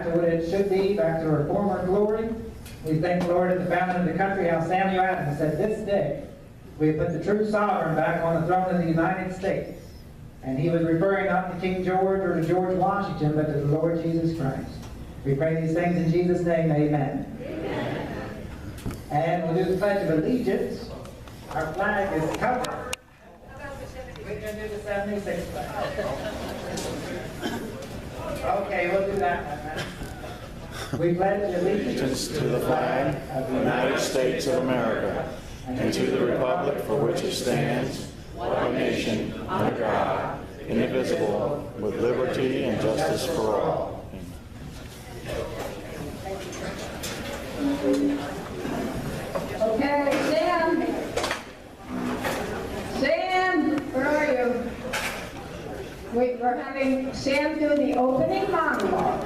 to what it should be, back to her former glory. We thank the Lord at the founding of the country, how Samuel Adams said, this day we have put the true sovereign back on the throne of the United States. And he was referring not to King George or to George Washington, but to the Lord Jesus Christ. We pray these things in Jesus' name, amen. Amen. And we'll do the Pledge of Allegiance. Our flag is covered. We can do the 76 flag. Okay, we'll do that one. We pledge allegiance To the flag of the United States of America and to the republic for which it stands, one nation, under God, indivisible, with liberty and justice for all. Okay, Sam. Sam, where are you? We're having Sam do the opening monologue.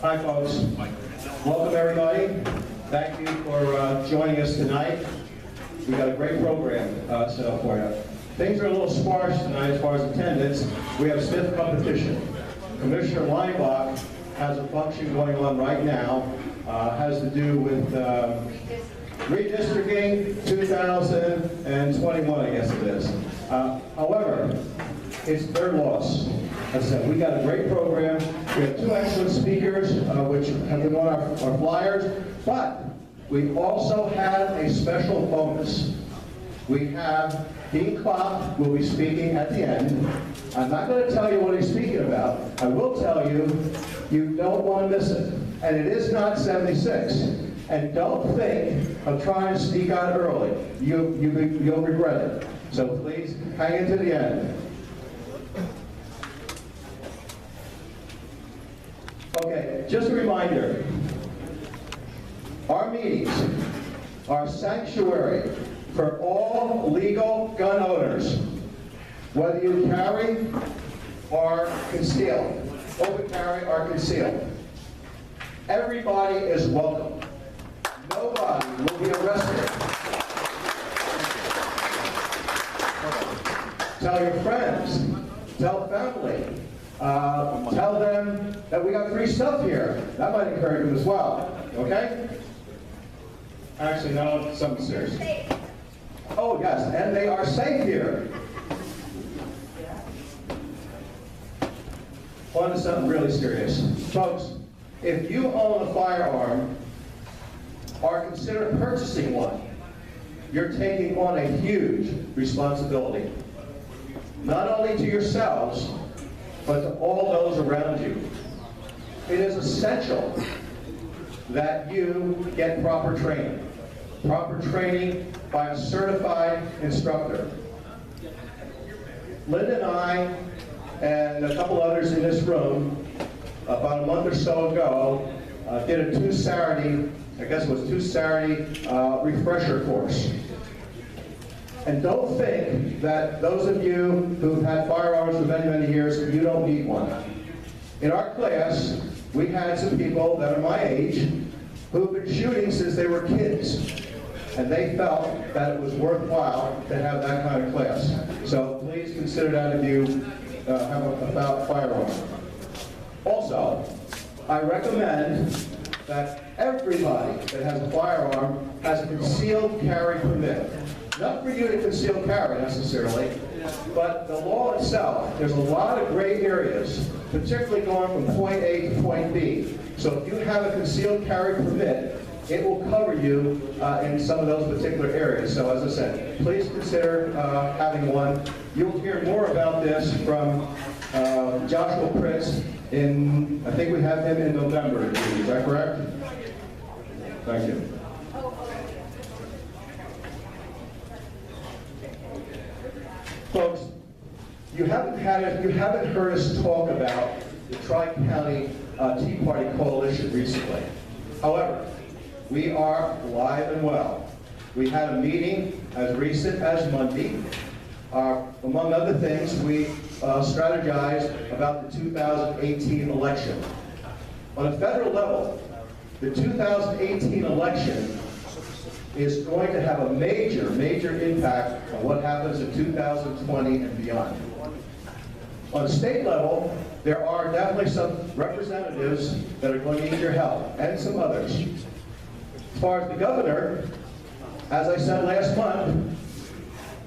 Hi, folks. Welcome, everybody. Thank you for joining us tonight. We've got a great program set up for you. Things are a little sparse tonight as far as attendance. We have stiff competition. Commissioner Leinbach has a function going on right now. Has to do with redistricting 2021, I guess it is. However, it's their loss. As I said, we got a great program. We have two excellent speakers, which have been on our flyers, but we also have a special bonus. We have Dean Klopp will be speaking at the end. I'm not going to tell you what he's speaking about. I will tell you, you don't want to miss it. And it is not 76. And don't think of trying to sneak out early. You'll regret it. So please hang in to the end. Okay, just a reminder, our meetings are sanctuary for all legal gun owners, whether you carry or conceal, open carry or conceal. Everybody is welcome. Nobody will be arrested. Tell your friends, tell family. Tell them that we got free stuff here. That might encourage them as well. Okay? Actually, no, something serious. Oh, yes, and they are safe here. On to something really serious. Folks, if you own a firearm or consider purchasing one, you're taking on a huge responsibility. Not only to yourselves, but to all those around you. It is essential that you get proper training. Proper training by a certified instructor. Linda and I, and a couple others in this room, about a month or so ago, did a two-Saturday refresher course. And don't think that those of you who've had firearms for many, many years, you don't need one. In our class, we had some people that are my age who've been shooting since they were kids. And they felt that it was worthwhile to have that kind of class. So please consider that if you have a firearm. Also, I recommend that everybody that has a firearm has a concealed carry permit. Not for you to conceal carry necessarily, but the law itself, there's a lot of gray areas, particularly going from point A to point B. So if you have a concealed carry permit, it will cover you in some of those particular areas. So as I said, please consider having one. You'll hear more about this from Joshua Pritz I think we have him in November. Is that correct? Thank you. Folks, you haven't heard us talk about the Tri-County Tea Party Coalition recently. However, we are live and well. We had a meeting as recent as Monday. Our among other things, we strategized about the 2018 election. On a federal level, the 2018 election is going to have a major, major impact on what happens in 2020 and beyond. On a state level, there are definitely some representatives that are going to need your help, and some others. As far as the governor, as I said last month,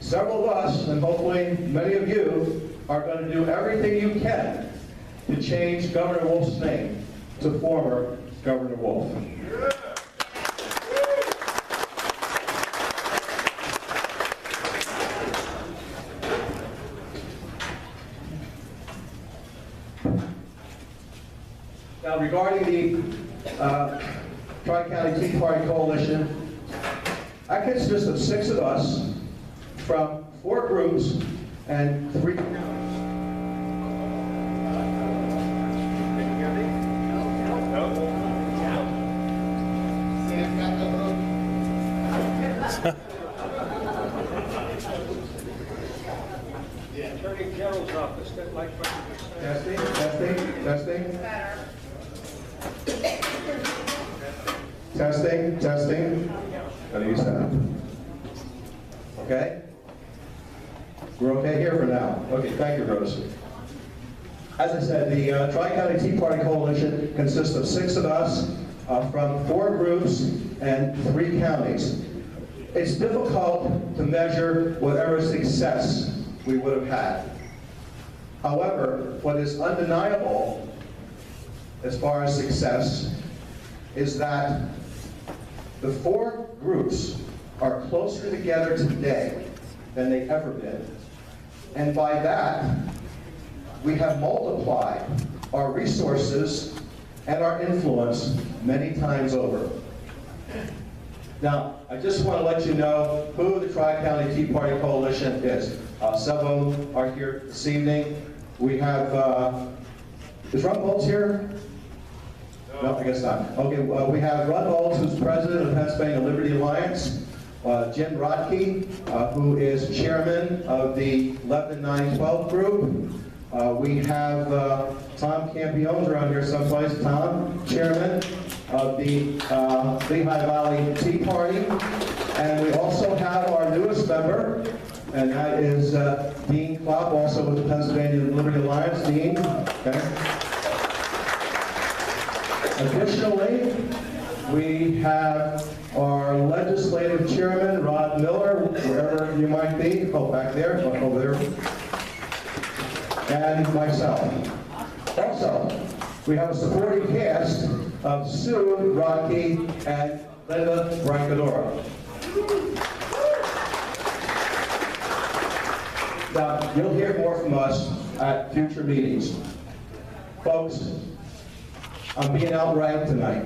several of us, and hopefully many of you, are going to do everything you can to change Governor Wolf's name to former Governor Wolf. Now, regarding the Tri-County Tea Party Coalition, that consists of 6 of us from 4 groups and 3. Attorney General's office, that like Testing, testing, testing. Testing, testing. Gotta use that. Okay? We're okay here for now. Okay, thank you, Rose. As I said, the Tri-County Tea Party Coalition consists of 6 of us from 4 groups and 3 counties. It's difficult to measure whatever success we would have had. However, what is undeniable as far as success is that the 4 groups are closer together today than they've ever been. And by that, we have multiplied our resources and our influence many times over. Now, I just want to let you know who the Tri-County Tea Party Coalition is. Some of them are here this evening. We have, is Ron Bolts here? No, I guess not. Okay, we have Ron Bolts, who's president of Pennsylvania Liberty Alliance. Jim Rodkey, who is chairman of the 11-9-12 group. We have Tom Campione's around here someplace. Tom, chairman of the Lehigh Valley Tea Party. And we also have our newest member, and that is Dean Klopp, also with the Pennsylvania Liberty Alliance. Dean, okay. Additionally, we have our legislative chairman, Rod Miller, wherever you might be. Oh, back there, over there. And myself. Also, we have a supporting cast of Sue Rocky and Linda Brancadora. Now, you'll hear more from us at future meetings. Folks, I'm being outranked tonight.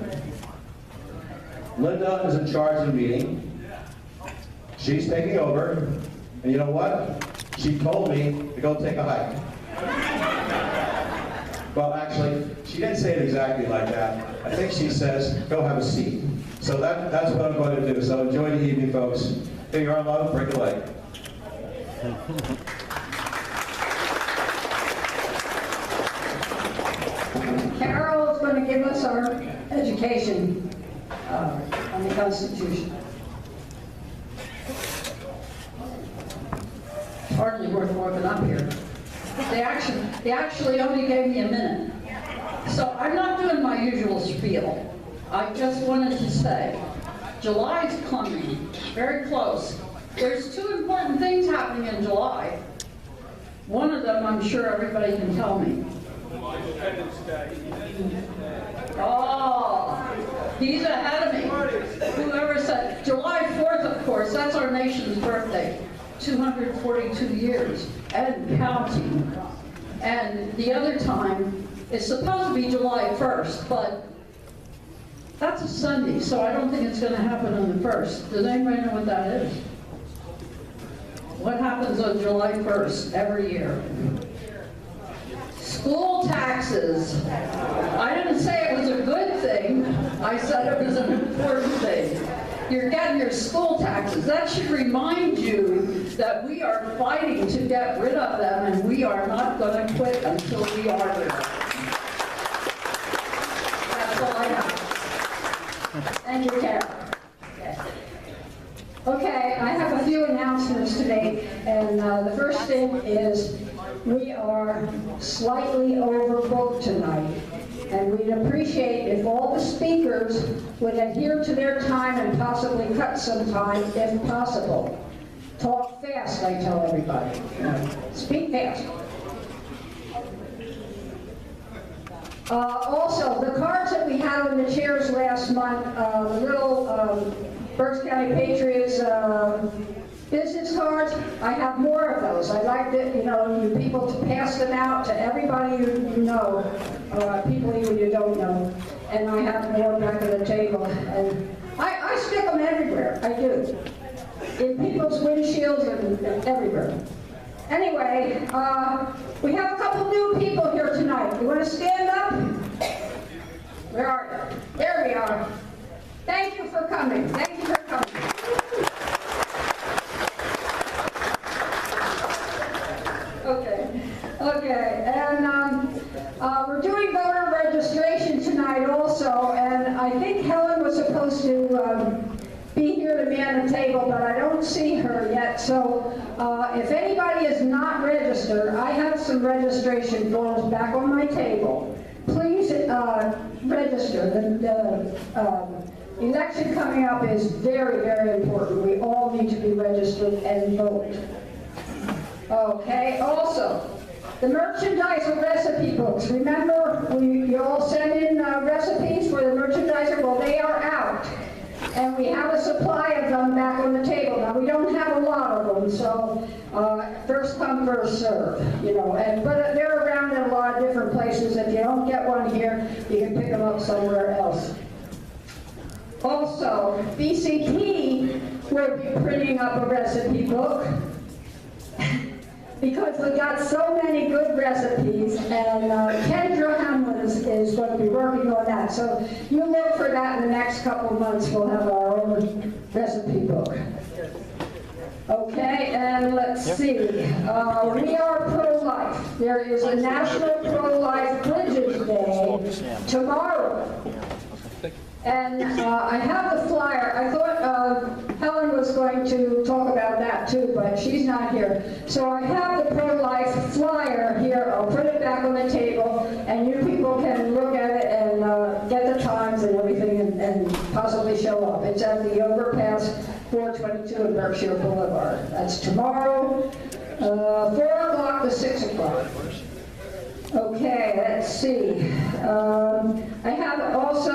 Linda is in charge of the meeting. She's taking over. And you know what? She told me to go take a hike. Well, actually, she didn't say it exactly like that. I think she says, go have a seat. So that's what I'm going to do. So enjoy the evening, folks. Here you are, love. Break a leg. Carol is going to give us our education on the Constitution. It's hardly worth walking up here. They actually only gave me a minute. So I'm not doing my usual spiel. I just wanted to say, July's coming, very close. There's 2 important things happening in July. One of them, I'm sure everybody can tell me. Independence Day. Oh, he's ahead of me. Whoever said, July 4th, of course, that's our nation's birthday. 242 years and counting. And the other time is supposed to be July 1st, but that's a Sunday, so I don't think it's going to happen on the 1st. Does anybody know what that is? What happens on July 1st every year? School taxes. I didn't say it was a good thing. I said it was an important thing. You're getting your school taxes. That should remind you that we are fighting to get rid of them, and we are not going to quit until we are rid of them. That's all I have. Thank you, Karen. Okay, I have a few announcements today, and the first thing is we are slightly overbooked tonight, and we'd appreciate if all the speakers would adhere to their time and possibly cut some time if possible. Talk fast, I tell everybody. Speak fast. Also, the cards that we had on the chairs last month, the little Berks County Patriots business cards, I have more of those. I'd like to, you people to pass them out to everybody you know, people you don't know. And I have more back at the table. And I stick them everywhere, I do. In people's windshields and everywhere. Anyway, we have a couple new people here tonight. You want to stand up? Where are you? There we are. Thank you for coming. Thank you for coming. Okay, and we're doing voter registration tonight also, and I think Helen was supposed to be here to man the table, but I don't see her yet, so if anybody is not registered, I have some registration forms back on my table. Please register. The election coming up is very, very important. We all need to be registered and vote. Okay, also, the merchandiser recipe books. Remember, you all send in recipes for the merchandiser? Well, they are out. And we have a supply of them back on the table. Now, we don't have a lot of them, so first come, first serve, but they're around in a lot of different places. If you don't get one here, you can pick them up somewhere else. Also, BCP will be printing up a recipe book because we got so many good recipes, and Kendra Hamlin is going to be working on that. So you look for that in the next couple of months. We'll have our own recipe book. Okay, and let's see. We are pro-life. There is a National Pro-Life Bridges Day tomorrow. And I have the flyer. I thought Helen was going to talk about that too, but she's not here. So I have the pro-life flyer here. I'll put it back on the table, and you people can look at it and get the times and everything and possibly show up. It's at the overpass 422 in Berkshire Boulevard. That's tomorrow, 4 o'clock to 6 o'clock. Okay, let's see. I have also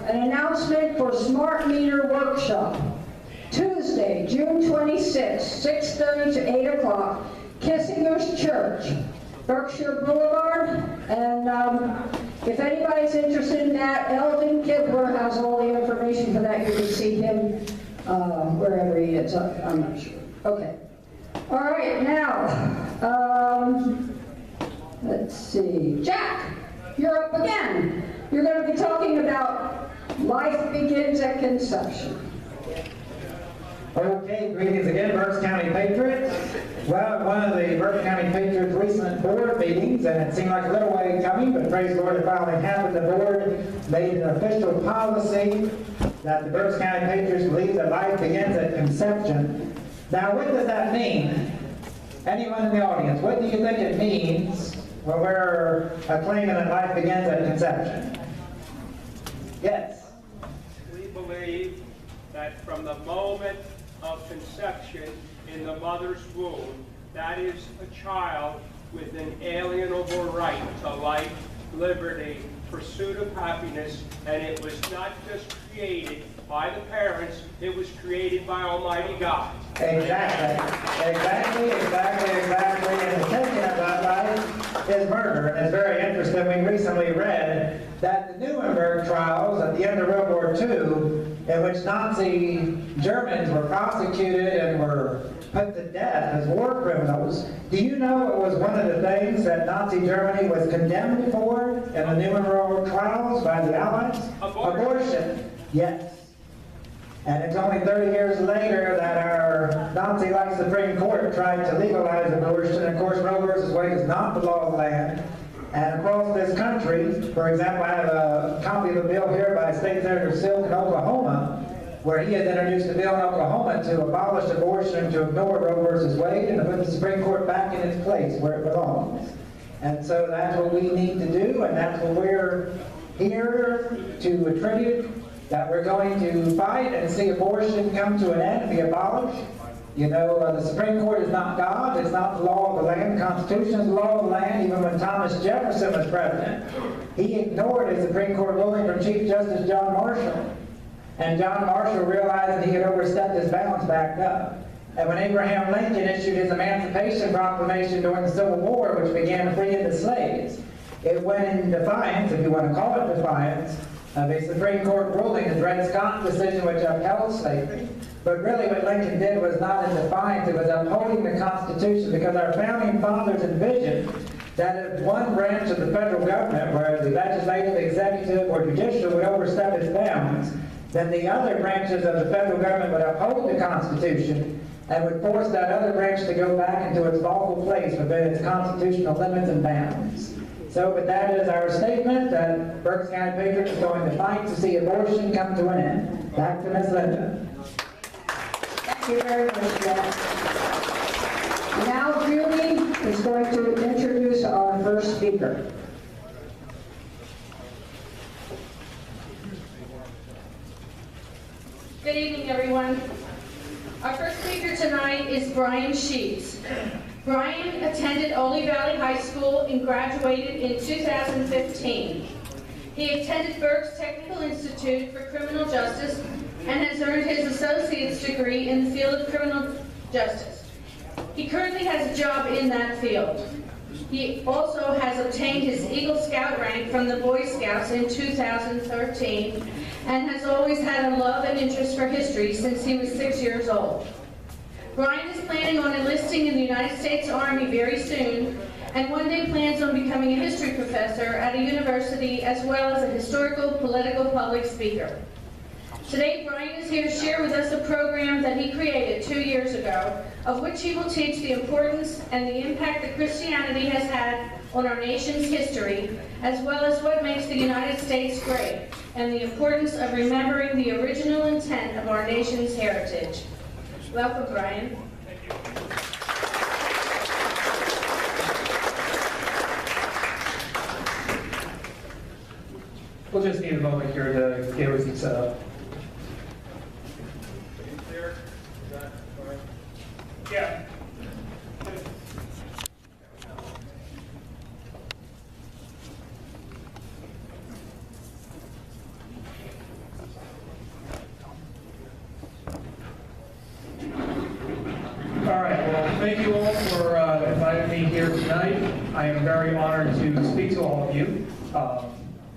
an announcement for Smart Meter Workshop. Tuesday, June 26, 6:30 to 8 o'clock, Kissinger's Church, Berkshire Boulevard. And if anybody's interested in that, Eldon Kibler has all the information for that. You can see him wherever he is. I'm not sure. Okay. All right, now. Let's see. Jack, you're up again. You're going to be talking about life begins at conception. Okay, greetings again, Berks County Patriots. Well, one of the Berks County Patriots' recent board meetings, and it seemed like a little way coming, but praise the Lord, it finally happened. The board made an official policy that the Berks County Patriots believe that life begins at conception. Now, what does that mean? Anyone in the audience, what do you think it means when we're claiming that life begins at conception? Yes? We believe that from the moment of conception in the mother's womb, that is a child with an inalienable right to life, liberty, pursuit of happiness, and it was not just created by the parents, it was created by Almighty God. Exactly. And the thinking about life is murder. And it's very interesting. We recently read that the Nuremberg trials at the end of World War II, in which Nazi Germans were prosecuted and were put to death as war criminals. Do you know it was one of the things that Nazi Germany was condemned for in the Nuremberg trials by the Allies? Abortion. Yes. And it's only 30 years later that our Nazi-like Supreme Court tried to legalize abortion. Of course, Roe versus Wade is not the law of the land. And across this country, for example, I have a copy of a bill here by State Senator Silk in Oklahoma, where he has introduced a bill in Oklahoma to abolish abortion, to ignore Roe versus Wade, and to put the Supreme Court back in its place where it belongs. And so that's what we need to do, and that's what we're here to attribute, that we're going to fight and see abortion come to an end, be abolished. You know, the Supreme Court is not God, it's not the law of the land. The Constitution is the law of the land. Even when Thomas Jefferson was president, he ignored a Supreme Court ruling from Chief Justice John Marshall. And John Marshall realized that he had overstepped his bounds, backed up. And when Abraham Lincoln issued his Emancipation Proclamation during the Civil War, which began freeing the slaves, it went in defiance, if you want to call it defiance, of a Supreme Court ruling, the Dred Scott decision, which upheld slavery. But really what Lincoln did was not in defiance, it was upholding the Constitution, because our founding fathers envisioned that if one branch of the federal government, whether the legislative, executive, or judicial, would overstep its bounds, then the other branches of the federal government would uphold the Constitution and would force that other branch to go back into its lawful place within its constitutional limits and bounds. So, but that is our statement that Berks County Patriots is going to fight to see abortion come to an end. Back to Ms. Linda. Thank you very much, Jack. Now Julie is going to introduce our first speaker. Good evening, everyone. Our first speaker tonight is Bryan Sheetz. Bryan attended Ole Valley High School and graduated in 2015. He attended Berks Technical Institute for Criminal Justice and has earned his associate's degree in the field of criminal justice. He currently has a job in that field. He also has obtained his Eagle Scout rank from the Boy Scouts in 2013 and has always had a love and interest for history since he was 6 years old. Bryan is planning on enlisting in the United States Army very soon, and one day plans on becoming a history professor at a university as well as a historical, political, public speaker. Today, Bryan is here to share with us a program that he created 2 years ago, of which he will teach the importance and the impact that Christianity has had on our nation's history, as well as what makes the United States great, and the importance of remembering the original intent of our nation's heritage. Welcome, Bryan. We'll just need a moment here to get everything set up. Yeah. All right, well, thank you all for inviting me here tonight. I am very honored to speak to all of you.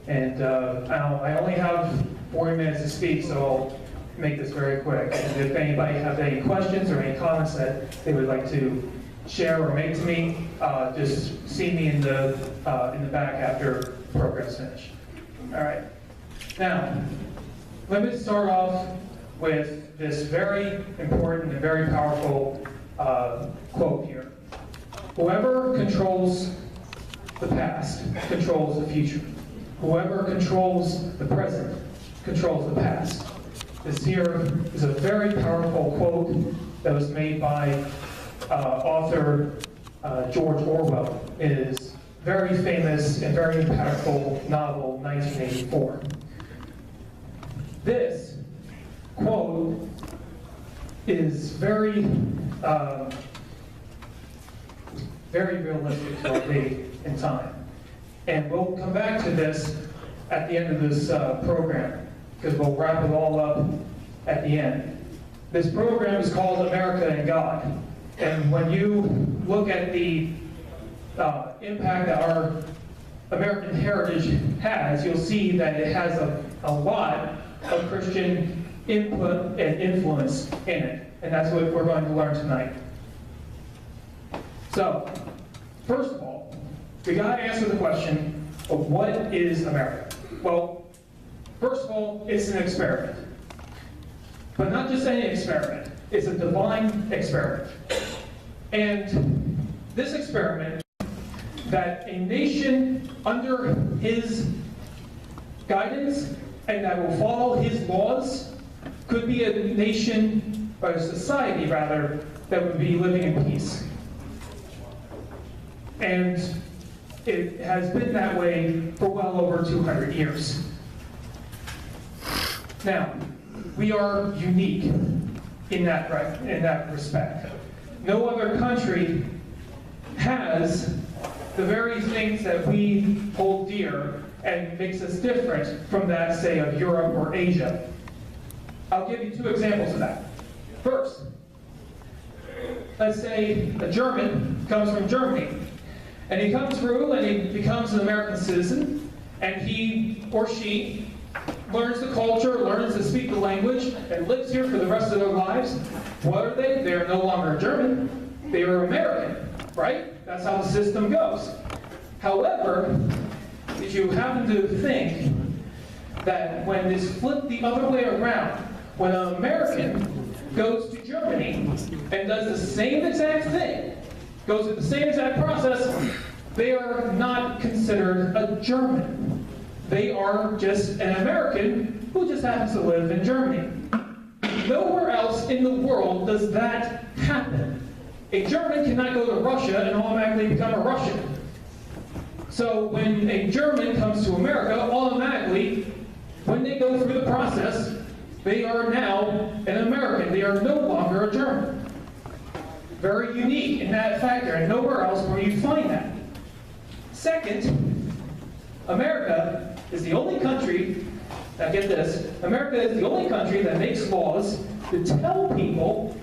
I only have 40 minutes to speak, so I'll make this very quick. And if anybody has any questions or any comments that they would like to share or make to me, just see me in the back after the program's finished. All right. Now, let me start off with this very important and very powerful quote here. Whoever controls the past controls the future. Whoever controls the present controls the past. This here is a very powerful quote that was made by author George Orwell in his very famous and very impactful novel, 1984. This quote is very realistic to our day and time. And we'll come back to this at the end of this program, because we'll wrap it all up at the end. This program is called America and God. And when you look at the impact that our American heritage has, you'll see that it has a lot of Christian input and influence in it. And that's what we're going to learn tonight. So, first of all, we got to answer the question of what is America? Well, first of all, it's an experiment. But not just any experiment. It's a divine experiment. And this experiment, that a nation under his guidance and that will follow his laws could be a nation, or a society rather, that would be living in peace. And it has been that way for well over 200 years. Now, we are unique in that respect. No other country has the very things that we hold dear and makes us different from that, say, of Europe or Asia. I'll give you two examples of that. First, let's say a German comes from Germany, and he comes through and he becomes an American citizen, and he or she learns the culture, learns to speak the language, and lives here for the rest of their lives. What are they? They are no longer German. They are American, right? That's how the system goes. However, if you happen to think that when it's flipped the other way around, when an American goes to Germany and does the same exact thing, goes through the same exact process, they are not considered a German. They are just an American who just happens to live in Germany. Nowhere else in the world does that happen. A German cannot go to Russia and automatically become a Russian. So when a German comes to America, automatically, when they go through the process, they are now an American. They are no longer a German. Very unique in that factor, and nowhere else will you find that. Second, America is the only country, now get this, America is the only country that makes laws to tell people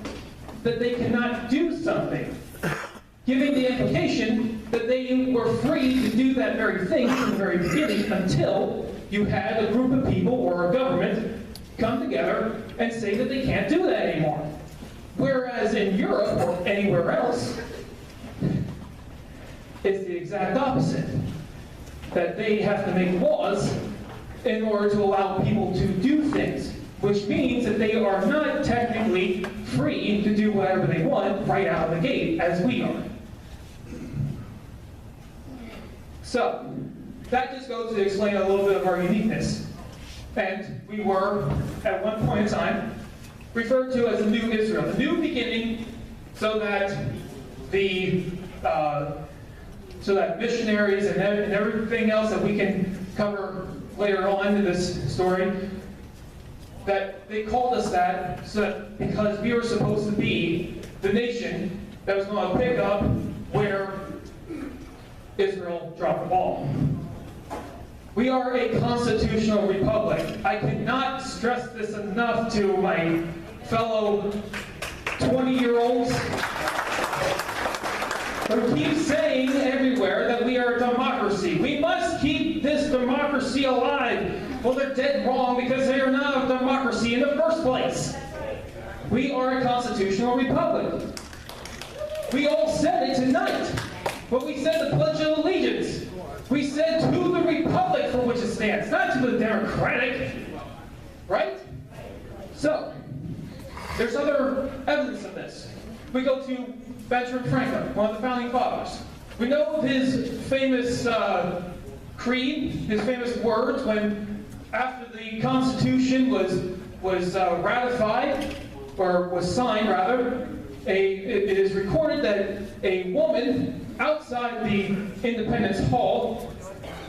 that they cannot do something, giving the implication that they were free to do that very thing from the very beginning until you had a group of people or a government come together and say that they can't do that anymore. Whereas in Europe or anywhere else, it's the exact opposite. That they have to make laws in order to allow people to do things, which means that they are not technically free to do whatever they want right out of the gate, as we are. So, that just goes to explain a little bit of our uniqueness. And we were, at one point in time, referred to as the New Israel, the new beginning, so that missionaries and everything else that we can cover later on in this story, that they called us that, because we were supposed to be the nation that was going to pick up where Israel dropped the ball. We are a constitutional republic. I cannot stress this enough to my fellow 20-year-olds who keep saying everywhere that we are a democracy. We must keep this democracy alive. Well, they're dead wrong because they are not a democracy in the first place. We are a constitutional republic. We all said it tonight. But we said the Pledge of Allegiance. We said to the republic for which it stands, not to the democratic. Right? So, there's other evidence of this. We go to Benjamin Franklin, one of the founding fathers. We know of his famous creed, his famous words when, after the Constitution was ratified, or was signed rather, it is recorded that a woman outside the Independence Hall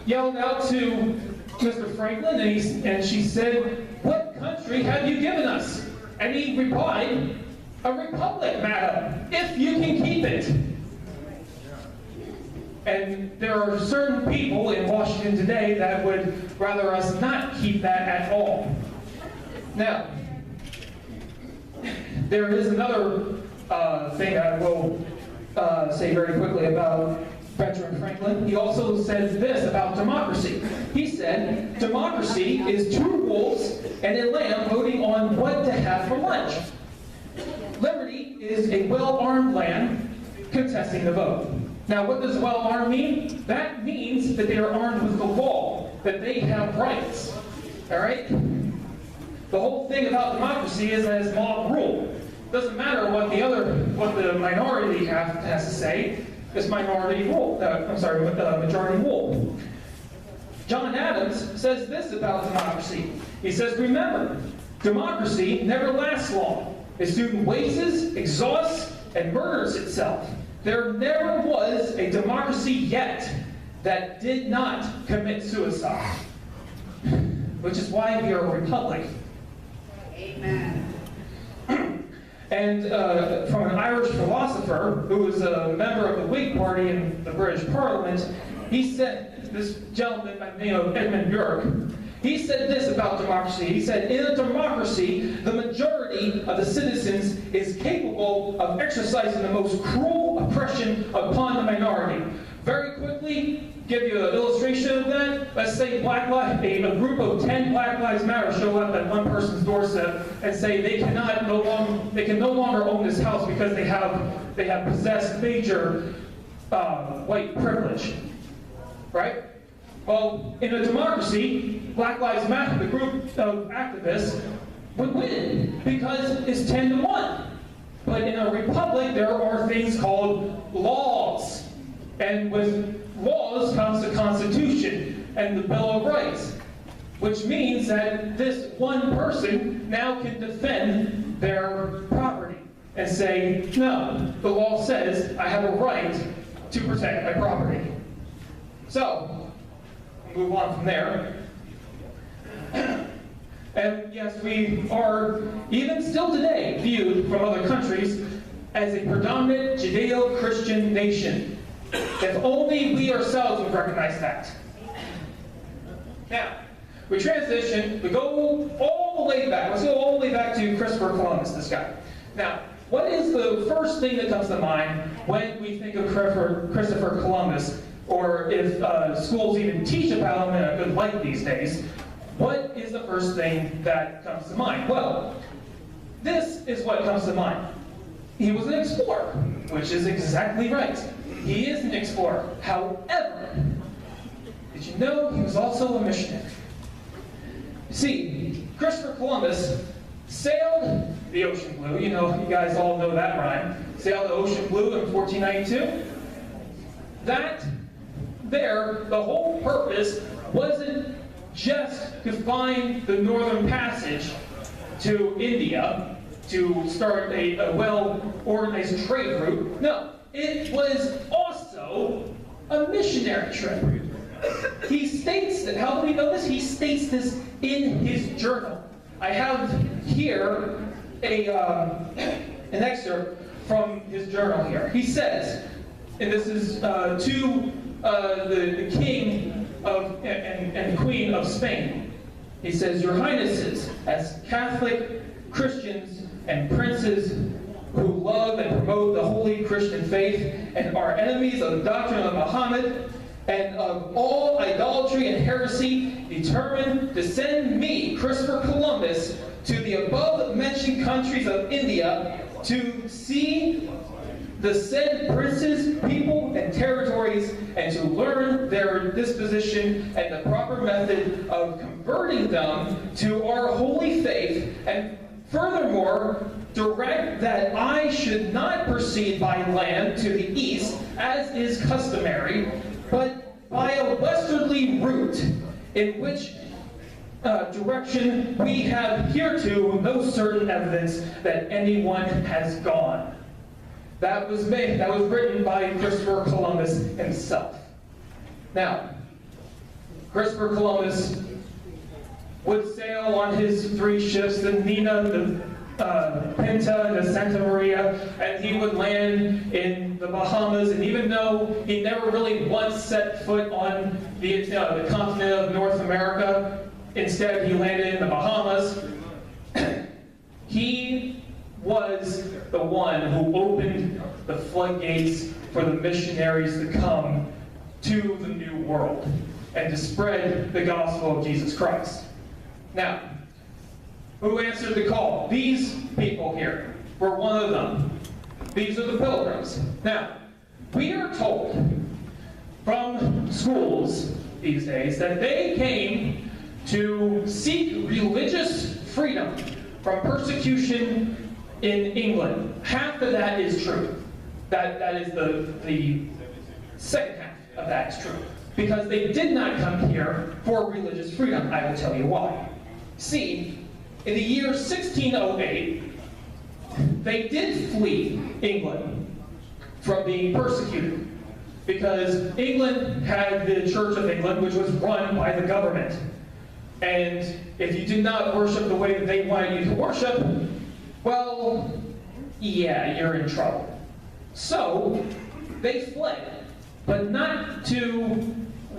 yelled out to Mr. Franklin, and she said, "What country have you given us?" And he replied, "A republic, madam, if you can keep it." And there are certain people in Washington today that would rather us not keep that at all. Now, there is another thing I will say very quickly about Benjamin Franklin. He also said this about democracy. He said, "Democracy is two wolves and a lamb voting on what to have for lunch. Liberty is a well-armed lamb contesting the vote." Now, what does well-armed mean? That means that they are armed with the law, that they have rights. All right? The whole thing about democracy is that it's mob rule. Doesn't matter what the minority has to say. It's minority rule. Majority rule. John Adams says this about democracy. He says, remember, democracy never lasts long. It soon wastes, exhausts, and murders itself. There never was a democracy yet that did not commit suicide. Which is why we are a republic. Amen. And from an Irish philosopher who was a member of the Whig Party in the British Parliament, he said, this gentleman by the name of Edmund Burke, he said this about democracy. He said, in a democracy, the majority of the citizens is capable of exercising the most cruel oppression upon the minority. Very quickly, give you an illustration of that. Let's say a group of 10 Black Lives Matter show up at one person's doorstep and say they can no longer own this house because they have possessed major white privilege, right? Well, in a democracy, Black Lives Matter, the group of activists, would win because it's 10 to 1. But in a republic, there are things called laws. And with laws comes the Constitution and the Bill of Rights, which means that this one person now can defend their property and say, no, the law says I have a right to protect my property. So, we'll move on from there. And yes, we are, even still today, viewed from other countries as a predominant Judeo-Christian nation. If only we ourselves would recognize that. Now, we transition, we go all the way back. Let's go all the way back to Christopher Columbus, this guy. Now, what is the first thing that comes to mind when we think of Christopher Columbus, or if schools even teach about him in a good light these days? What is the first thing that comes to mind? Well, this is what comes to mind. He was an explorer, which is exactly right. He is an explorer. However, did you know he was also a missionary? You see, Christopher Columbus sailed the ocean blue. You know, you guys all know that rhyme. Sailed the ocean blue in 1492. The whole purpose wasn't just to find the northern passage to India to start a well-organized trade route. No. It was also a missionary trip. He states that, how do we know this? He states this in his journal. I have here an excerpt from his journal here. He says, and this is to the king and queen of Spain. He says, Your Highnesses, as Catholic Christians and princes who love and promote the holy Christian faith and are enemies of the doctrine of Muhammad and of all idolatry and heresy, determined to send me, Christopher Columbus, to the above-mentioned countries of India to see the said princes, people, and territories, and to learn their disposition and the proper method of converting them to our holy faith, and furthermore, direct that I should not proceed by land to the east, as is customary, but by a westerly route, in which direction we have hereto no certain evidence that anyone has gone. That was written by Christopher Columbus himself. Now, Christopher Columbus would sail on his 3 ships, the Nina, the Pinta, the Santa Maria, and he would land in the Bahamas. And even though he never really once set foot on the continent of North America, instead he landed in the Bahamas, he was the one who opened the floodgates for the missionaries to come to the New World and to spread the gospel of Jesus Christ. Now, who answered the call? These people here were one of them. These are the Pilgrims. Now, we are told from schools these days that they came to seek religious freedom from persecution in England. Half of that is true. That is the second half of that is true. Because they did not come here for religious freedom. I will tell you why. See, in the year 1608, they did flee England from being persecuted. Because England had the Church of England, which was run by the government. And if you did not worship the way that they wanted you to worship, well, yeah, you're in trouble. So, they fled, but not to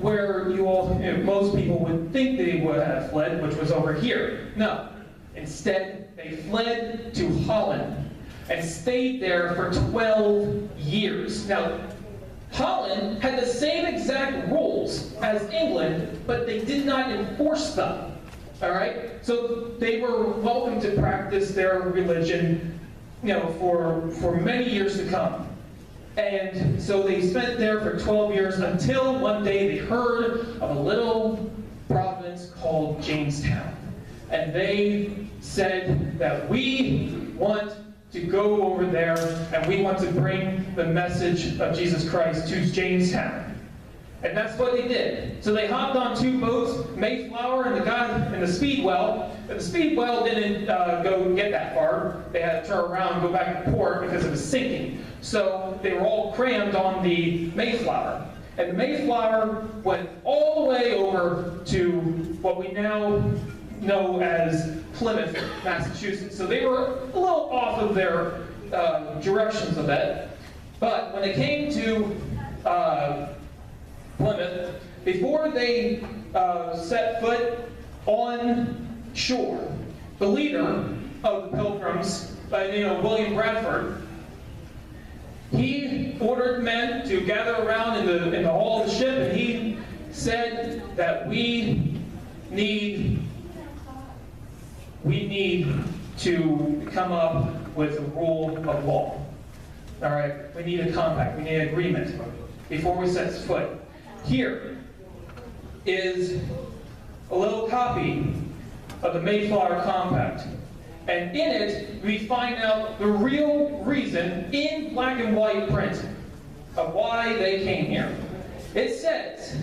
where most people would think they would have fled, which was over here. No. Instead, they fled to Holland and stayed there for 12 years. Now, Holland had the same exact rules as England, but they did not enforce them. All right? So they were welcome to practice their religion, for many years to come. And so they spent there for 12 years until one day they heard of a little province called Jamestown. And they said that we want to go over there and we want to bring the message of Jesus Christ to Jamestown. And that's what they did. So they hopped on 2 boats, Mayflower and the Speedwell. But the Speedwell didn't go get that far. They had to turn around and go back to port because it was sinking. So they were all crammed on the Mayflower. And the Mayflower went all the way over to what we now know as Plymouth, Massachusetts. So they were a little off of their directions a bit. But when they came to Plymouth, before they set foot on shore, the leader of the Pilgrims, by the name of William Bradford, he ordered men to gather around in the hall of the ship, and he said that we need to come up with a rule of law. All right, we need a compact, we need an agreement before we set foot. Here is a little copy of the Mayflower Compact. And in it, we find out the real reason, in black and white print, of why they came here. It says,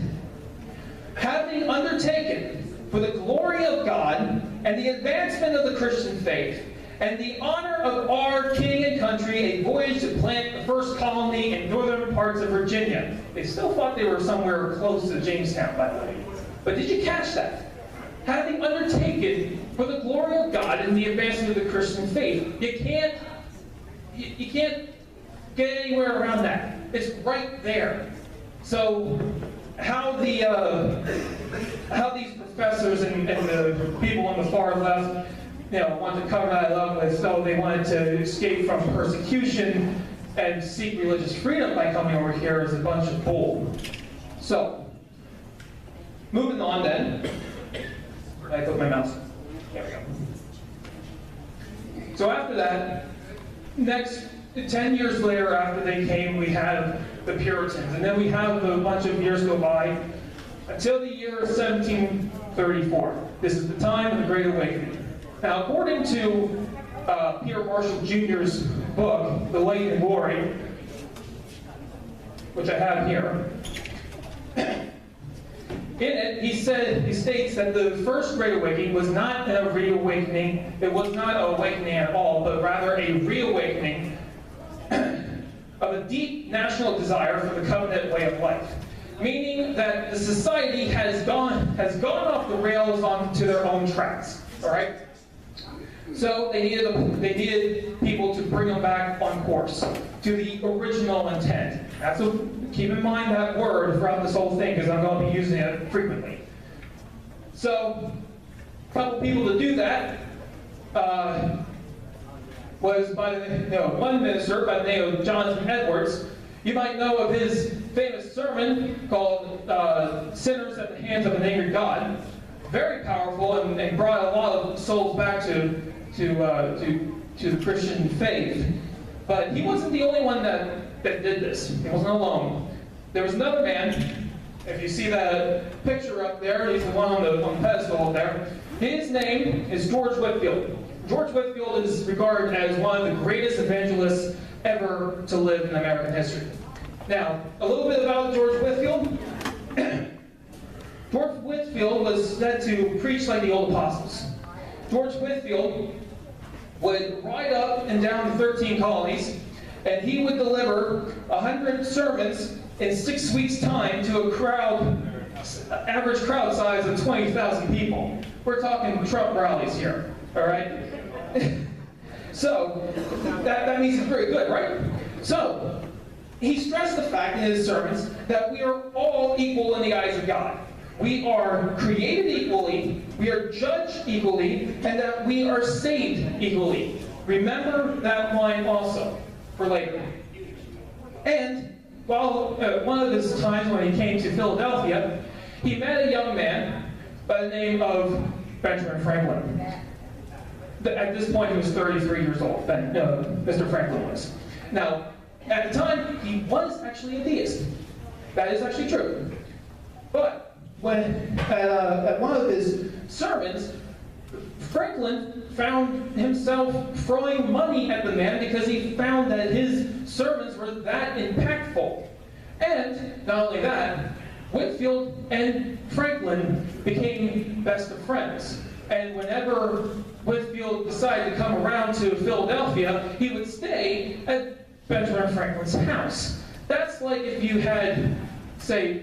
having undertaken for the glory of God and the advancement of the Christian faith, and the honor of our king and country, a voyage to plant the first colony in northern parts of Virginia. They still thought they were somewhere close to Jamestown, by the way. But did you catch that? Having undertaken for the glory of God and the advancement of the Christian faith. You can't get anywhere around that. It's right there. So how these professors and the people on the far left wanted to cover that up with, so they wanted to escape from persecution and seek religious freedom by coming over here is a bunch of bull. So, moving on then. I put my mouse. There we go. So after that, next 10 years later after they came, we have the Puritans. And then we have a bunch of years go by until the year 1734. This is the time of the Great Awakening. Now, according to Peter Marshall Jr.'s book, The Light and Glory, which I have here, in it, he states that the first Great Awakening was not a reawakening. It was not an awakening at all, but rather a reawakening of a deep national desire for the covenant way of life. Meaning that the society has gone off the rails onto their own tracks. All right. So they needed people to bring them back on course to the original intent. Keep in mind that word throughout this whole thing, because I'm going to be using it frequently. So, a couple people to do that was one minister by the name of Jonathan Edwards. You might know of his famous sermon called "Sinners at the Hands of an Angry God." Very powerful and brought a lot of souls back to the Christian faith. But he wasn't the only one that did this. He wasn't alone. There was another man, if you see that picture up there, he's the one on the pedestal up there. His name is George Whitefield. George Whitefield is regarded as one of the greatest evangelists ever to live in American history. Now, a little bit about George Whitefield. George Whitefield was said to preach like the old apostles. George Whitefield would ride up and down the 13 colonies, and he would deliver 100 sermons in 6 weeks' time to a crowd, average crowd size of 20,000 people. We're talking Trump rallies here, all right? So, that means he's very good, right? So, he stressed the fact in his sermons that we are all equal in the eyes of God. We are created equally, we are judged equally, and that we are saved equally. Remember that line also for later. And while one of his times when he came to Philadelphia, he met a young man by the name of Benjamin Franklin. At this point, he was 33 years old, Mr. Franklin was. Now, at the time, he was actually a theist. That is actually true. But when at one of his sermons, Franklin found himself throwing money at the man because he found that his sermons were that impactful. And not only that, Whitefield and Franklin became best of friends. And whenever Whitefield decided to come around to Philadelphia, he would stay at Benjamin Franklin's house. That's like if you had, say,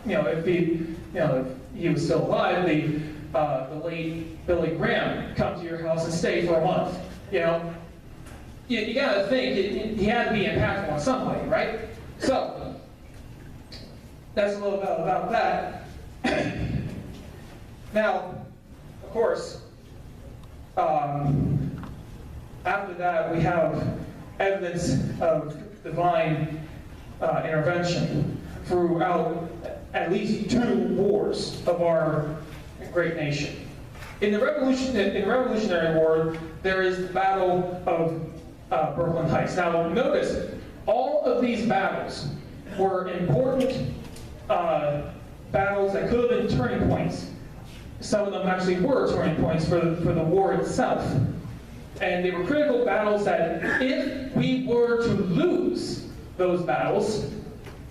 if he was still alive, the late Billy Graham come to your house and stay for a month. You got to think he had to be impactful in some way, right? So that's a little bit about that. Now, of course, after that we have evidence of divine intervention throughout at least 2 wars of our great nation. In the Revolutionary War, there is the Battle of Brooklyn Heights. Now, notice, all of these battles were important battles that could have been turning points. Some of them actually were turning points for the war itself. And they were critical battles that if we were to lose those battles,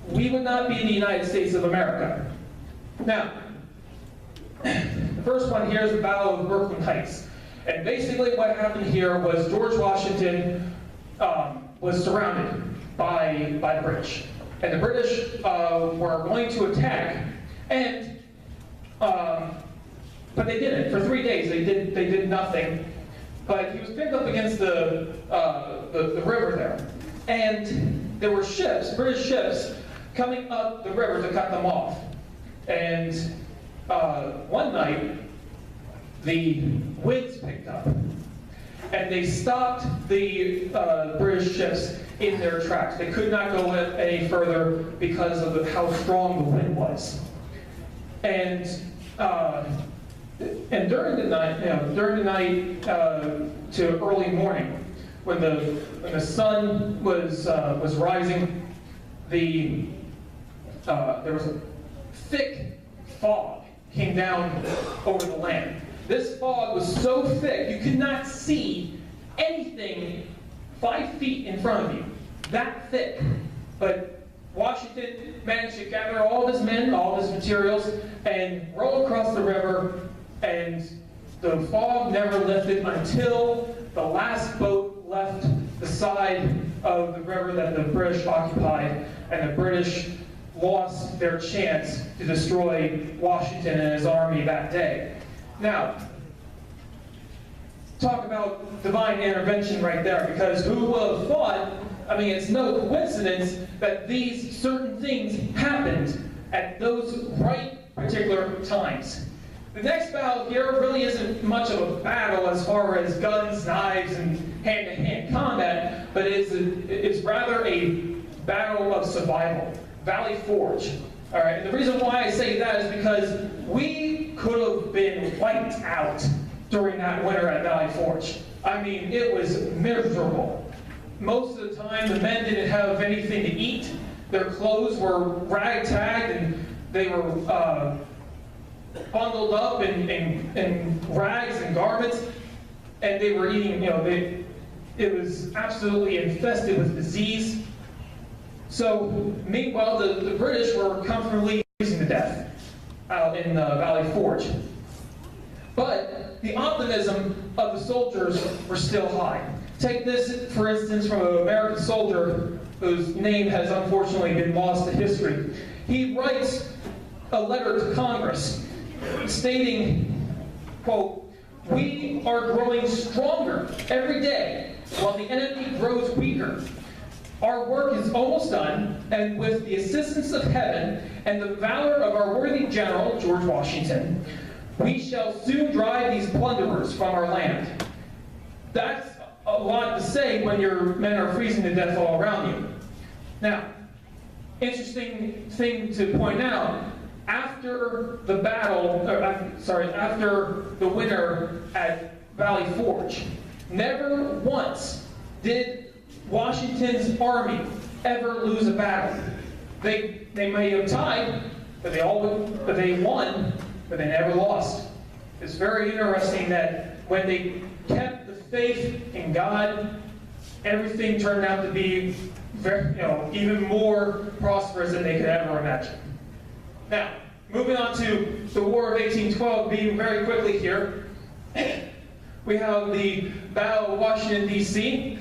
we would not be in the United States of America. Now, the first one here is the Battle of Brooklyn Heights. And basically what happened here was George Washington was surrounded by the British. And the British were going to attack, and but they didn't. For 3 days they did nothing. But he was pinned up against the river there. And there were ships, British ships, coming up the river to cut them off. And one night, the winds picked up. And they stopped the British ships in their tracks. They could not go any further because of how strong the wind was. And during the night, to early morning, when the sun was rising, there was a thick fog came down over the land. This fog was so thick you could not see anything 5 feet in front of you. That thick. But Washington managed to gather all of his men, all of his materials, and roll across the river, and the fog never lifted until the last boat left the side of the river that the British occupied, and the British lost their chance to destroy Washington and his army that day. Now, talk about divine intervention right there, because who would have thought, I mean, it's no coincidence that these certain things happened at those right particular times. The next battle here really isn't much of a battle as far as guns, knives, and hand-to-hand combat, but it's rather a battle of survival. Valley Forge. All right, and the reason why I say that is because we could have been wiped out during that winter at Valley Forge. I mean, it was miserable. Most of the time, the men didn't have anything to eat. Their clothes were ragtagged, and they were bundled up in rags and garments, and they were eating, it was absolutely infested with disease. So, meanwhile, the British were comfortably freezing to death out in Valley Forge. But the optimism of the soldiers were still high. Take this, for instance, from an American soldier whose name has unfortunately been lost to history. He writes a letter to Congress stating, quote, "We are growing stronger every day while the enemy grows weaker. Our work is almost done, and with the assistance of heaven and the valor of our worthy general, George Washington, we shall soon drive these plunderers from our land." That's a lot to say when your men are freezing to death all around you. Now, interesting thing to point out, after the battle, after the winter at Valley Forge, never once did Washington's army ever lose a battle. They may have tied, but they won, but they never lost. It's very interesting that when they kept the faith in God, everything turned out to be even more prosperous than they could ever imagine. Now, moving on to the War of 1812, being very quickly here, we have the Battle of Washington, D.C.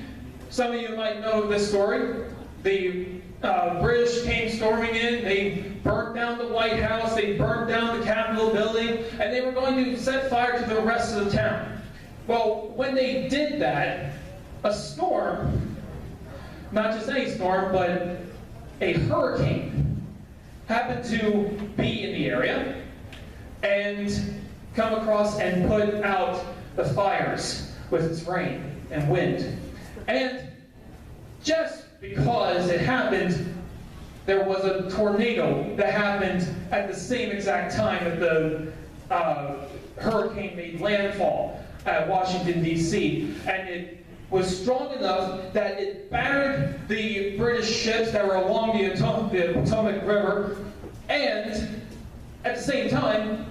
Some of you might know this story. The British came storming in, they burnt down the White House, they burnt down the Capitol building, and they were going to set fire to the rest of the town. Well, when they did that, a storm, not just any storm, but a hurricane, happened to be in the area and come across and put out the fires with its rain and wind. And just because it happened, there was a tornado that happened at the same exact time that the hurricane made landfall at Washington, D.C. And it was strong enough that it battered the British ships that were along the Potomac River, and at the same time,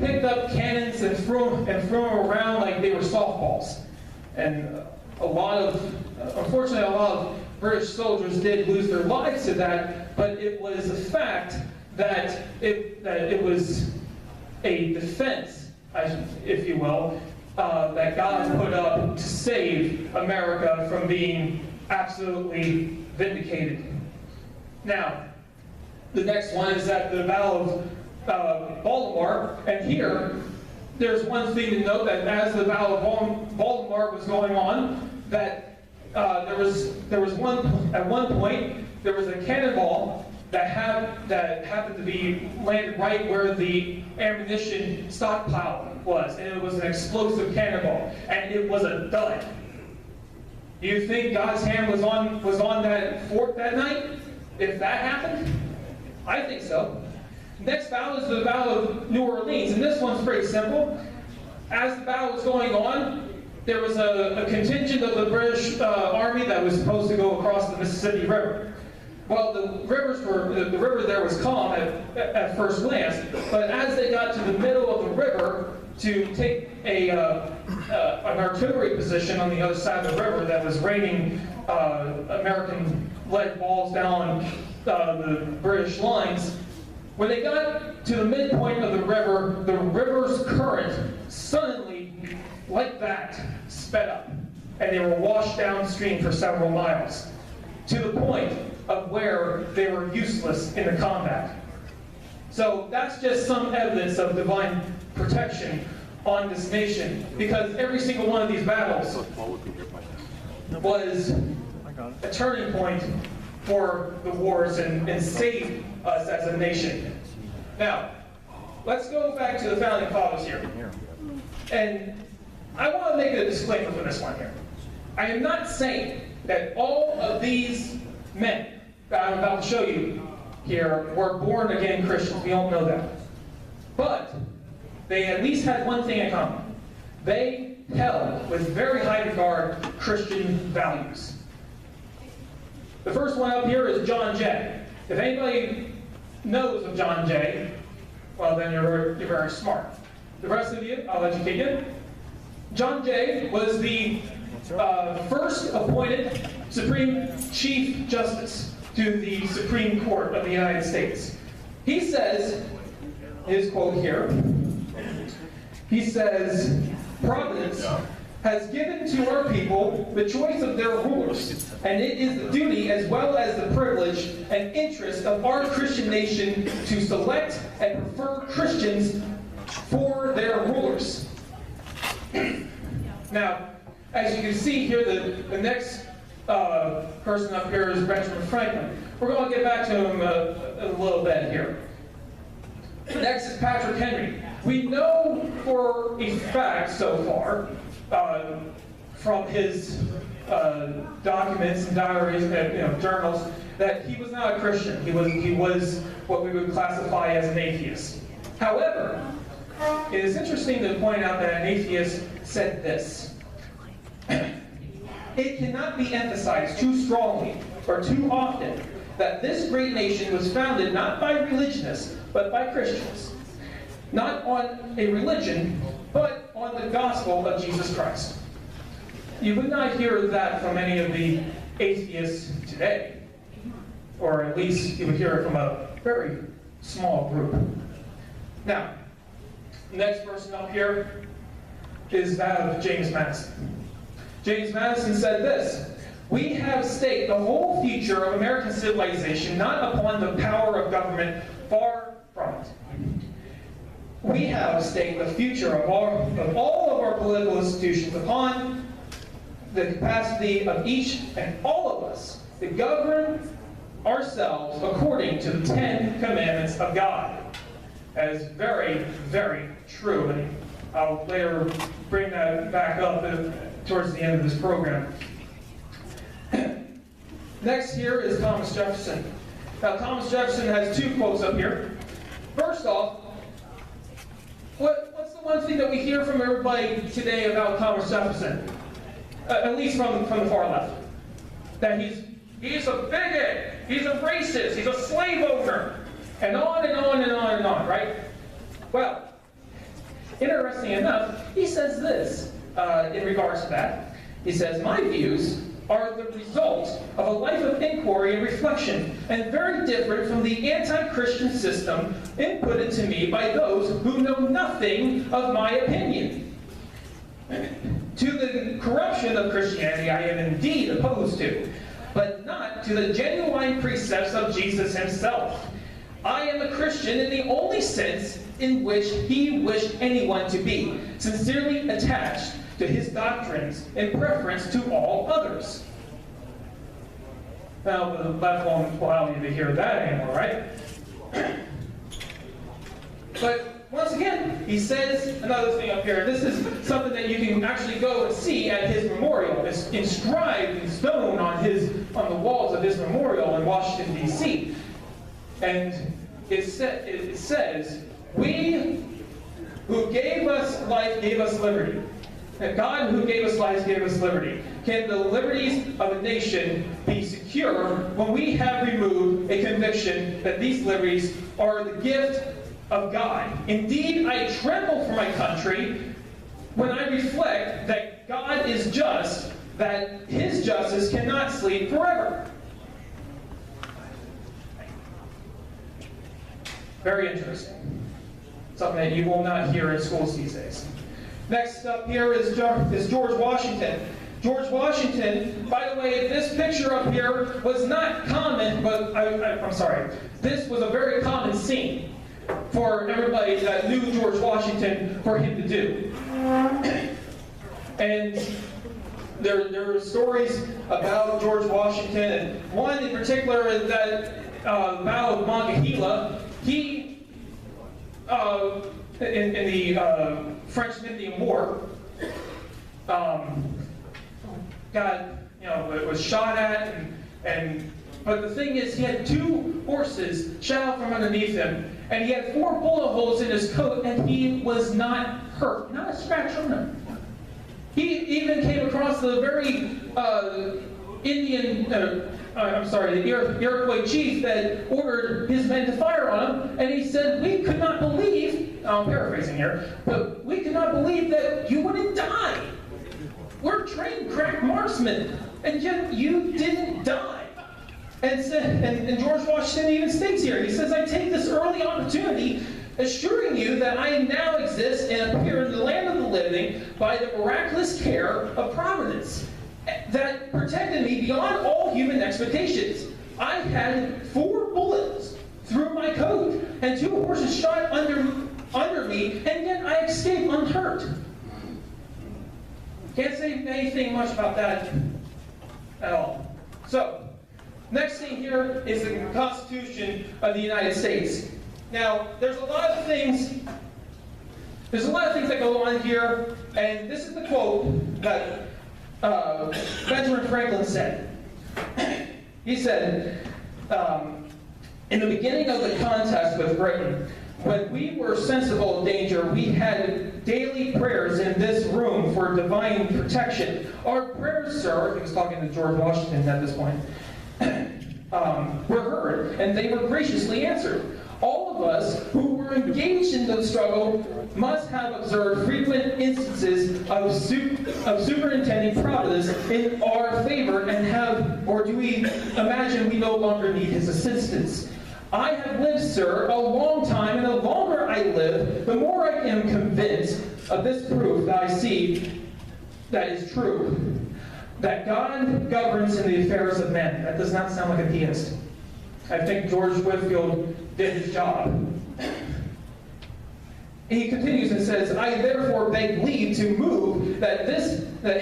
picked up cannons and threw them around like they were softballs. And unfortunately, a lot of British soldiers did lose their lives to that, but it was a fact that it was a defense, if you will, that God put up to save America from being absolutely vindicated. Now, the next one is at the Battle of Baltimore, and here, there's one thing to note, that as the Battle of Baltimore was going on, that at one point there was a cannonball that happened to be landed right where the ammunition stockpile was, and it was an explosive cannonball, and it was a dud. Do you think God's hand was on that fort that night if that happened? I think so. Next battle is the Battle of New Orleans, and this one's pretty simple. As the battle was going on, there was a contingent of the British Army that was supposed to go across the Mississippi River. Well, the river there was calm at first glance, but as they got to the middle of the river to take an artillery position on the other side of the river that was raining American lead balls down the British lines, when they got to the midpoint of the river's current suddenly, like that, sped up, and they were washed downstream for several miles, to the point of where they were useless in the combat. So that's just some evidence of divine protection on this nation, because every single one of these battles was a turning point for the wars and saved us as a nation. Now, let's go back to the founding fathers here. And I want to make a disclaimer for this one here. I am not saying that all of these men that I'm about to show you here were born again Christians. We don't know that. But they at least had one thing in common. They held with very high regard Christian values. The first one up here is John Jay. If anybody knows of John Jay, well then you're very smart. The rest of you, I'll educate you. John Jay was the first appointed Supreme Chief Justice to the Supreme Court of the United States. He says, his quote here, he says, "Providence has given to our people the choice of their rulers, and it is the duty as well as the privilege and interest of our Christian nation to select and prefer Christians for their rulers." Now, as you can see here, the next person up here is Benjamin Franklin. We're going to get back to him a little bit here. Next is Patrick Henry. We know for a fact so far, from his documents and diaries and journals, that he was not a Christian. He was what we would classify as an atheist. However, it is interesting to point out that an atheist said this: "It cannot be emphasized too strongly or too often that this great nation was founded not by religionists, but by Christians. Not on a religion, but on the gospel of Jesus Christ." You would not hear that from any of the atheists today. Or at least you would hear it from a very small group. Now, next person up here is that of James Madison. James Madison said this: "We have staked the whole future of American civilization not upon the power of government, far from it. We have staked the future of all of our political institutions upon the capacity of each and all of us to govern ourselves according to the 10 Commandments of God." That is very, very true, and I'll later bring that back up towards the end of this program. Next here is Thomas Jefferson. Now, Thomas Jefferson has two quotes up here. First off, what's the one thing that we hear from everybody today about Thomas Jefferson? At least from the far left. That he's a bigot, he's a racist, he's a slave owner, and on and on and on and on, right? Well, interesting enough, he says this in regards to that. He says, "My views are the result of a life of inquiry and reflection, and very different from the anti-Christian system inputted to me by those who know nothing of my opinion. To the corruption of Christianity I am indeed opposed to, but not to the genuine precepts of Jesus himself. I am a Christian in the only sense in which he wished anyone to be, sincerely attached to his doctrines in preference to all others." Now, the left won't allow you to hear that anymore, right? But once again, he says another thing up here. This is something that you can actually go and see at his memorial. It's inscribed in stone on the walls of his memorial in Washington, D.C. And it says, "We who gave us life gave us liberty. And God who gave us life gave us liberty. Can the liberties of a nation be secure when we have removed a conviction that these liberties are the gift of God? Indeed, I tremble for my country when I reflect that God is just, that his justice cannot sleep forever." Very interesting. Something that you will not hear in schools these days. Next up here is George Washington. George Washington, by the way, this picture up here was not common, but I'm sorry. This was a very common scene for everybody that knew George Washington for him to do. And there are stories about George Washington, and one in particular is that Battle of Monongahela. He, in the French and Indian War, was shot at, but the thing is, he had 2 horses shot out from underneath him, and he had 4 bullet holes in his coat, and he was not hurt, not a scratch on him. He even came across the very Indian the earthquake chief that ordered his men to fire on him, and he said, we could not believe, I'm paraphrasing here, but we could not believe that you wouldn't die. We're trained crack marksmen, and yet you didn't die. And George Washington even states here, he says, I take this early opportunity assuring you that I now exist and appear in the land of the living by the miraculous care of Providence that protected me beyond all human expectations. I had 4 bullets through my coat and 2 horses shot under me, and yet I escaped unhurt. Can't say anything much about that at all. So, next thing here is the Constitution of the United States. Now, there's a lot of things that go on here, and this is the quote that Benjamin Franklin said. He said, in the beginning of the contest with Britain, when we were sensible of danger, we had daily prayers in this room for divine protection. Our prayers, sir, he was talking to George Washington at this point, were heard, and they were graciously answered. All of us who were engaged in the struggle must have observed frequent instances of superintending Providence in our favor, and or do we imagine we no longer need his assistance? I have lived, sir, a long time, and the longer I live, the more I am convinced of this proof that I see that is true, that God governs in the affairs of men. That does not sound like a pianist. I think George Whitefield did his job. He continues and says, I therefore beg leave to move that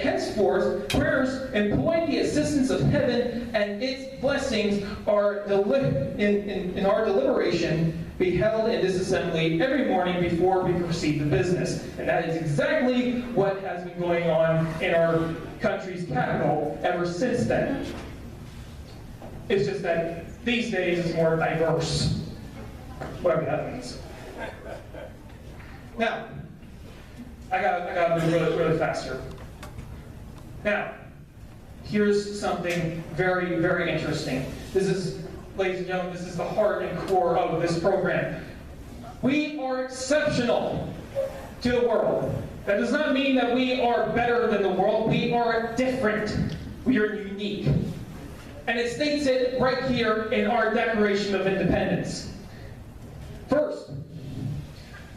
henceforth prayers employing the assistance of heaven and its blessings are in our deliberation be held in this assembly every morning before we proceed to business. And that is exactly what has been going on in our country's capital ever since then. It's just that these days it's more diverse, whatever that means. Now, I got to move really fast here. Now, here's something very, very interesting. This is, ladies and gentlemen, this is the heart and core of this program. We are exceptional to the world. That does not mean that we are better than the world. We are different. We are unique. And it states it right here in our Declaration of Independence. First,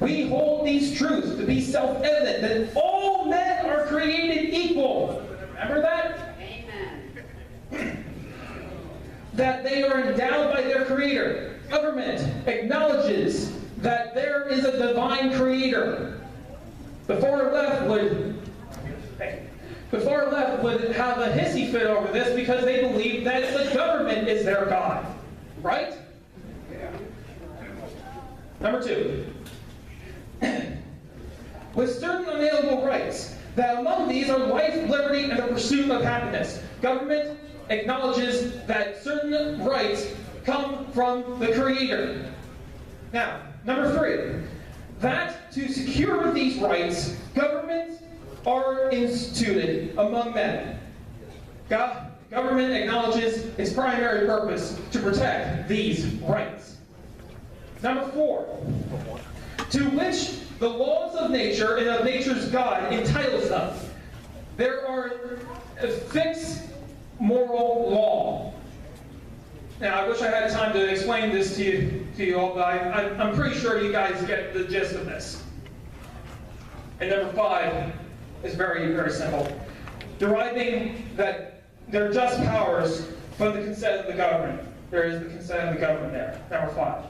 we hold these truths to be self-evident, that all men are created equal. Remember that? Amen. That they are endowed by their Creator. Government acknowledges that there is a divine Creator. The far left would have a hissy fit over this because they believe that the government is their God. Right? Number 2. With certain unalienable rights, that among these are life, liberty, and the pursuit of happiness. Government acknowledges that certain rights come from the Creator. Now, number 3, that to secure these rights, governments are instituted among men. Government acknowledges its primary purpose to protect these rights. Number 4, to which the laws of nature and of nature's God entitles them. There are a fixed moral law. Now, I wish I had time to explain this to you all, but I'm pretty sure you guys get the gist of this. And number 5 is very, very simple. Deriving that their just powers from the consent of the government. There is the consent of the government there. Number 5.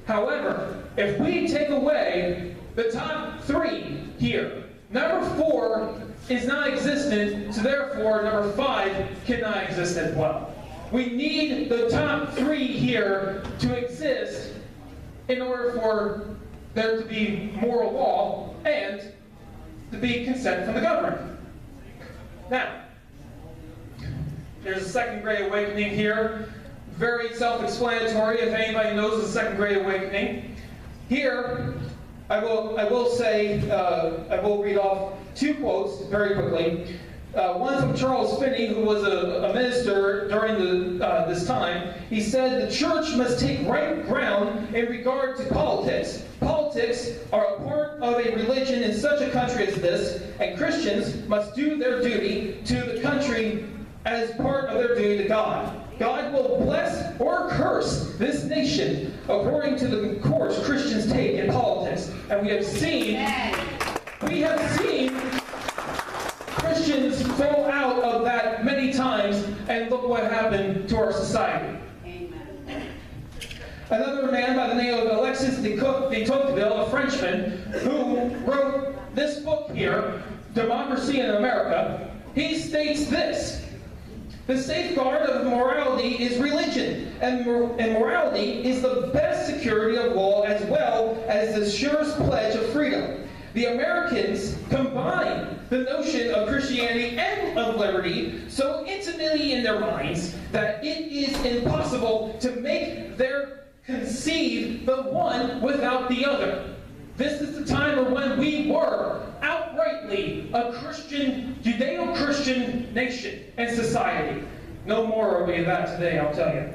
However, if we take away the top 3 here, number 4 is non-existent, so therefore number 5 cannot exist as well. We need the top 3 here to exist in order for there to be moral law and to be consent from the government. Now, there's a second Great Awakening here. Very self-explanatory if anybody knows the Second Great Awakening. Here, I will read off 2 quotes very quickly. One from Charles Finney, who was a minister during this time. He said, the church must take right ground in regard to politics. Politics are a part of a religion in such a country as this, and Christians must do their duty to the country as part of their duty to God. God will bless or curse this nation according to the course Christians take in politics. And we have seen Christians fall out of that many times, and look what happened to our society. Amen. Another man by the name of Alexis de Tocqueville, a Frenchman, who wrote this book here, Democracy in America, he states this: the safeguard of morality is religion, and morality is the best security of law as well as the surest pledge of freedom. The Americans combine the notion of Christianity and of liberty so intimately in their minds that it is impossible to make their conceive the one without the other. This is the time of when we were outrightly a Christian, Judeo-Christian nation and society. No more are we of that today, I'll tell you.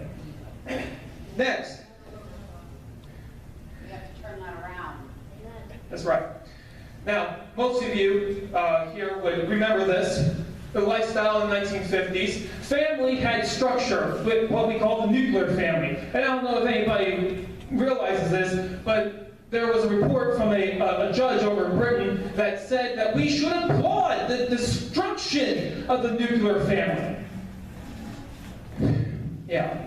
Next. We have to turn that around. That's right. Now, most of you here would remember this. The lifestyle in the 1950s. Family had structure with what we call the nuclear family. And I don't know if anybody realizes this, but there was a report from a judge over in Britain that said that we should applaud the destruction of the nuclear family. Yeah.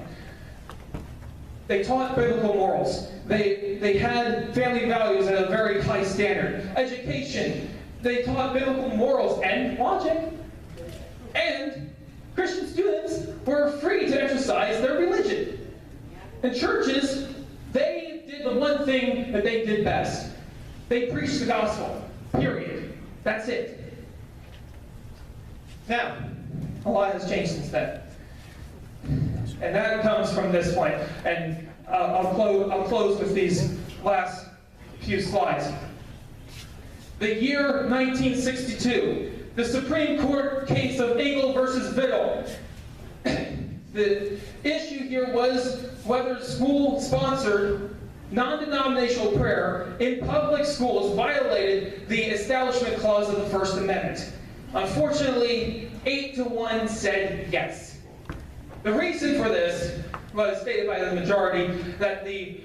They taught biblical morals. They had family values at a very high standard. Education. They taught biblical morals and logic. And Christian students were free to exercise their religion. And churches, they did the one thing that they did best. They preached the gospel. Period. That's it. Now, a lot has changed since then. And that comes from this point. And I'll close with these last few slides. The year 1962, the Supreme Court case of Engel versus Vittle. The issue here was whether school-sponsored non-denominational prayer in public schools violated the Establishment Clause of the First Amendment. Unfortunately, 8-1 said yes. The reason for this was stated by the majority that the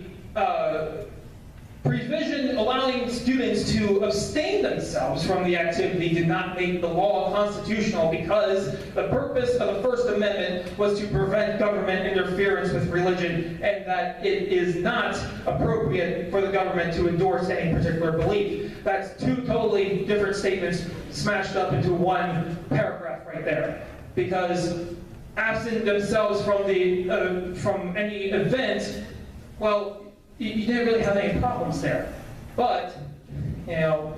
provision allowing students to abstain themselves from the activity did not make the law constitutional because the purpose of the First Amendment was to prevent government interference with religion, and that it is not appropriate for the government to endorse any particular belief. That's two totally different statements smashed up into one paragraph right there. Because absent themselves from any event, well, you didn't really have any problems there. But, you know,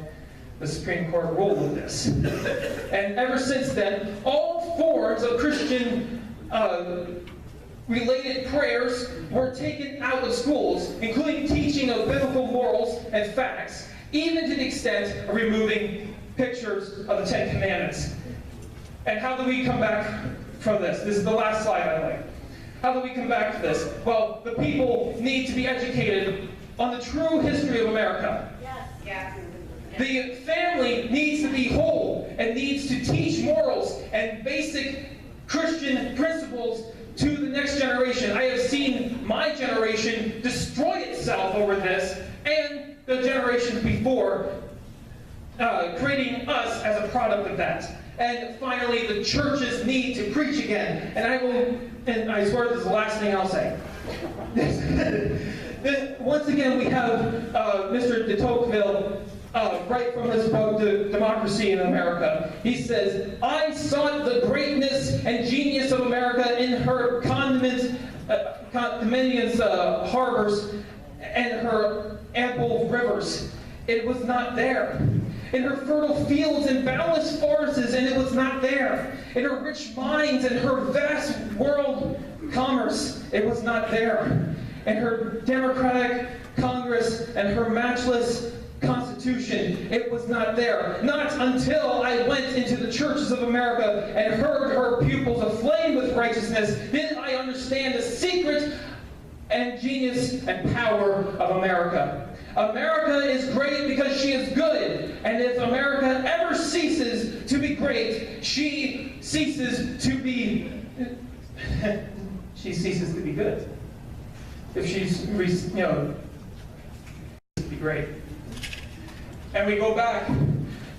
the Supreme Court ruled with this. And ever since then, all forms of Christian related prayers were taken out of schools, including teaching of biblical morals and facts, even to the extent of removing pictures of the Ten Commandments. And how do we come back from this? This is the last slide I like. How do we come back to this? Well, the people need to be educated on the true history of America. Yes. Yes. The family needs to be whole and needs to teach morals and basic Christian principles to the next generation. I have seen my generation destroy itself over this, and the generations before, creating us as a product of that. And finally, the churches need to preach again. And I swear this is the last thing I'll say. Once again, we have Mr. de Tocqueville right from his book, Democracy in America. He says, I sought the greatness and genius of America in her dominions, harbors, and her ample rivers. It was not there. In her fertile fields and boundless forests, and it was not there. In her rich mines and her vast world commerce, it was not there. In her democratic Congress and her matchless Constitution, Constitution, it was not there. Not until I went into the churches of America and heard her pupils aflame with righteousness did I understand the secret and genius and power of America. America is great because she is good, and if America ever ceases to be great, she ceases to be good. If she's, to be great. And we go back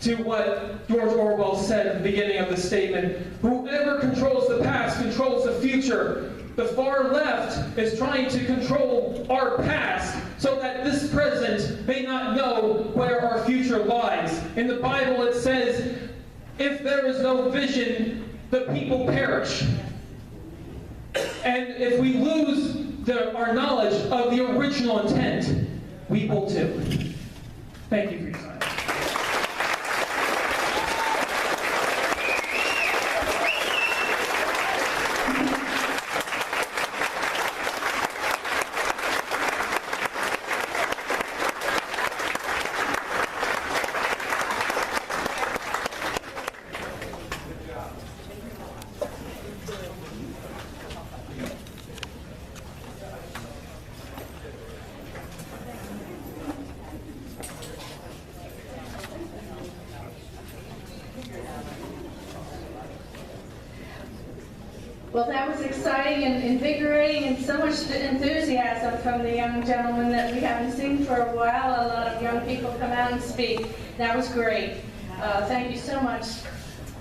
to what George Orwell said at the beginning of the statement: whoever controls the past controls the future. The far left is trying to control our past so that this present may not know where our future lies. In the Bible it says, if there is no vision, the people perish. And if we lose our knowledge of the original intent, we will too. Thank you for your time. Well, that was exciting and invigorating, and so much enthusiasm from the young gentleman that we haven't seen for a while. A lot of young people come out and speak. That was great. Thank you so much,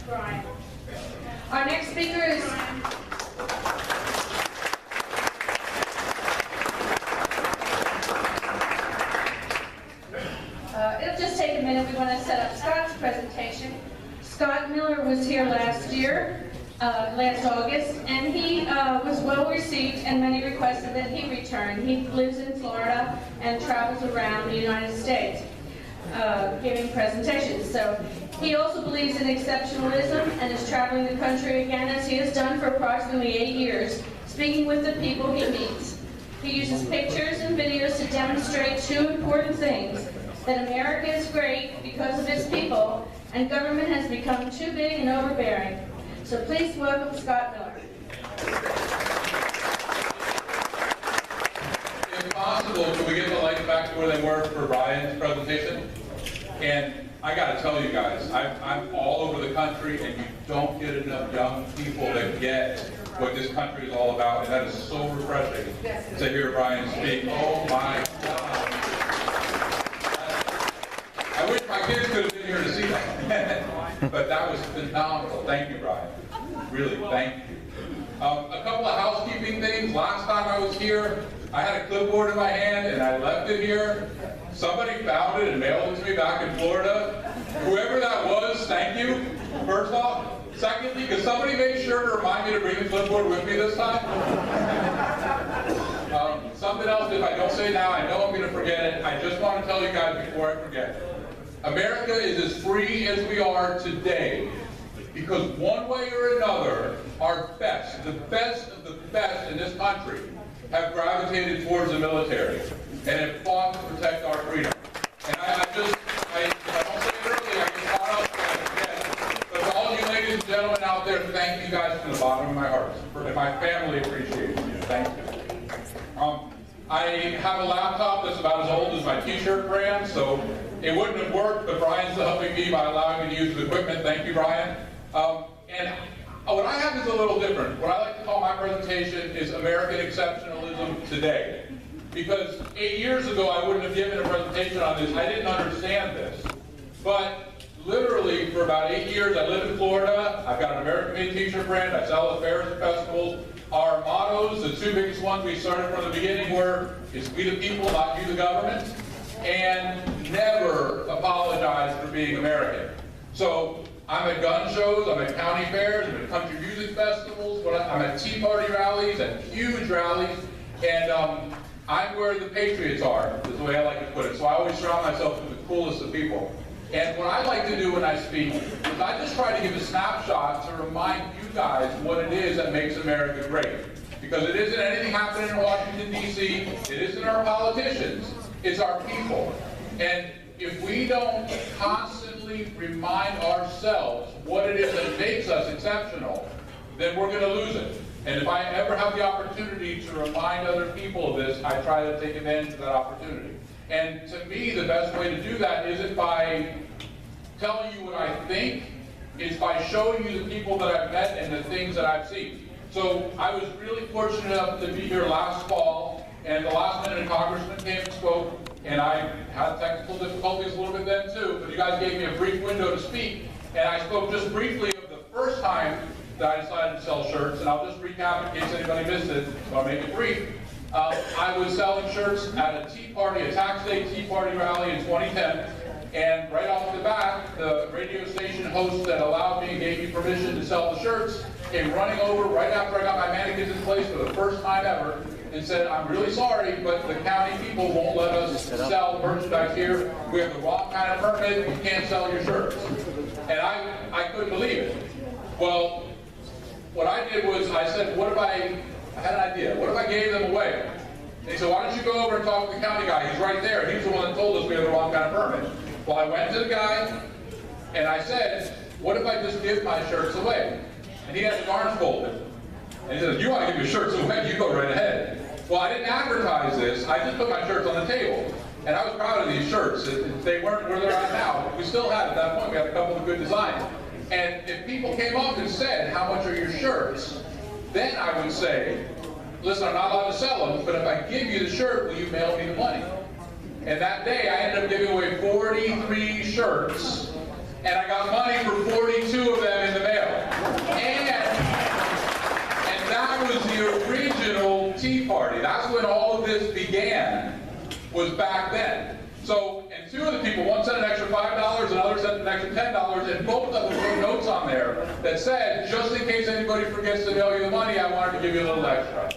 Bryan. Our next speaker is... It'll just take a minute. We want to set up Scott's presentation. Scott Miller was here last year. Last August, and he was well received, and many requested that he return. He lives in Florida and travels around the United States giving presentations. So he also believes in exceptionalism and is traveling the country again, as he has done for approximately 8 years, speaking with the people he meets. He uses pictures and videos to demonstrate two important things: that America is great because of its people, and government has become too big and overbearing. So please welcome Scott Miller. If possible, can we get the lights back to where they were for Bryan's presentation? And I got to tell you guys, I'm all over the country, and you don't get enough young people that get what this country is all about, and that is so refreshing to hear Bryan speak. Oh my God. I wish my kids could have been here to see that. But that was phenomenal. Thank you, Bryan. Really, thank you. A couple of housekeeping things. Last time I was here, I had a clipboard in my hand and I left it here. Somebody found it and mailed it to me back in Florida. Whoever that was, thank you, first off. Secondly, because somebody made sure to remind me to bring the clipboard with me this time. Something else, if I don't say now, I know I'm going to forget it. I just want to tell you guys before I forget. America is as free as we are today because one way or another, our best, the best of the best in this country have gravitated towards the military and have fought to protect our freedom. And if I don't say it early, I get caught up again. But to all you ladies and gentlemen out there, thank you guys from the bottom of my heart. And my family appreciates you. Thank you. I have a laptop that's about as old as my t-shirt brand, so it wouldn't have worked, but Bryan's helping me by allowing me to use the equipment. Thank you, Bryan. And what I have is a little different. What I like to call my presentation is American Exceptionalism Today. Because 8 years ago, I wouldn't have given a presentation on this. I didn't understand this. But literally, for about 8 years, I live in Florida. I've got an American-made t-shirt brand. I sell at fairs and festivals. Our mottos, the two biggest ones we started from the beginning were, is we the people, not you the government. And never apologize for being American. So I'm at gun shows, I'm at county fairs, I'm at country music festivals, I'm at Tea Party rallies and huge rallies, and I'm where the Patriots are, is the way I like to put it. So I always surround myself with the coolest of people. And what I like to do when I speak is I just try to give a snapshot to remind you guys what it is that makes America great. Because it isn't anything happening in Washington, D.C., it isn't our politicians, it's our people. And if we don't constantly remind ourselves what it is that makes us exceptional, then we're going to lose it. And if I ever have the opportunity to remind other people of this, I try to take advantage of that opportunity. And to me, the best way to do that isn't by telling you what I think, it's by showing you the people that I've met and the things that I've seen. So I was really fortunate enough to be here last fall, and the last minute a congressman came and spoke, and I had technical difficulties a little bit then too, but you guys gave me a brief window to speak, and I spoke just briefly of the first time that I decided to sell shirts, and I'll just recap in case anybody missed it, so I'll make it brief. I was selling shirts at a Tea Party, a tax day Tea Party rally in 2010, and right off the bat, the radio station host that allowed me and gave me permission to sell the shirts came running over right after I got my mannequins in place for the first time ever and said, "I'm really sorry, but the county people won't let us sell merchandise here. We have the wrong kind of permit, you can't sell your shirts." And I couldn't believe it. Well, what I did was I said, I had an idea, what if I gave them away? And he said, "Why don't you go over and talk to the county guy? He's right there. He's the one that told us we have the wrong kind of permit." Well, I went to the guy, and I said, "What if I just give my shirts away?" And he had his arms folded. And he said, "You want to give your shirts away, you go right ahead." Well, I didn't advertise this. I just put my shirts on the table. And I was proud of these shirts. They weren't where they're at now. We still had, at that point, we had a couple of good designs. And if people came up and said, "How much are your shirts?" then I would say, "Listen, I'm not allowed to sell them, but if I give you the shirt, will you mail me the money?" And that day, I ended up giving away 43 shirts, and I got money for 42 of them in the mail. And that was the original Tea Party. That's when all of this began, was back then. So, and two of the people, one sent an extra $5, another sent an extra $10, and both of them wrote notes on there that said, "Just in case anybody forgets to mail you the money, I wanted to give you a little extra."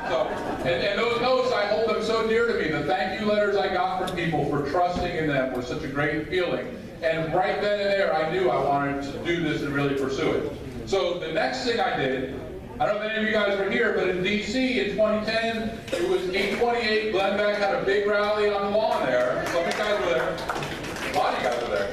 So, and those notes, I hold them so dear to me. The thank you letters I got from people for trusting in them was such a great feeling. And right then and there, I knew I wanted to do this and really pursue it. So the next thing I did, I don't know if any of you guys were here, but in D.C. in 2010, it was 828. Glenn Beck had a big rally on the lawn there. Some of you guys were there. A lot of you guys were there.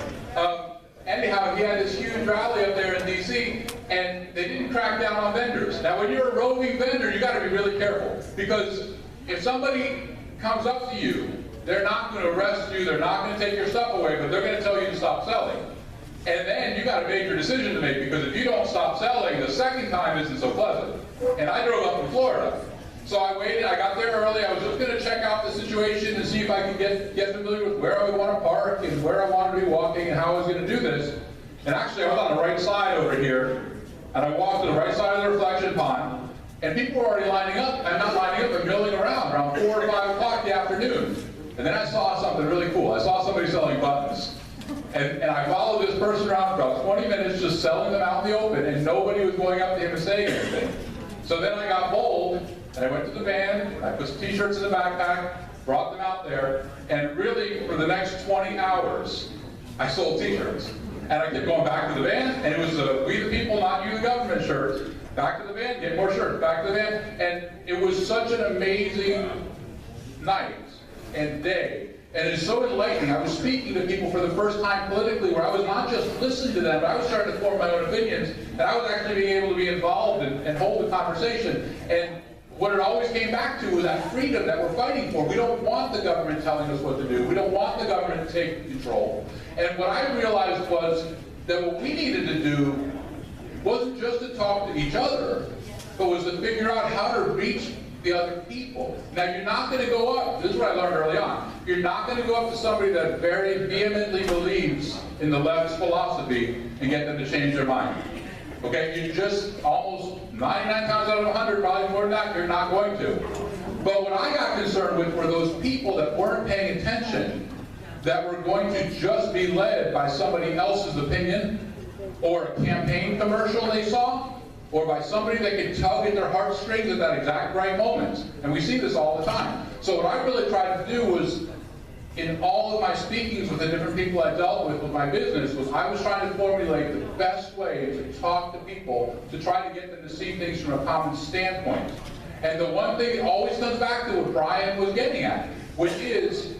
Anyhow, he had this huge rally up there in D.C., and they didn't crack down on vendors. Now, when you're a roving vendor, you got to be really careful, because if somebody comes up to you, they're not going to arrest you, they're not going to take your stuff away, but they're going to tell you to stop selling. And then you got a major decision to make, because if you don't stop selling, the second time isn't so pleasant. And I drove up from Florida. So I waited, I got there early, I was just going to check out the situation and see if I could get familiar with where I would want to park and where I wanted to be walking and how I was going to do this. And actually I was on the right side over here, and I walked to the right side of the reflection pond, and people were already lining up, and not lining up, but milling around 4 or 5 o'clock in the afternoon. And then I saw something really cool. I saw somebody selling buttons. And I followed this person around for about 20 minutes just selling them out in the open, and nobody was going up to him and saying anything. So then I got bold, and I went to the van, I put some t-shirts in the backpack, brought them out there, and really for the next 20 hours, I sold t-shirts. And I kept going back to the van, and it was a "We the People, Not You the Government" shirt. Back to the van, get more shirts, back to the van. And it was such an amazing night and day. And it's so enlightening. I was speaking to people for the first time politically, where I was not just listening to them, but I was starting to form my own opinions, and I was actually being able to be involved and hold the conversation. And what it always came back to was that freedom that we're fighting for. We don't want the government telling us what to do. We don't want the government to take control. And what I realized was that what we needed to do wasn't just to talk to each other, but was to figure out how to reach the other people. Now, you're not going to go up, this is what I learned early on, you're not going to go up to somebody that very vehemently believes in the left's philosophy and get them to change their mind. Okay, you just almost 99 times out of 100, probably more than that, you're not going to. But what I got concerned with were those people that weren't paying attention, that were going to just be led by somebody else's opinion, or a campaign commercial they saw, or by somebody that could tug at their heartstrings at that exact right moment. And we see this all the time. So what I really tried to do was, in all of my speakings with the different people I dealt with my business, was I was trying to formulate the best way to talk to people, to try to get them to see things from a common standpoint. And the one thing that always comes back to what Bryan was getting at, which is,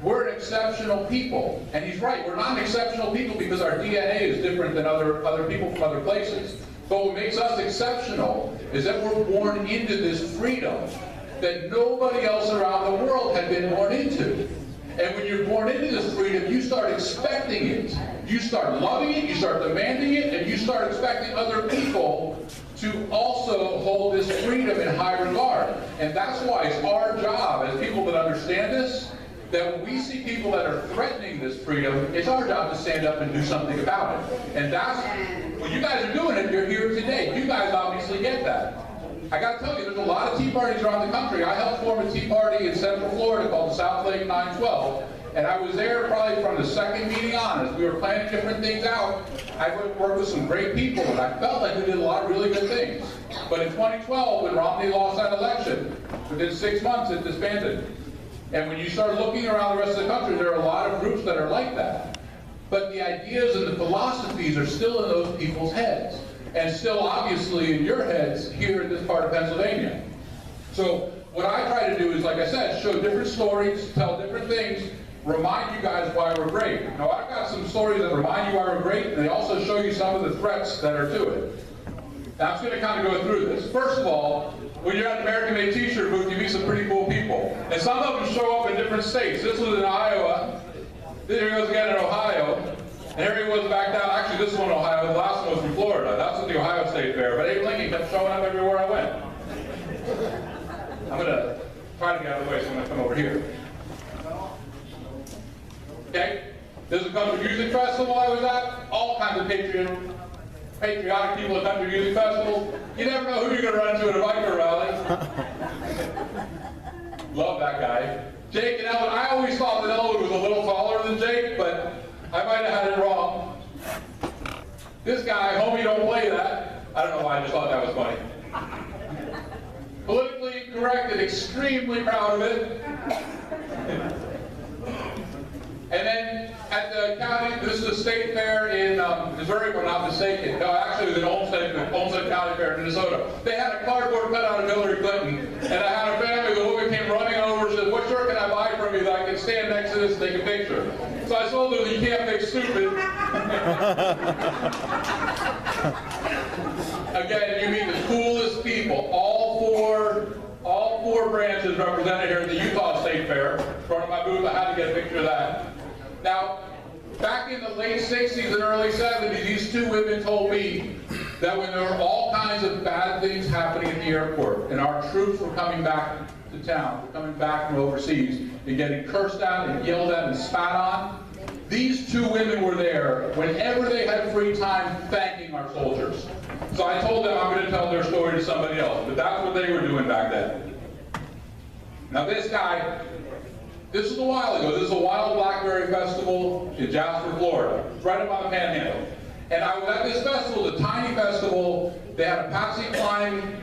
we're an exceptional people. And he's right, we're not an exceptional people because our DNA is different than other people from other places. But what makes us exceptional is that we're born into this freedom that nobody else around the world had been born into. And when you're born into this freedom, you start expecting it. You start loving it, you start demanding it, and you start expecting other people to also hold this freedom in high regard. And that's why it's our job as people that understand this, that when we see people that are threatening this freedom, it's our job to stand up and do something about it. And that's, well, you guys are doing it, you're here today. You guys obviously get that. I got to tell you, there's a lot of Tea Parties around the country. I helped form a Tea Party in Central Florida called the South Lake 912. And I was there probably from the second meeting on as we were planning different things out. I worked with some great people, and I felt like we did a lot of really good things. But in 2012, when Romney lost that election, within 6 months it disbanded. And when you start looking around the rest of the country, there are a lot of groups that are like that. But the ideas and the philosophies are still in those people's heads. And still obviously in your heads here in this part of Pennsylvania. So what I try to do is, like I said, show different stories, tell different things, remind you guys why we're great. Now I've got some stories that remind you why we're great, and they also show you some of the threats that are to it. Now I'm just going to kind of go through this. First of all, when you're at an American-made t-shirt booth, you meet some pretty cool people. And some of them show up in different states. This was in Iowa. Here he goes again in Ohio. And here he was back down. Actually, this one in Ohio. The last one was from Florida. That's at the Ohio State Fair. But Abe Lincoln kept showing up everywhere I went. I'm going to try to get out of the way, so I'm going to come over here. Okay? There's a country music festival I was at. All kinds of patriotic people at country music festivals. You never know who you're going to run into at a biker rally. Love that guy. Jake and Elwood. I always thought that Elwood was a little taller than Jake, but I might have had it wrong. This guy, homie, don't play that. I don't know why I just thought that was funny. Politically incorrect and extremely proud of it. And then at the county, this is a state fair in Missouri, if I'm not mistaken. No, actually it was an Olmsted County Fair in Minnesota. They had a cardboard cutout of Hillary Clinton, and I had a family, the woman came running over and said, "What shirt can I buy from you that I can stand next to this and take a picture?" So I told her, "You can't fix stupid." Again, you meet the coolest people. All four branches represented here at the Utah State Fair. In front of my booth, I had to get a picture of that. Now, back in the late 60s and early 70s, these two women told me that when there were all kinds of bad things happening at the airport, and our troops were coming back to town, coming back from overseas, and getting cursed at and yelled at and spat on, these two women were there whenever they had free time thanking our soldiers. So I told them I'm going to tell their story to somebody else, but that's what they were doing back then. Now this guy, this was a while ago. This is a Wild Blackberry Festival in Jasper, Florida. It's right up on the Panhandle. And I was at this festival, the tiny festival. They had a Patsy Cline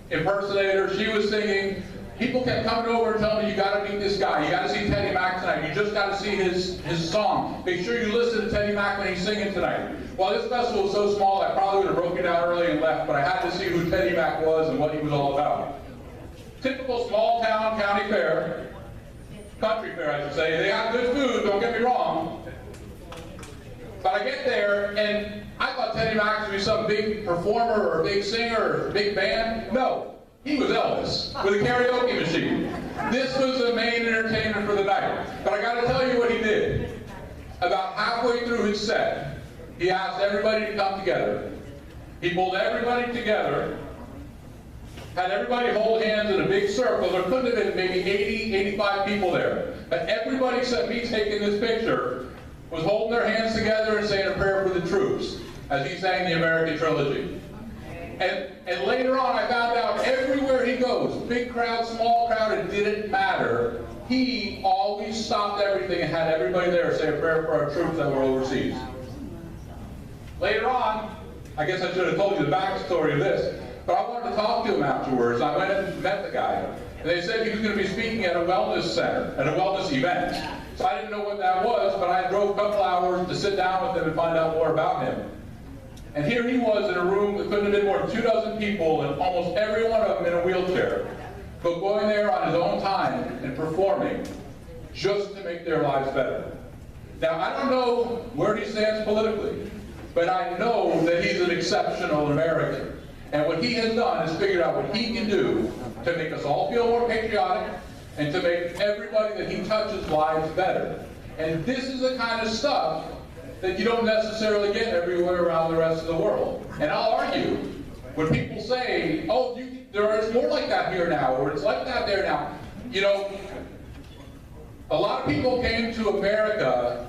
impersonator. She was singing. People kept coming over and telling me, "You got to meet this guy. You got to see Teddy Mack tonight. You just got to see his song. Make sure you listen to Teddy Mack when he's singing tonight." Well, this festival was so small, I probably would have broken down early and left, but I had to see who Teddy Mack was and what he was all about. Typical small town county fair. Country fair, I should say. They have good food, don't get me wrong. But I get there, and I thought Teddy Mack would be some big performer or a big singer or a big band. No, he was Elvis with a karaoke machine. This was the main entertainment for the night. But I got to tell you what he did. About halfway through his set, he asked everybody to come together. He pulled everybody together, had everybody hold hands in a big circle. There couldn't have been maybe 80, 85 people there. But everybody except me taking this picture was holding their hands together and saying a prayer for the troops as he sang the American Trilogy. And later on I found out everywhere he goes, big crowd, small crowd, it didn't matter. He always stopped everything and had everybody there say a prayer for our troops that were overseas. Later on, I guess I should have told you the backstory of this. But I wanted to talk to him afterwards. I went and met the guy. And they said he was going to be speaking at a wellness center, at a wellness event. So I didn't know what that was, but I drove a couple hours to sit down with him and find out more about him. And here he was in a room that couldn't have been more than 24 people, and almost every one of them in a wheelchair. But going there on his own time and performing. just to make their lives better. Now, I don't know where he stands politically, but I know that he's an exceptional American. And what he has done is figured out what he can do to make us all feel more patriotic and to make everybody that he touches lives better. And this is the kind of stuff that you don't necessarily get everywhere around the rest of the world. And I'll argue, when people say, oh, there's more like that here now, or it's like that there now, you know, a lot of people came to America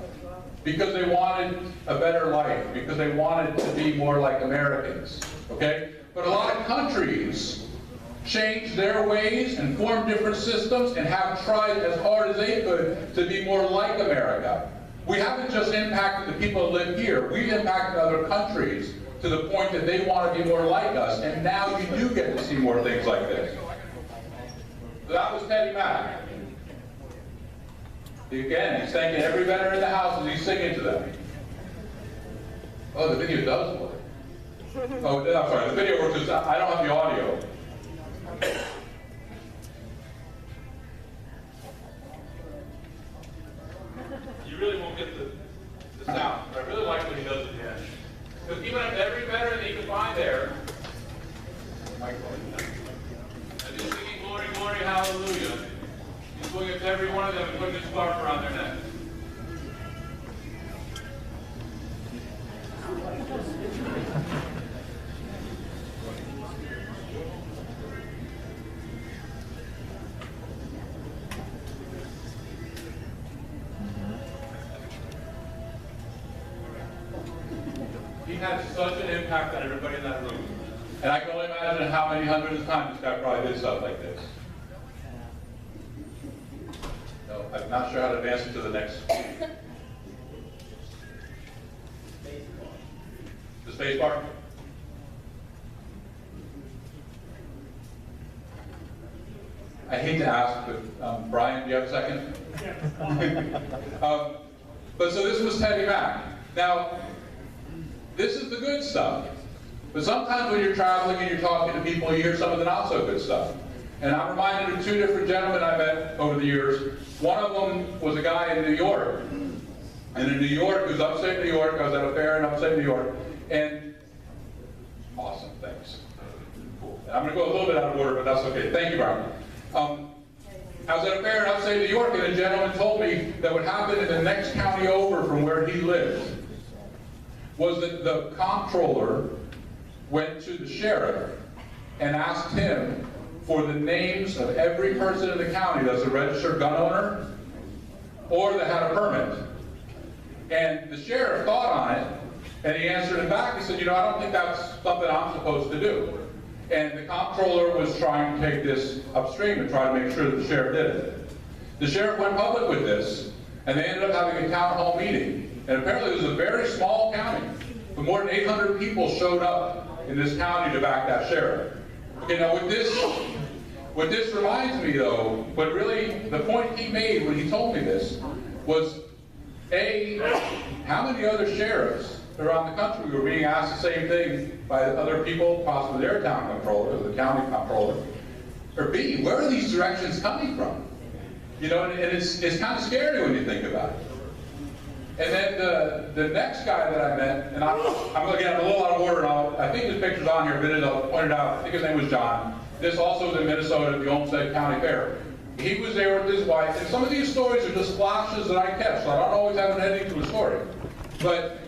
because they wanted a better life, because they wanted to be more like Americans, okay? But a lot of countries changed their ways and formed different systems and have tried as hard as they could to be more like America. We haven't just impacted the people that live here, we've impacted other countries to the point that they want to be more like us, and now you do get to see more things like this. So that was Teddy Mack. Again, he's thanking every veteran in the house as he's singing to them. Oh, the video does work. Oh, I'm sorry, the video works, I don't have the audio. You really won't get the sound. I really like when he does it again. Because even if every veteran that you can find there, and he's singing glory, glory, hallelujah, he's going up to every one of them and putting a scarf around their neck. He had such an impact on everybody in that room. And I can only imagine how many hundreds of times this guy probably did stuff like this. No, I'm not sure how to advance it to the next. The space bar? I hate to ask, but Bryan, do you have a second? But so this was Teddy Mack. Now, this is the good stuff. But sometimes when you're traveling and you're talking to people, you hear some of the not so good stuff. And I'm reminded of two different gentlemen I met over the years. One of them was a guy in New York. And in New York, it was upstate New York. I was at a fair in upstate New York. And awesome, thanks. Cool. I'm going to go a little bit out of order, but that's okay. Thank you, Bryan. I was at a fair in upstate New York, and a gentleman told me that what happened in the next county over from where he lived was that the comptroller went to the sheriff and asked him for the names of every person in the county that's a registered gun owner or that had a permit. And the sheriff thought on it, and he answered him back. He said, you know, I don't think that's something I'm supposed to do. And the comptroller was trying to take this upstream and try to make sure that the sheriff did it. The sheriff went public with this, and they ended up having a town hall meeting. And apparently it was a very small county, but more than 800 people showed up in this county to back that sheriff. Okay, now what this reminds me though, but really the point he made when he told me this was, A, how many other sheriffs around the country were being asked the same thing by other people, possibly their town controller or the county controller, or B, where are these directions coming from? You know, and it's kind of scary when you think about it. And then the next guy that I met, and I'm again a little out of order, and I think this picture's on here, but I'll point it out. I think his name was John. This also was in Minnesota at the Olmsted County Fair. He was there with his wife, and some of these stories are just flashes that I catch, so I don't always have an ending to a story. But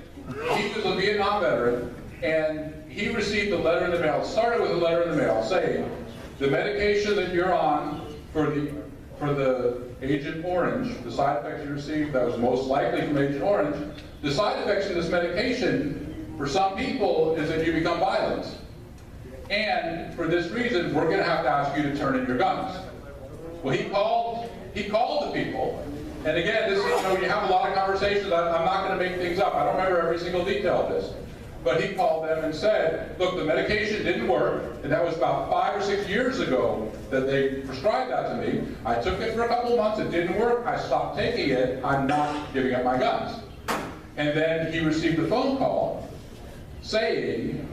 he was a Vietnam veteran, and he received a letter in the mail. It started with a letter in the mail saying, the medication that you're on for the Agent Orange, the side effects you received that was most likely from Agent Orange, the side effects of this medication for some people is that you become violent. And for this reason, we're going to have to ask you to turn in your guns. Well, he called the people, and again, this, you know, you have a lot of conversations. I'm not going to make things up. I don't remember every single detail of this. But he called them and said, look, the medication didn't work, and that was about 5 or 6 years ago that they prescribed that to me. I took it for a couple of months, it didn't work, I stopped taking it, I'm not giving up my guns. And then he received a phone call saying,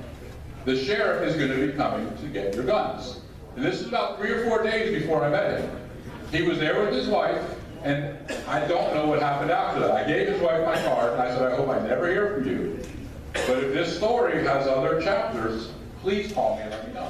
the sheriff is going to be coming to get your guns. And this is about 3 or 4 days before I met him. He was there with his wife, And I don't know what happened after that. I gave his wife my card, and I said, I hope I never hear from you. But if this story has other chapters, please call me and let me know.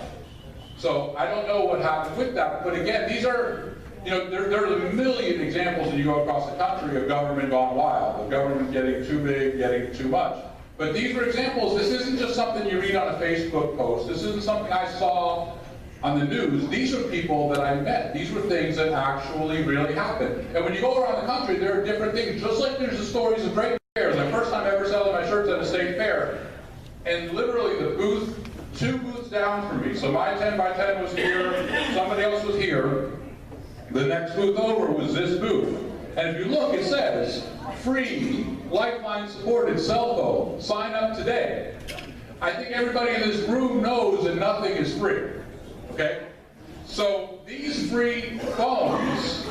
So I don't know what happened with that. But again, these are, you know, there's a million examples that you go across the country of government gone wild, of government getting too big, getting too much. But these are examples. This isn't just something you read on a Facebook post. This isn't something I saw on the news. These are people that I met. These were things that actually really happened. And when you go around the country, there are different things. Just like there's the stories of great fairs. The first time I ever selling my shirts at a state fair, and literally the booth, 2 booths down from me. So my 10 by 10 was here, somebody else was here. The next booth over was this booth. And if you look, it says, free, lifeline supported cell phone. Sign up today. I think everybody in this room knows that nothing is free. Okay? So these free phones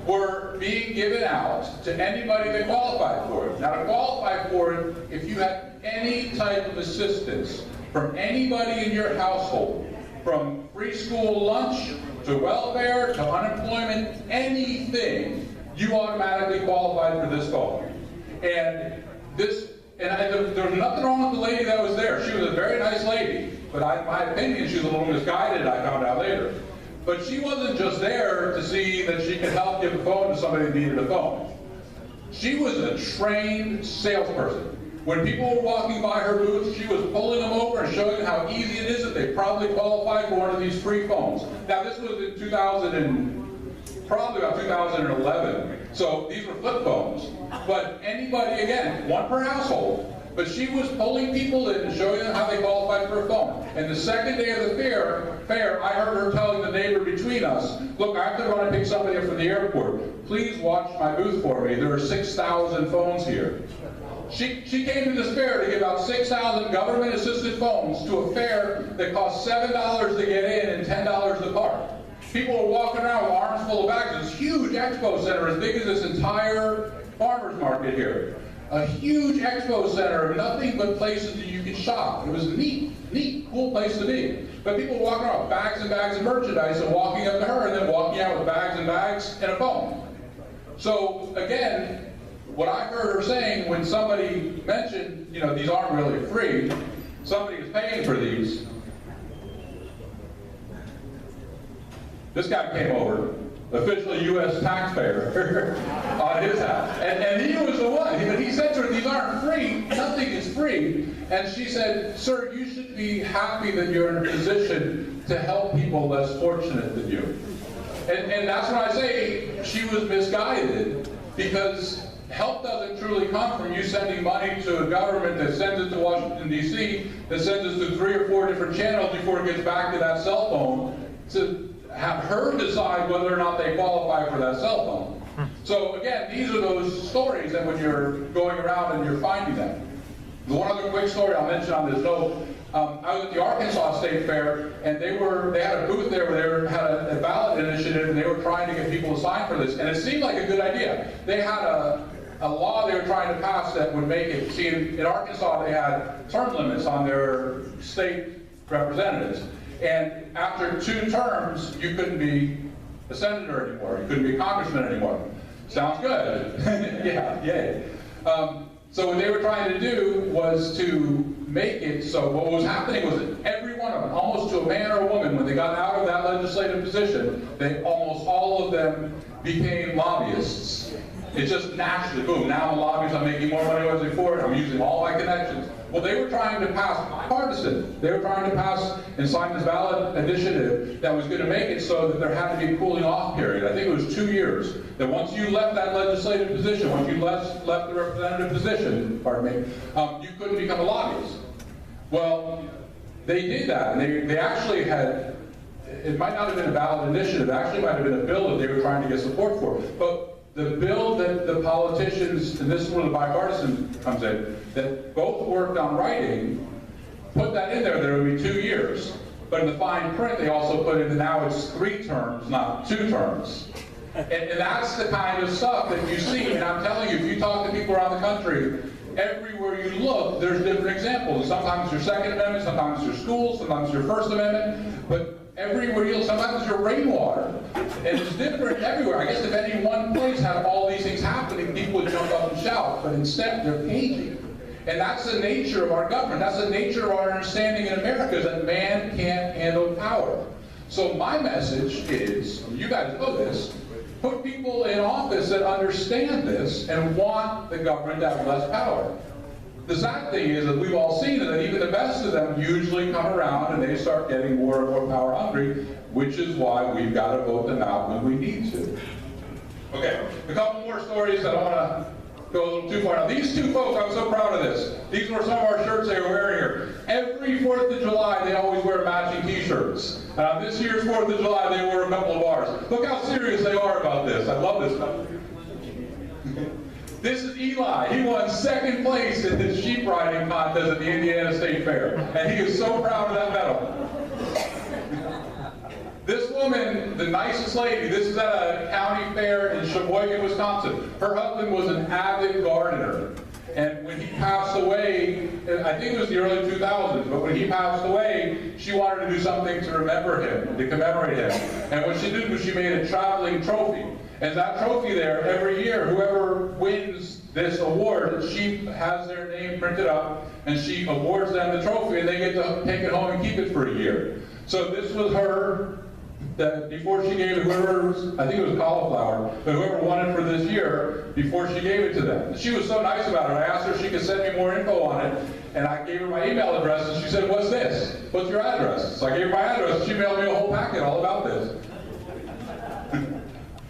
were being given out to anybody that qualified for it. Now, to qualify for it, if you had any type of assistance from anybody in your household, from free school lunch to welfare to unemployment, anything, you automatically qualified for this phone. And there's nothing wrong with the lady that was there. She was a very nice lady, but in my opinion, she was a little misguided, I found out later. But she wasn't just there to see that she could help give a phone to somebody that needed a phone. She was a trained salesperson. When people were walking by her booth, she was pulling them over and showing them how easy it is that they probably qualified for one of these free phones. Now, this was in probably about 2011. So these were flip phones. But anybody, again, one per household. But she was pulling people in and showing them how they qualified for a phone. And the second day of the fair, I heard her telling the neighbor between us, look, I have to run and pick somebody up from the airport. Please watch my booth for me. There are 6,000 phones here. She came to this fair to give out 6,000 government-assisted phones to a fair that cost $7 to get in and $10 to park. People were walking around with arms full of bags. This huge expo center as big as this entire farmer's market here. A huge expo center of nothing but places that you could shop. It was a neat, cool place to be. But people were walking around with bags and bags of merchandise and walking up to her and then walking out with bags and bags and a phone. So again, what I heard her saying when somebody mentioned, you know, these aren't really free, somebody is paying for these. This guy came over, officially U.S. taxpayer, on his house. And he was the one. He said to her, these aren't free. Nothing is free. And she said, sir, you should be happy that you're in a position to help people less fortunate than you. And that's when I say she was misguided, because help doesn't truly come from you sending money to a government that sends it to Washington, D.C., that sends it to 3 or 4 different channels before it gets back to that cell phone to have her decide whether or not they qualify for that cell phone. So again, these are those stories that when you're going around and you're finding them. The one other quick story I'll mention on this note, I was at the Arkansas State Fair, and they had a booth there where they had a ballot initiative, and they were trying to get people to sign for this, and it seemed like a good idea. They had a law they were trying to pass that would make it, see, in Arkansas they had term limits on their state representatives. And after 2 terms, you couldn't be a senator anymore. You couldn't be a congressman anymore. Sounds good. Yeah, yay. So what they were trying to do was to make it so what was happening was that every one of them, almost to a man or a woman, when they got out of that legislative position, almost all of them became lobbyists. It just naturally, boom, now I'm a lobbyist, I'm making more money than I was before, I'm using all my connections. Well, they were trying to pass, bipartisan, they were trying to pass and sign this ballot initiative that was going to make it so that there had to be a cooling off period. I think it was 2 years. That once you left that legislative position, once you left the representative position, you couldn't become a lobbyist. Well, they did that, and they actually had, it might not have been a ballot initiative, it actually might have been a bill that they were trying to get support for. But the bill that the politicians, and this is where the bipartisan comes in, that both worked on writing, put that in there, there would be 2 years. But in the fine print, they also put in that now it's 3 terms, not 2 terms. And that's the kind of stuff that you see, and I'm telling you, if you talk to people around the country, everywhere you look, there's different examples. Sometimes your Second Amendment, sometimes your schools, sometimes your First Amendment, but everywhere you look, sometimes your rainwater. And it's different everywhere. I guess if any one place had all these things happening, people would jump up and shout. But instead, they're caging. And that's the nature of our government. That's the nature of our understanding in America, is that man can't handle power. So my message is, you guys know this, put people in office that understand this and want the government to have less power. The sad thing is that we've all seen that even the best of them usually come around and they start getting more and more power hungry, which is why we've got to vote them out when we need to. Okay, a couple more stories. I don't want to go a little too far. Now, these two folks, I'm so proud of this. These were some of our shirts they were wearing here. Every 4th of July, they always wear matching t-shirts. This year's 4th of July, they wore a couple of ours. Look how serious they are about this. I love this stuff. This is Eli. He won 2nd place in the sheep riding contest at the Indiana State Fair. And he is so proud of that medal. This woman, the nicest lady, this is at a county fair in Sheboygan, Wisconsin. Her husband was an avid gardener. And when he passed away, I think it was the early 2000s, but when he passed away, she wanted to do something to remember him, to commemorate him. And what she did was she made a traveling trophy. And that trophy there, every year, whoever wins this award, she has their name printed up, and she awards them the trophy, and they get to take it home and keep it for a year. So this was her, that before she gave it, whoever, I think it was cauliflower, but whoever won it for this year, before she gave it to them. She was so nice about it. I asked her if she could send me more info on it, and I gave her my email address, and she said, "What's this? What's your address?" So I gave her my address, and she mailed me a whole packet all about this.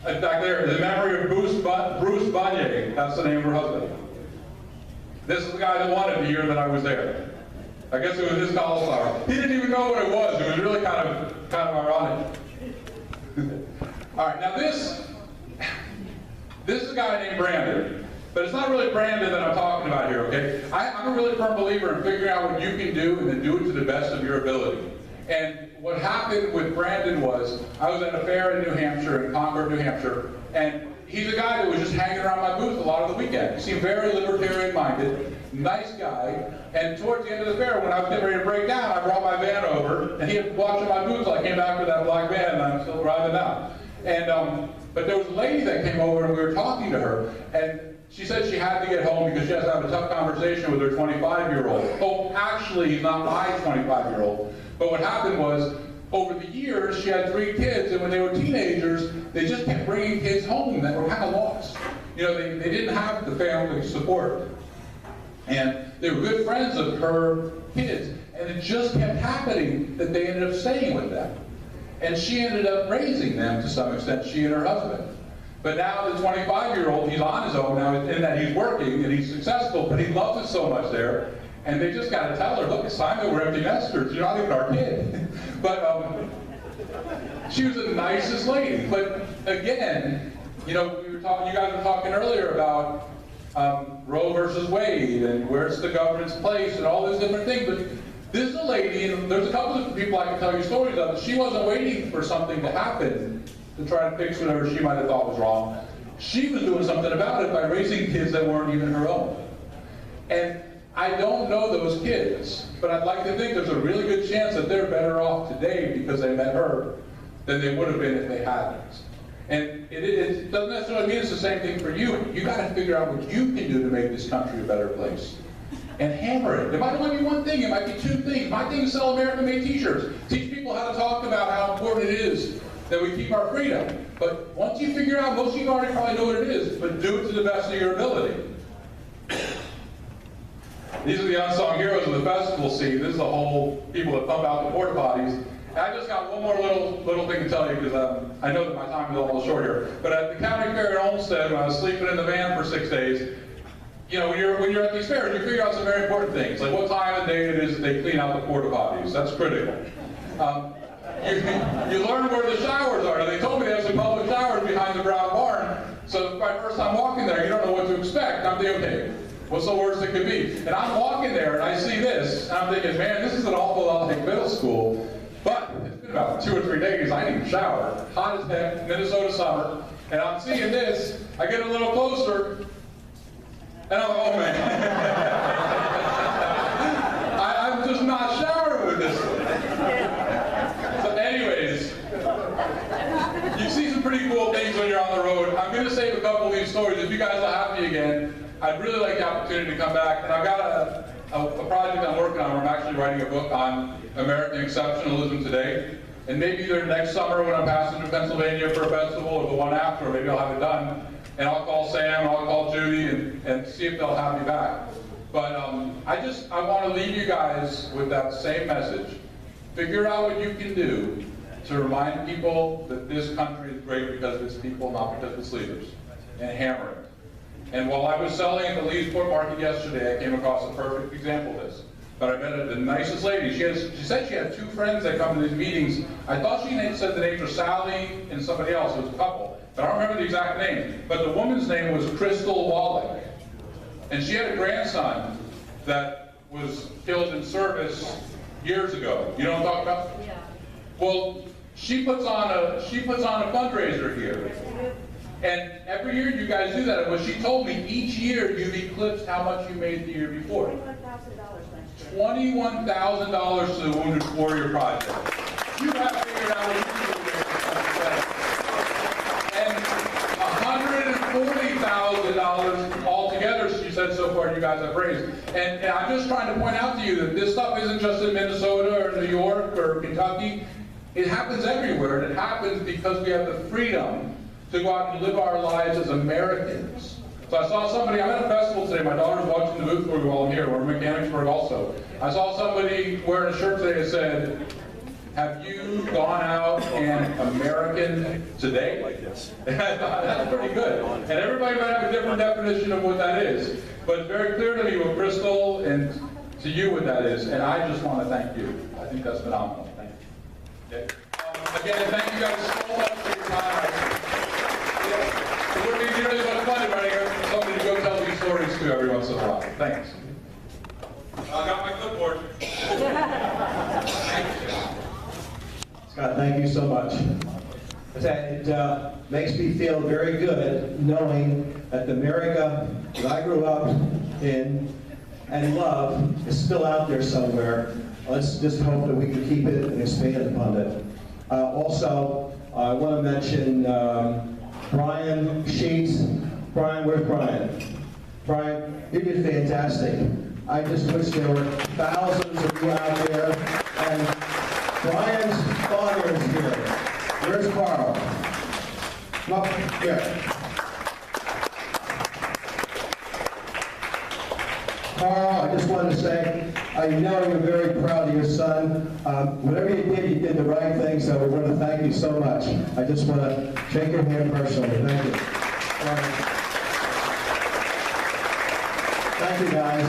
In fact, there, the memory of Bruce Banyai, that's the name of her husband. This is the guy that won it the year that I was there. I guess it was his cauliflower. He didn't even know what it was. It was really kind of ironic. All right, now this is a guy named Brandon. But it's not really Brandon that I'm talking about here, okay? I'm a really firm believer in figuring out what you can do and then do it to the best of your ability. And what happened with Brandon was, I was at a fair in New Hampshire, in Concord, New Hampshire, and he's a guy that was just hanging around my booth a lot of the weekend. He seemed very libertarian-minded, nice guy, and towards the end of the fair, when I was getting ready to break down, I brought my van over, and he had watched my booth till I came back with that black van, and I'm still driving now. And, but there was a lady that came over, and we were talking to her, and she said she had to get home because she has to have a tough conversation with her 25-year-old. Oh, actually, he's not my 25-year-old. But what happened was, over the years, she had 3 kids, and when they were teenagers, they just kept bringing kids home that were kind of lost. You know, they didn't have the family support. And they were good friends of her kids, and it just kept happening that they ended up staying with them. And she ended up raising them to some extent, she and her husband. But now the 25-year-old, he's on his own now, in that he's working and he's successful, but he loves it so much there. And they just got to tell her, look, it's time that we're empty nesters. You're not even our kid. But she was the nicest lady. But again, you know, you guys were talking earlier about Roe versus Wade and where's the government's place and all these different things. But this is a lady, and there's a couple of people I can tell you stories of. She wasn't waiting for something to happen to try to fix whatever she might have thought was wrong. She was doing something about it by raising kids that weren't even her own. And I don't know those kids, but I'd like to think there's a really good chance that they're better off today because they met her than they would have been if they hadn't. And it doesn't necessarily mean it's the same thing for you. You got to figure out what you can do to make this country a better place. And hammer it. It might only be one thing, it might be 2 things. My thing is sell American-made t-shirts. Teach people how to talk about how important it is that we keep our freedom. But once you figure out, most of you already probably know what it is, but do it to the best of your ability. These are the unsung heroes of the festival scene. This is the whole people that pump out the porta potties. And I just got one more little thing to tell you because I know that my time is almost short here. But at the county fair in Olmsted, when I was sleeping in the van for 6 days, you know, when you're at these fairs, you figure out some very important things, like what time of day it is that they clean out the porta potties. That's critical. You learn where the showers are. They told me they have some public showers behind the brown barn. So my first time walking there, you don't know what to expect. I'm thinking, okay, what's the worst it could be? And I'm walking there and I see this, and I'm thinking, man, this is an awful lot like middle school. But it's been about 2 or 3 days. I need a shower. Hot as heck, Minnesota summer. And I'm seeing this. I get a little closer. And I'm like, oh man. I'm just not showering with this one. So anyways, you see pretty cool things when you're on the road. I'm going to save a couple of these stories. If you guys will have me again, I'd really like the opportunity to come back. And I've got a project I'm working on where I'm actually writing a book on American exceptionalism today. And maybe either next summer when I'm passing through Pennsylvania for a festival or the one after, maybe I'll have it done. And I'll call Sam, I'll call Judy, and see if they'll have me back. But I want to leave you guys with that same message. Figure out what you can do to remind people that this country is great because of its people, not because of its leaders, and hammer it. And while I was selling at the Leesport Market yesterday, I came across a perfect example of this. But I met the nicest lady. She said she had 2 friends that come to these meetings. I thought she said the names were Sally and somebody else. It was a couple. But I don't remember the exact name. But the woman's name was Crystal Wallach. And she had a grandson that was killed in service years ago. You know what I'm talking about? Yeah. Well, she puts on a fundraiser here. And every year you guys do that. And what she told me, each year you've eclipsed how much you made the year before. $21,000 to the Wounded Warrior Project. You have figured out what you can do. And $140,000 altogether, she said, so far you guys have raised. And I'm just trying to point out to you that this stuff isn't just in Minnesota or New York or Kentucky. It happens everywhere, and it happens because we have the freedom to go out and live our lives as Americans. So I saw somebody, I'm at a festival today, my daughter's watching the booth for me while I'm here, we're in Mechanicsburg also. I saw somebody wearing a shirt today that said, have you gone out and American today? Like this. That's pretty good. And everybody might have a different definition of what that is. But it's very clear to me what Crystal and to you what that is. And I just want to thank you. I think that's phenomenal. Thank you. Okay. Again, thank you guys so much for your time. It would be really much fun if I had somebody to go tell these stories to every once in a while. Thanks. I got my clipboard. Scott, thank you so much. It makes me feel very good knowing that the America that I grew up in and love is still out there somewhere. Let's just hope that we can keep it and expand upon it. Also, I want to mention Bryan Sheetz. Bryan, where's Bryan? Bryan, you did fantastic. I just wish there were thousands of you out there. And Bryan's father is here. Where's Carl? Come up here. Carl, I just wanted to say, I know you're very proud of your son. Whatever you did the right thing, so we want to thank you so much. I just want to shake your hand personally. Thank you. Thank you, guys.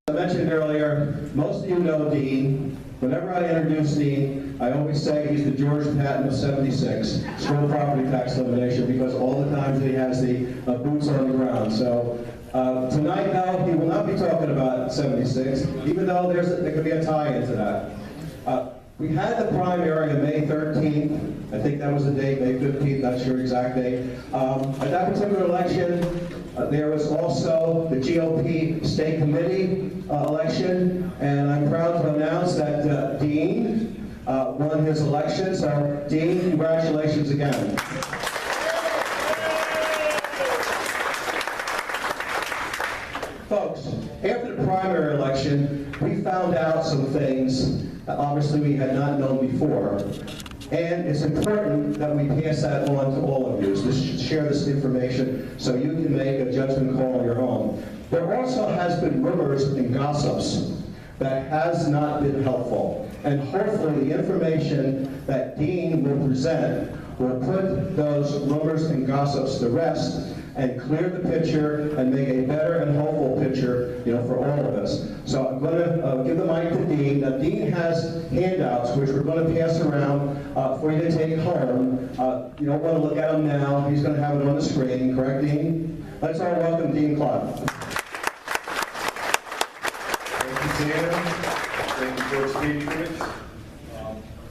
I mentioned earlier, most of you know Dean. Whenever I introduce Dean, I always say he's the George Patton of 76, school property tax elimination, because all the times he has the boots on the ground. So tonight, though, he will not be talking about 76, even though there could be a tie into that. We had the primary on May 13th. I think that was the date, May 15th, not sure exact date. At that particular election, there was also the GOP State Committee election, and I'm proud to announce that Dean won his election. So, Dean, congratulations again. Folks, after the primary election, we found out some things that obviously we had not known before. And it's important that we pass that on to all of you, so share this information so you can make a judgment call on your own. There also has been rumors and gossips that has not been helpful. And hopefully the information that Dean will present will put those rumors and gossips to rest and clear the picture and make a better and hopeful picture, for all of us. So I'm going to give the mic to Dean. Now, Dean has handouts which we're going to pass around for you to take home. You don't want to look at them now. He's going to have it on the screen. Correct, Dean? Let's all welcome Dean Klopp. Thank you, Dan. Thank you, Coach Stevens.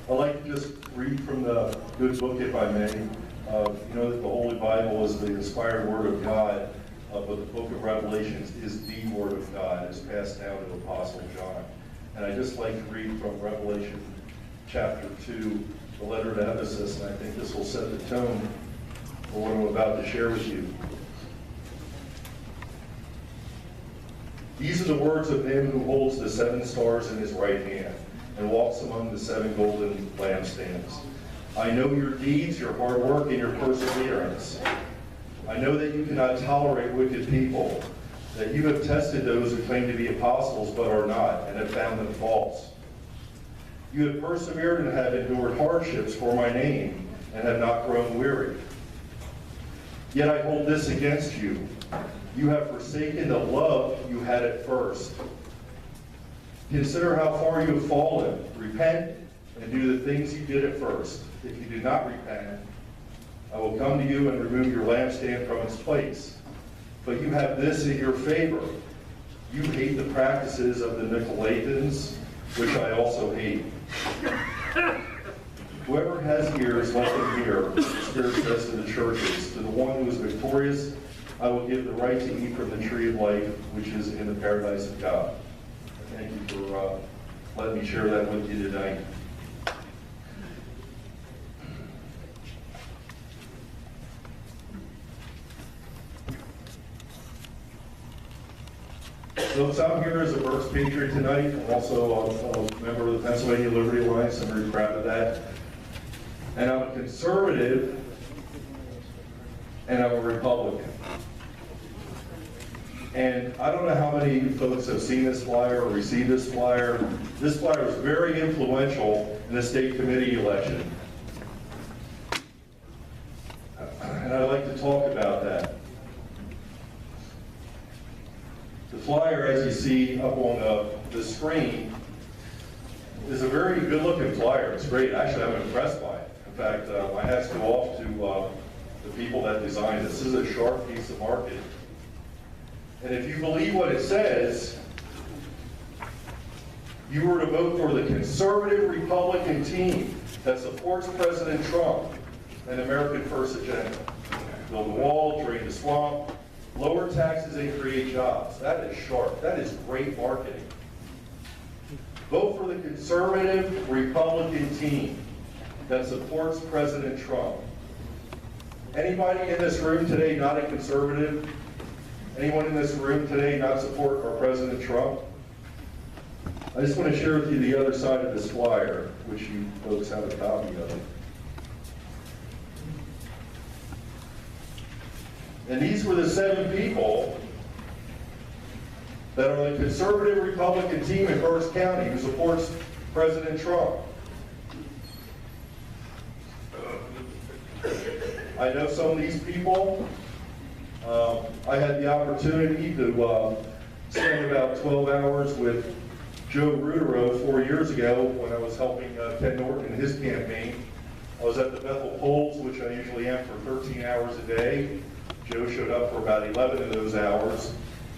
I'd like to just read from the good book, if I may. You know that the Holy Bible is the inspired Word of God, but the book of Revelations is the Word of God, as passed down to Apostle John. And I'd just like to read from Revelation chapter 2, the letter to Ephesus, and I think this will set the tone for what I'm about to share with you. These are the words of him who holds the 7 stars in his right hand and walks among the 7 golden lampstands. I know your deeds, your hard work, and your perseverance. I know that you cannot tolerate wicked people, that you have tested those who claim to be apostles but are not, and have found them false. You have persevered and have endured hardships for my name, and have not grown weary. Yet I hold this against you. You have forsaken the love you had at first. Consider how far you have fallen. Repent and do the things you did at first. If you do not repent, I will come to you and remove your lampstand from its place. But you have this in your favor. You hate the practices of the Nicolaitans, which I also hate. Whoever has ears, let them hear, the Spirit says to the churches. To the one who is victorious, I will give the right to eat from the tree of life, which is in the paradise of God. Thank you for letting me share that with you tonight. Folks, I'm here as a Berks Patriot tonight. I'm also a member of the Pennsylvania Liberty Alliance. I'm very proud of that. And I'm a conservative, and I'm a Republican. And I don't know how many folks have seen this flyer or received this flyer. This flyer was very influential in the state committee election. And I'd like to talk about that. The flyer, as you see up on the screen, is a very good-looking flyer. It's great. Actually, I'm impressed by it. In fact, my hats go off to the people that designed this. This is a sharp piece of marketing. And if you believe what it says, you were to vote for the conservative Republican team that supports President Trump and American First agenda. Build a wall, drain the swamp, lower taxes and create jobs. That is sharp. That is great marketing. Vote for the conservative Republican team that supports President Trump. Anybody in this room today not a conservative? Anyone in this room today not support our President Trump? I just want to share with you the other side of this flyer, which you folks have a copy of. And these were the 7 people that are the conservative Republican team in Berks County who supports President Trump. I know some of these people. I had the opportunity to spend about 12 hours with Joe Ruderow 4 years ago when I was helping Ken Norton in his campaign. I was at the Bethel Polls, which I usually am for 13 hours a day. Joe showed up for about 11 of those hours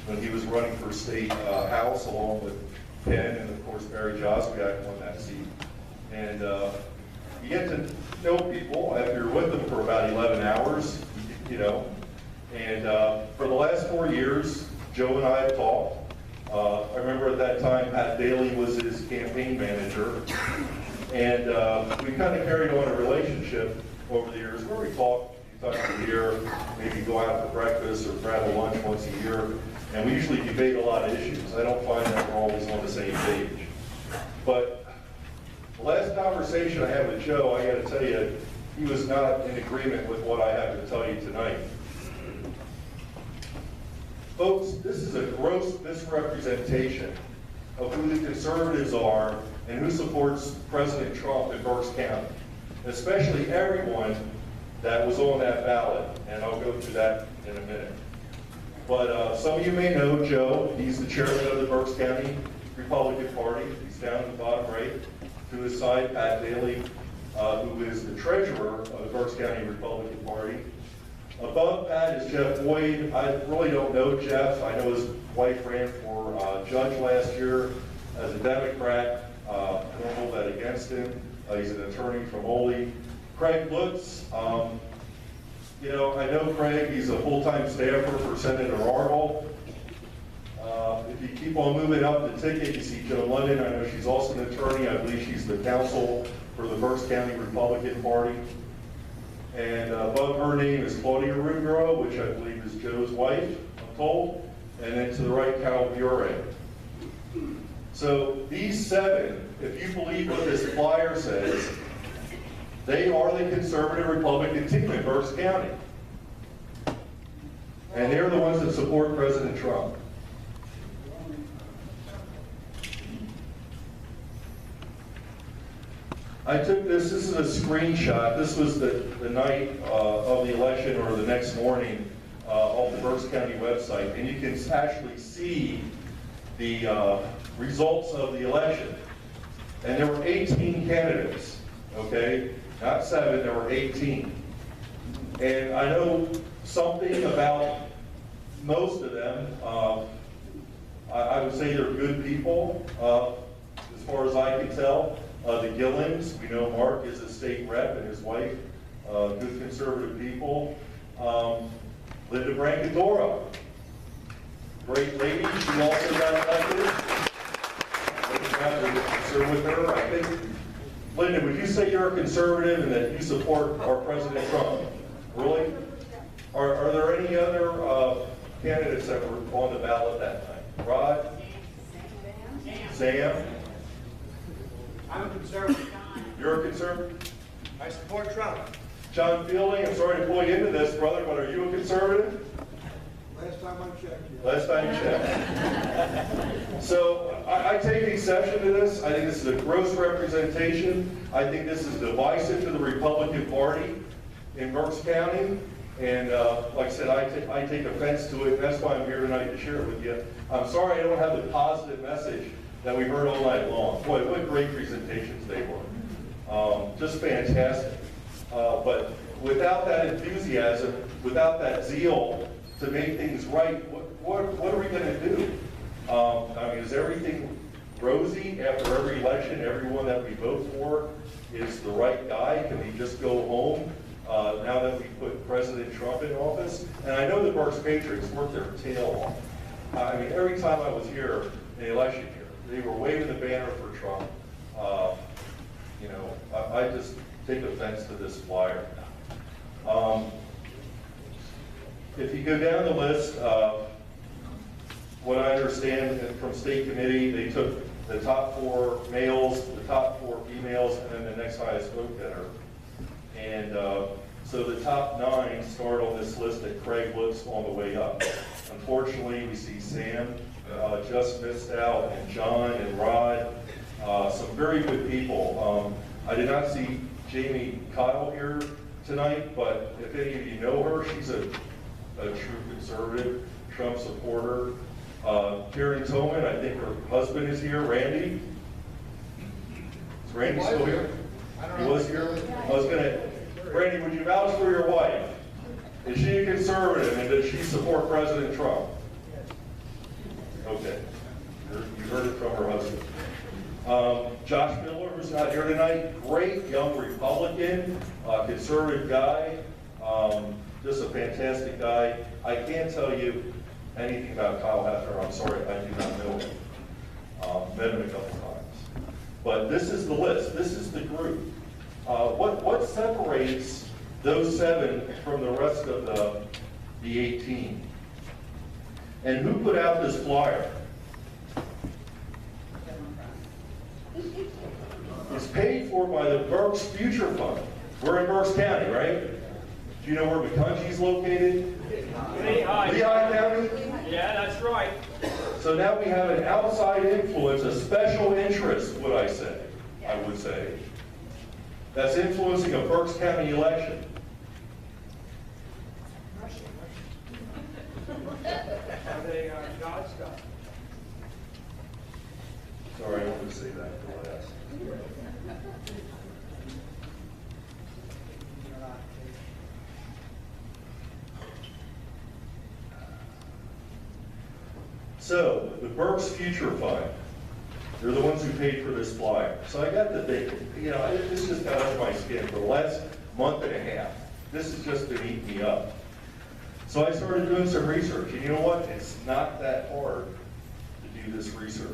when he was running for state house along with Ken and of course Barry Joswiak won that seat. And you get to know people after you're with them for about 11 hours, you know. And for the last 4 years, Joe and I have talked. I remember at that time Pat Daly was his campaign manager. And we kind of carried on a relationship over the years where we talked a year, maybe go out for breakfast or grab a lunch once a year. And we usually debate a lot of issues. I don't find that we're always on the same page. But the last conversation I had with Joe, I got to tell you, he was not in agreement with what I have to tell you tonight. Folks, this is a gross misrepresentation of who the conservatives are and who supports President Trump in Berks County, especially everyone that was on that ballot, and I'll go through that in a minute. But some of you may know Joe. He's the chairman of the Berks County Republican Party. He's down at the bottom right. To his side, Pat Daly, who is the treasurer of the Berks County Republican Party. Above Pat is Jeff Boyd. I really don't know Jeff. I know his wife ran for judge last year as a Democrat. I don't hold that against him. He's an attorney from Ole. Craig Lutz, you know, I know Craig, he's a full-time staffer for Senator Arnold. If you keep on moving up the ticket, you see Joe London. I know she's also an attorney. I believe she's the counsel for the Berks County Republican Party. And above her name is Claudia Ruggiero, which I believe is Joe's wife, I'm told. And then to the right, Carol Bure. So these 7, if you believe what this flyer says, they are the conservative Republican team in Berks County. And they're the ones that support President Trump. I took this is a screenshot. This was the night of the election, or the next morning, off the Berks County website. And you can actually see the results of the election. And there were 18 candidates, okay? Not 7, there were 18. And I know something about most of them. I would say they're good people, as far as I can tell. The Gillens, we know Mark is a state rep and his wife, good conservative people. Linda Brancadora, great lady, she also got elected. I'm concerned with her, I think. Linda, would you say you're a conservative and that you support our President Trump? Really? Are there any other candidates that were on the ballot that night? Rod? Sam? I'm a conservative. You're a conservative? I support Trump. John Fielding, I'm sorry to pull you into this, brother, but are you a conservative? Last time I checked. Last time you checked. So I take exception to this. I think this is a gross representation. I think this is divisive to the Republican Party in Berks County. And like I said, I take offense to it. That's why I'm here tonight to share it with you. I'm sorry I don't have the positive message that we heard all night long. Boy, what great presentations they were. Just fantastic. But without that enthusiasm, without that zeal to make things right, what are we going to do? I mean, is everything rosy after every election? Everyone that we vote for is the right guy? Can we just go home now that we put President Trump in office? And I know the Berks Patriots worked their tail off. I mean, every time I was here in the election year, they were waving the banner for Trump. You know, I just take offense to this flyer. If you go down the list, what I understand from state committee, they took the top 4 males, the top 4 females, and then the next highest vote getter. And so the top 9 start on this list at Craig Lutz on the way up. Unfortunately, we see Sam just missed out, and John and Rod, some very good people. I did not see Jamie Kyle here tonight, but if any of you know her, she's a true conservative, Trump supporter. Karen Tillman, I think her husband is here. Randy? Is Randy still here? He was here? I was gonna, Randy, would you vouch for your wife? Is she a conservative and does she support President Trump? Okay, you heard it from her husband. Josh Miller, who's not here tonight, great young Republican, conservative guy, just a fantastic guy. I can't tell you anything about Kyle Hefner. I'm sorry, I do not know him. Met him a couple times. But this is the list. This is the group. What separates those 7 from the rest of the 18? And who put out this flyer? It's paid for by the Berks Future Fund. We're in Berks County, right? Do you know where McCungy's located? Lehigh County? Yeah, that's right. So now we have an outside influence, a special interest, would I say, I would say, that's influencing a Berks County election. Sorry, I wanted to say that for last. So, the Berks Future Fund. They're the ones who paid for this flyer. So I got to thinking, you know, this just got under my skin for the last month and a half. This has just been eating me up. So I started doing some research, and you know what? It's not that hard to do this research.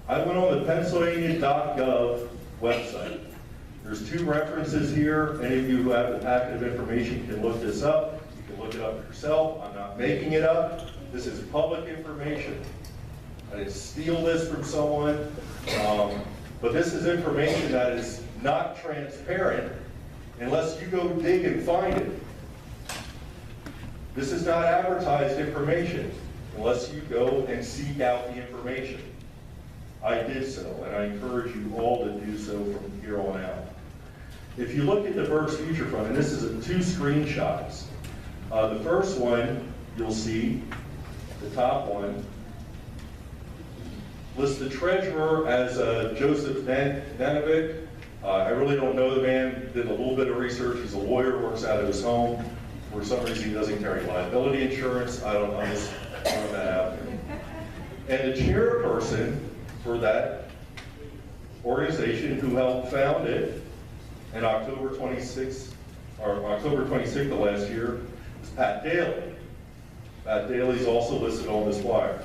I went on the Pennsylvania.gov website. There's 2 references here. Any of you who have the packet of information can look this up. You can look it up yourself. I'm not making it up. This is public information. I didn't steal this from someone. But this is information that is not transparent unless you go dig and find it. This is not advertised information unless you go and seek out the information. I did so, and I encourage you all to do so from here on out. If you look at the Berks Future Fund, and this is 2 screenshots. The first one, you'll see, the top one, lists the treasurer as Joseph Nanovic. I really don't know the man, did a little bit of research. He's a lawyer, works out of his home. For some reason, he doesn't carry liability insurance. I don't know, I'm just throwing that out there. And the chairperson for that organization who helped found it in October 26th of last year is Pat Daly. Pat Daly is also listed on this flyer.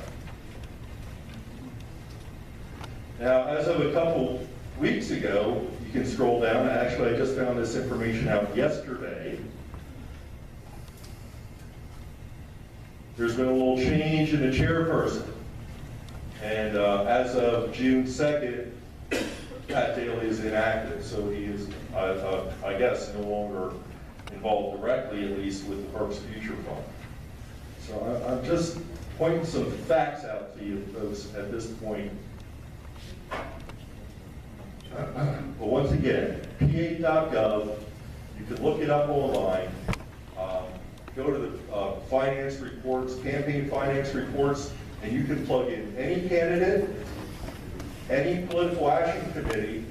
Now, as of a couple weeks ago, you can scroll down. Actually, I just found this information out yesterday. There's been a little change in the chairperson. And as of June 2nd, Pat Daly is inactive, so he is, I guess, no longer involved directly, at least, with the Berks Future Fund. So I'm just pointing some facts out to you folks at this point. But once again, pa.gov, you can look it up online. Go to the finance reports, campaign finance reports, and you can plug in any candidate, any political action committee,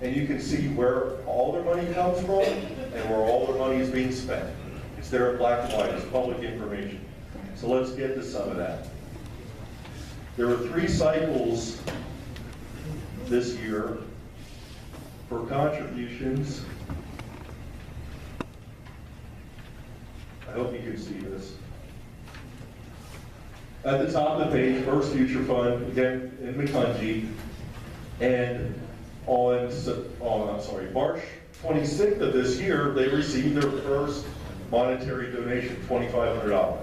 and you can see where all their money comes from and where all their money is being spent. It's there in black and white, it's public information. So let's get to some of that. There were 3 cycles this year for contributions. I hope you can see this. At the top of the page, Berks Future Fund, again in McCungy, and on March 26th of this year, they received their first monetary donation, $2,500.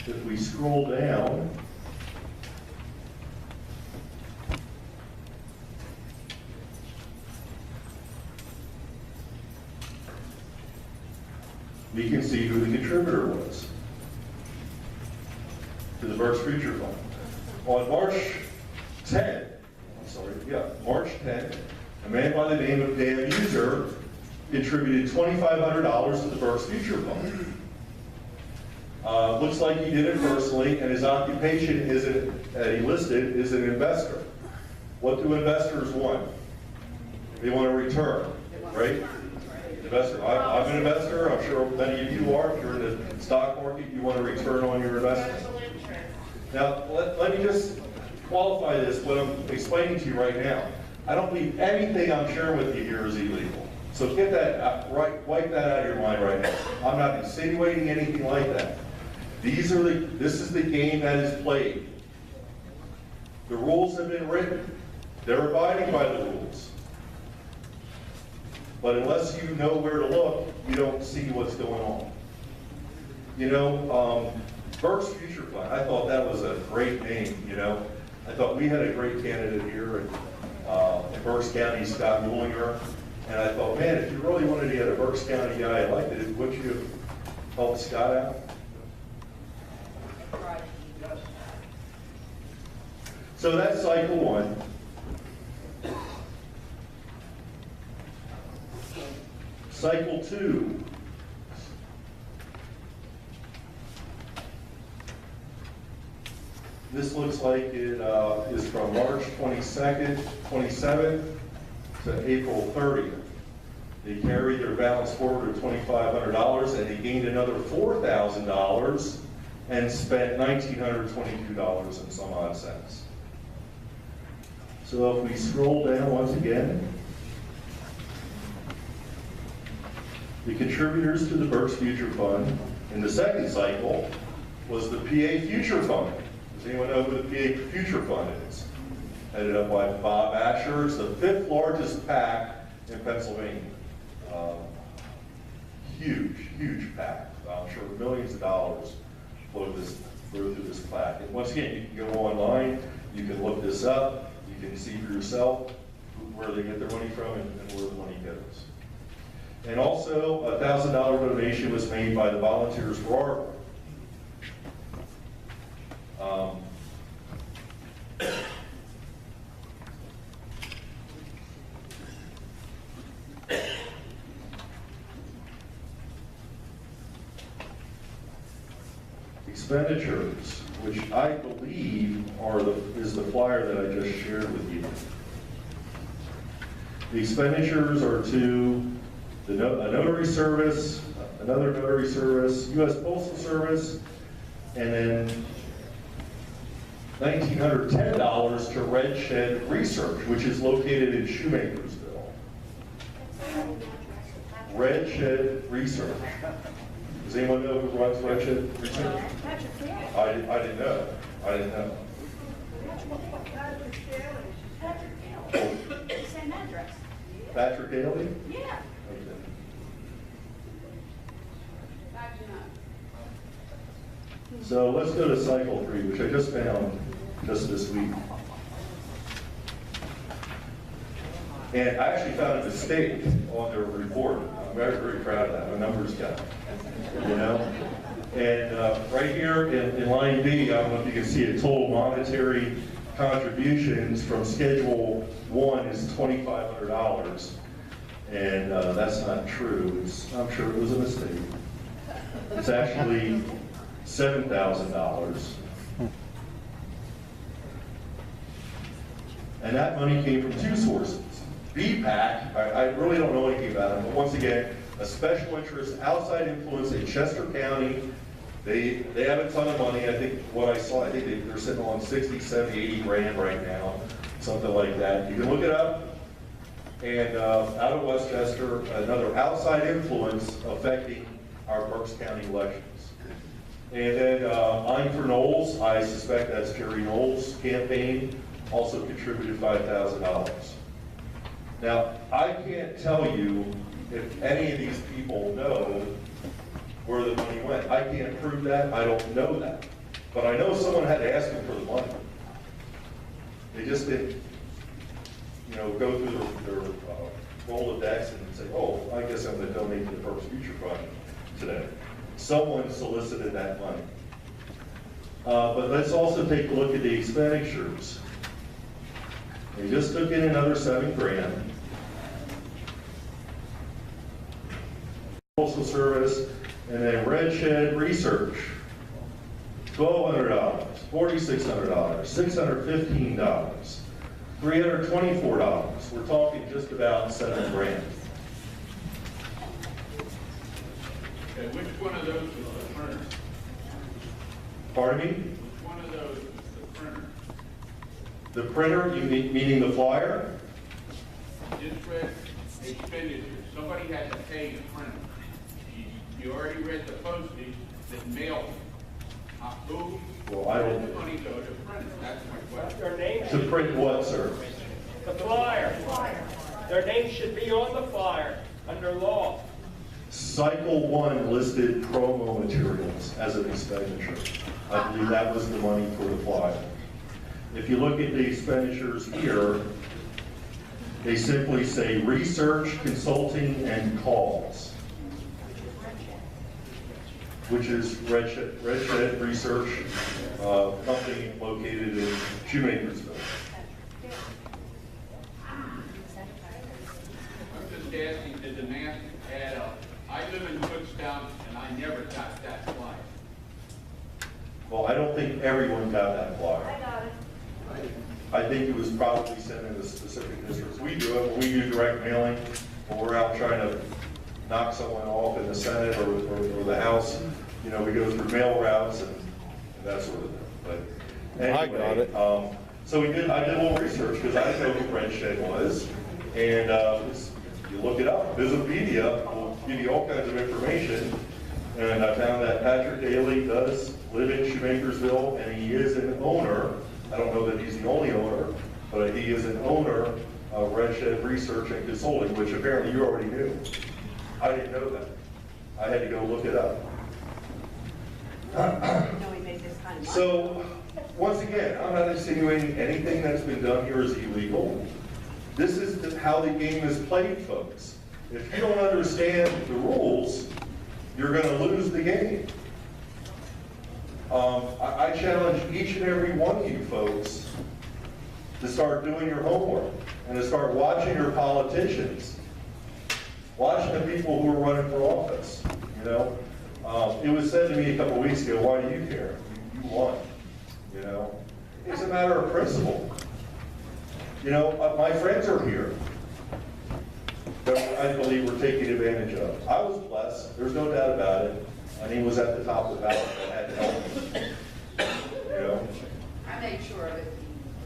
If we scroll down, we can see who the contributor was to the Berks Future Fund. On March 10th, March 10th, a man by the name of Dan User contributed $2,500 to the Berks Future Fund. Looks like he did it personally, and his occupation he listed is an investor. What do investors want? They want a return, right? Investor. I'm an investor. I'm sure many of you are. If you're in the stock market, you want a return on your investment. Now, let me just qualify this, what I'm explaining to you right now. I don't believe anything I'm sharing with you here is illegal. So get that, wipe that out of your mind right now. I'm not insinuating anything like that. This is the game that is played. The rules have been written. They're abiding by the rules. But unless you know where to look, you don't see what's going on. You know, Berks Future Fund, I thought that was a great name, you know. I thought we had a great candidate here in Berks County, Scott Mullinger. And I thought, man, if you really wanted to get a Berks County guy like it, wouldn't you have helped Scott out? So that's cycle 1. Cycle 2. This looks like it is from March 22nd, 27th to April 30th. They carried their balance forward to $2,500, and they gained another $4,000 and spent $1,922 and some odd cents. So if we scroll down once again, the contributors to the Berks Future Fund in the second cycle was the PA Future Fund. Does anyone know who the PA Future Fund is? Headed up by Bob Asher. It's the 5th largest PAC in Pennsylvania. Huge, huge PAC. I'm sure millions of dollars flow through this PAC. And once again, you can go online, you can look this up, you can see for yourself where they get their money from and where the money goes. And also, a $1,000 donation was made by the Volunteers for Our Work. Expenditures, which I believe is the flyer that I just shared with you. The expenditures are to a notary service, another notary service, U.S. Postal Service, and then $1,910 to Red Shed Research, which is located in Shoemakersville. Red Shed Research. Does anyone know who runs Red Shed Research? I didn't know. I didn't know. Same address. Patrick Haley? Yeah. Okay. So let's go to cycle 3, which I just found just this week. And I actually found a mistake on their report. I'm very, very proud of that. My numbers guy, you know? And right here in line B, I don't know if you can see it, total monetary contributions from Schedule 1 is $2,500. And that's not true. I'm sure it was a mistake. It's actually $7,000. And that money came from 2 sources. BPAC, I really don't know anything about it, but once again, a special interest outside influence in Chester County. They have a ton of money. I think what I saw, I think they're sitting on 60, 70, 80 grand right now, something like that. You can look it up. And out of Westchester, another outside influence affecting our Berks County elections. And then I'm for Knowles. I suspect that's Jerry Knowles' campaign, also contributed $5,000. Now, I can't tell you if any of these people know where the money went. I can't prove that. I don't know that. But I know someone had to ask them for the money. They just didn't, you know, go through their Rolodex and say, oh, I guess I'm going to donate to the Berks Future Fund today. Someone solicited that money. But let's also take a look at the expenditures. They just took in another $7 grand. Postal Service, and then Red Shed Research, $1,200, $4,600, $615, $324. We're talking just about $7 grand. Okay, which one of those is the printer? Pardon me? Which one of those is the printer? The printer, you meaning the flyer? Just read expenditures. Somebody had to pay the printer. You already read the postage that mailed it. Who? Well, I don't. Where did the money go to print? That's my question. Their name To print what, sir? the flyer. Their name should be on the flyer under law. Cycle 1 listed promo materials as an expenditure. I believe that was the money for the flyer. If you look at the expenditures here, they simply say research, consulting, and calls, which is Red Shed Research, company located in Shoemakersville. I'm just asking, did the math add up? I live in Kutztown and I never got that flyer. Well, I don't think everyone got that flyer. I got it. I think it was probably sent in a specific districts. We do it, when we do direct mailing, when we're out trying to knock someone off in the Senate or the House, you know, we go through mail routes and that sort of thing. But anyway, I got it. So I did a little research because I didn't know who Red Shed was, and you look it up. Visipedia will give you all kinds of information, and I found that Patrick Daly does live in Shoemakersville, and he is an owner. I don't know that he's the only owner, but he is an owner of Red Shed Research and Consulting, which apparently you already knew. I didn't know that. I had to go look it up. So, once again, I'm not insinuating anything that's been done here is illegal. This is how the game is played, folks. If you don't understand the rules, you're going to lose the game. I challenge each and every one of you folks to start doing your homework and to start watching your politicians, watching the people who are running for office. You know, it was said to me a couple weeks ago, "Why do you care? You won." You know, it's a matter of principle. You know, my friends are here that I believe we're taking advantage of. I was blessed. There's no doubt about it. And he was at the top of the ballot and had to help me. You know? I made sure of it.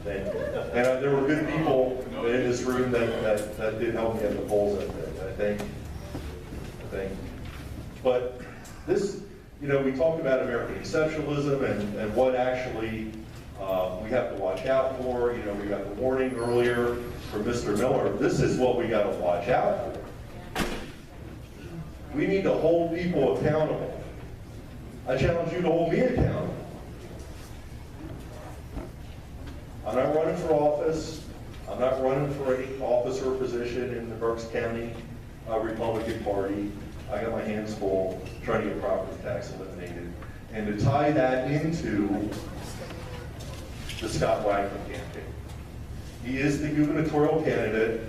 Thank you. And there were good people in this room that did help me at the polls that day. I think. But this, you know, we talked about American exceptionalism and what actually we have to watch out for. You know, we got the warning earlier from Mr. Miller. This is what we got to watch out for. We need to hold people accountable. I challenge you to hold me accountable. I'm not running for office. I'm not running for any office or position in the Berks County Republican Party. I got my hands full trying to get property tax eliminated. And to tie that into the Scott Wagner campaign. He is the gubernatorial candidate,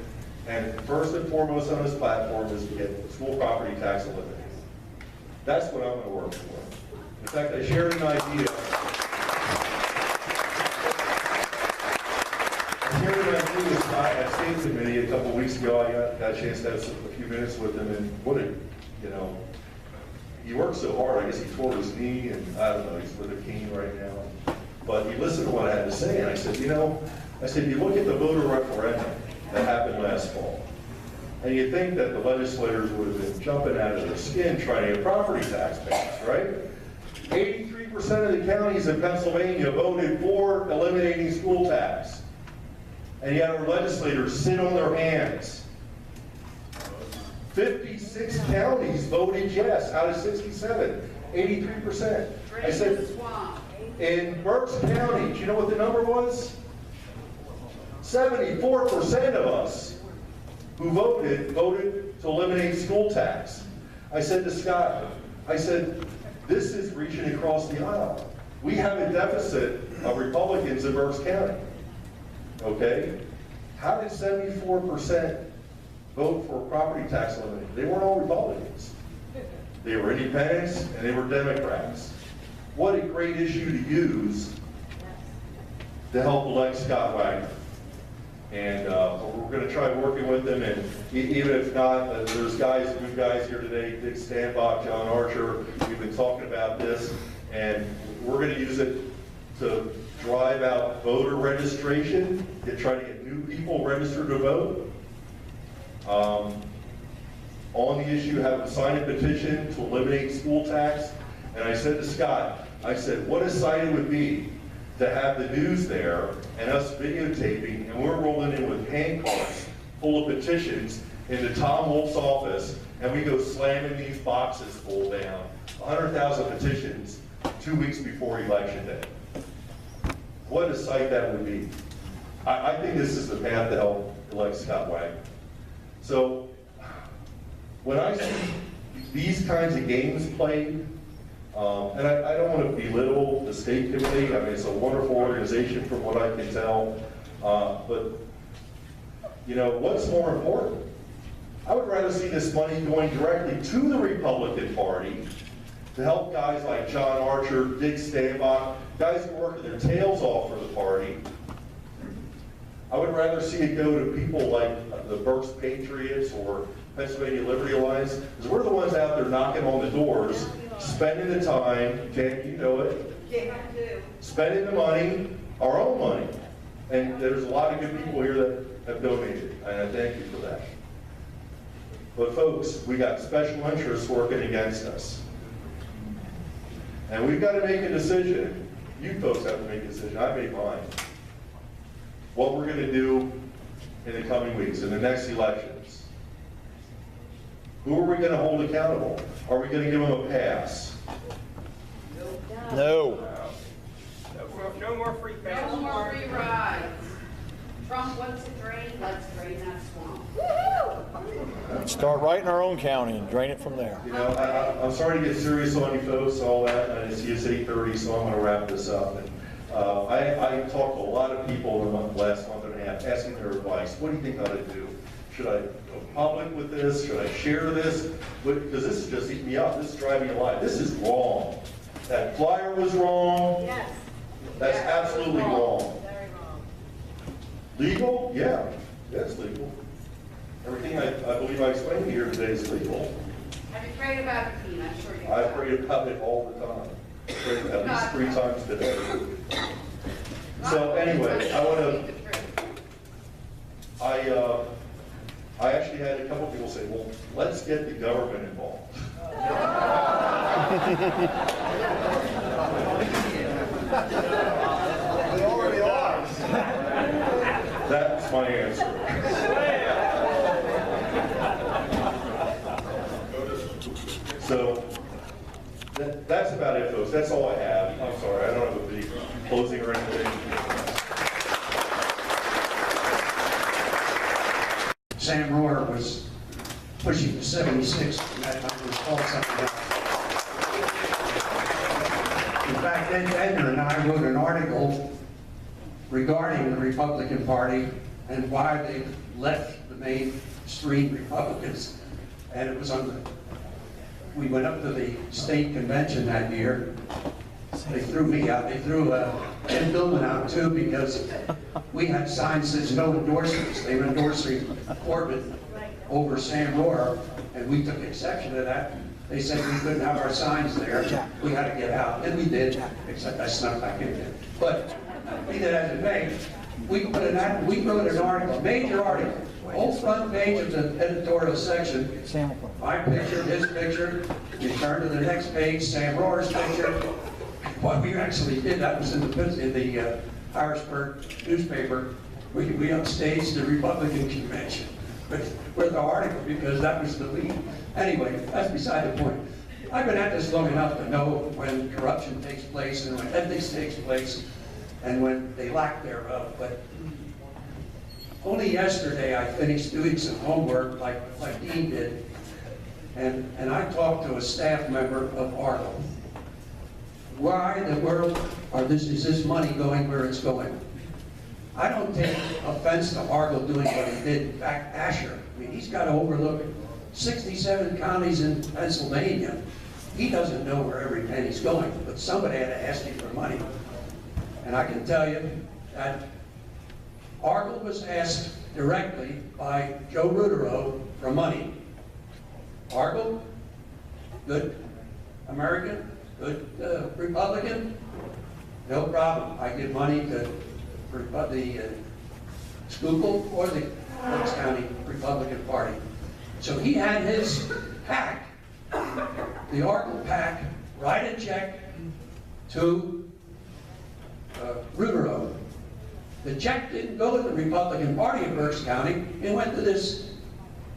and first and foremost on his platform is to get school property tax eliminated. That's what I'm going to work for. In fact, I shared an idea. With Scott at State Committee a couple weeks ago. I got a chance to have a few minutes with him, and what a, you know, he worked so hard. I guess he tore his knee, and I don't know, he's with a cane right now. But he listened to what I had to say, and I said, you know, you look at the voter referendum that happened last fall, and you think that the legislators would have been jumping out of their skin trying to get property tax passed, right? 83% of the counties in Pennsylvania voted for eliminating school tax. And yet our legislators sit on their hands. 56 counties voted yes out of 67, 83%. I said, in Berks County, do you know what the number was? 74% of us who voted to eliminate school tax. I said to Scott, I said, this is reaching across the aisle. We have a deficit of Republicans in Berks County. Okay? How did 74% vote for property tax elimination? They weren't all Republicans. They were independents and they were Democrats. What a great issue to use to help elect Scott Wagner. And we're going to try working with them, and even if not, there's good guys here today, Dick Stanbach, John Archer. We've been talking about this, and we're going to use it to drive out voter registration, try to get new people registered to vote. On the issue, have them sign a petition to eliminate school tax. And I said to Scott, I said, what a sight it would be to have the news there and us videotaping, and we're rolling in with hand carts full of petitions into Tom Wolf's office, and we go slamming these boxes full down. 100,000 petitions 2 weeks before Election Day. What a sight that would be. I think this is the path to help elect Scott Wagner. So, when I see these kinds of games played, and I don't want to belittle the state committee. I mean, it's a wonderful organization from what I can tell. But, you know, what's more important? I would rather see this money going directly to the Republican Party to help guys like John Archer, Dick Stanbach, guys who are working their tails off for the party, I would rather see it go to people like the Berks Patriots or Pennsylvania Liberty Alliance, because we're the ones out there knocking on the doors, spending the time, Ken, you know it, spending the money, our own money. And there's a lot of good people here that have donated, and I thank you for that. But folks, we got special interests working against us. And we've got to make a decision. You folks have to make a decision. I made mine. What we're going to do in the coming weeks, in the next elections. Who are we going to hold accountable? Are we going to give them a pass? No. No more free passes. No more free rides. Trump wants to drain, let's drain that swamp. Start right in our own county and drain it from there. You know, I'm sorry to get serious on you folks, all that. I see it's 8:30, so I'm going to wrap this up. And I talked to a lot of people in the last month and a half asking their advice. What do you think I ought to do? Should I go public with this? Should I share this? Because this is just eating me up. This is driving me alive. This is wrong. That flyer was wrong. Yes. That's absolutely wrong. Very wrong. Legal? Yeah, that's legal. Everything I believe I explained here today is legal. Have you prayed about it, Dean? I'm sure you I have. pray about it all the time. I pray at least 3 times today. So anyway, I want to, I actually had a couple people say, well, let's get the government involved. They already are. That's my answer. So that's about it, folks. That's all I have. I'm sorry, I don't have a big closing or anything. Sam Rohrer was pushing the 76, and that time was called something else. In fact, Ed Edner and I wrote an article regarding the Republican Party and why they left the mainstream Republicans. And it was on the, we went up to the state convention that year. They threw me out. They threw Ed Billman out too because we had signs that said no endorsements. They were endorsing Corbett over Sam Rohrer, and we took exception to that. They said we couldn't have our signs there. We had to get out, and we did, except I snuck back in there. But be that as it may, we wrote an article, major article, whole front page of the editorial section. My picture, his picture. You turn to the next page, Sam Rohrer's picture. What we actually did, that was in the Harrisburg newspaper. We upstaged the Republican convention with the article because that was the lead. Anyway, that's beside the point. I've been at this long enough to know when corruption takes place and when ethics takes place and when they lack thereof. But only yesterday I finished doing some homework like Dean did, and I talked to a staff member of Argo. Why in the world is this money going where it's going? I don't take offense to Argo doing what he did. In fact, Asher, I mean, he's got to overlook 67 counties in Pennsylvania. He doesn't know where every penny's going, but somebody had to ask him for money. And I can tell you that Argo was asked directly by Joe Ruderow for money. Argo, good American, good Republican, no problem. I give money to the Schuylkill or the Berks County Republican Party. So he had his PAC, the Argo PAC, write a check to Ruderow. The check didn't go to the Republican Party of Berks County. It went to this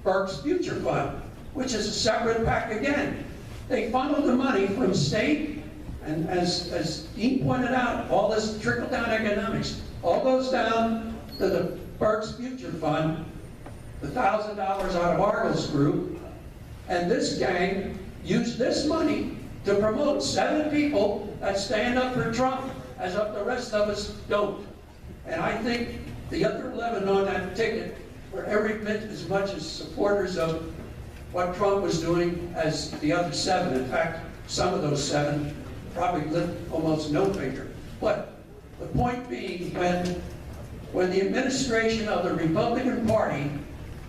Berks Future Fund, which is a separate PAC again. They funneled the money from state, and as Dean pointed out, all this trickle-down economics all goes down to the Berks Future Fund, the $1,000 out of Argo's group, and this gang used this money to promote 7 people that stand up for Trump, as the rest of us don't. And I think the other 11 on that ticket were every bit as much as supporters of what Trump was doing as the other 7. In fact, some of those 7 probably lift almost no finger. But the point being, when when the administration of the Republican Party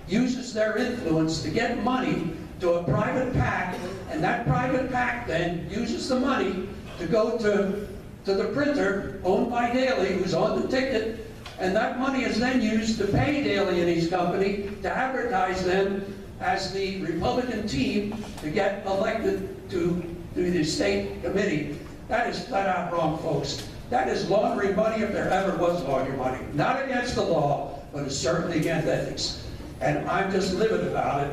uses their influence to get money to a private PAC, and that private PAC then uses the money to go to the printer owned by Daley, who's on the ticket, and that money is then used to pay Daley and his company to advertise them as the Republican team to get elected to the state committee. That is flat out wrong, folks. That is laundering money if there ever was laundering money. Not against the law, but it's certainly against ethics. And I'm just livid about it.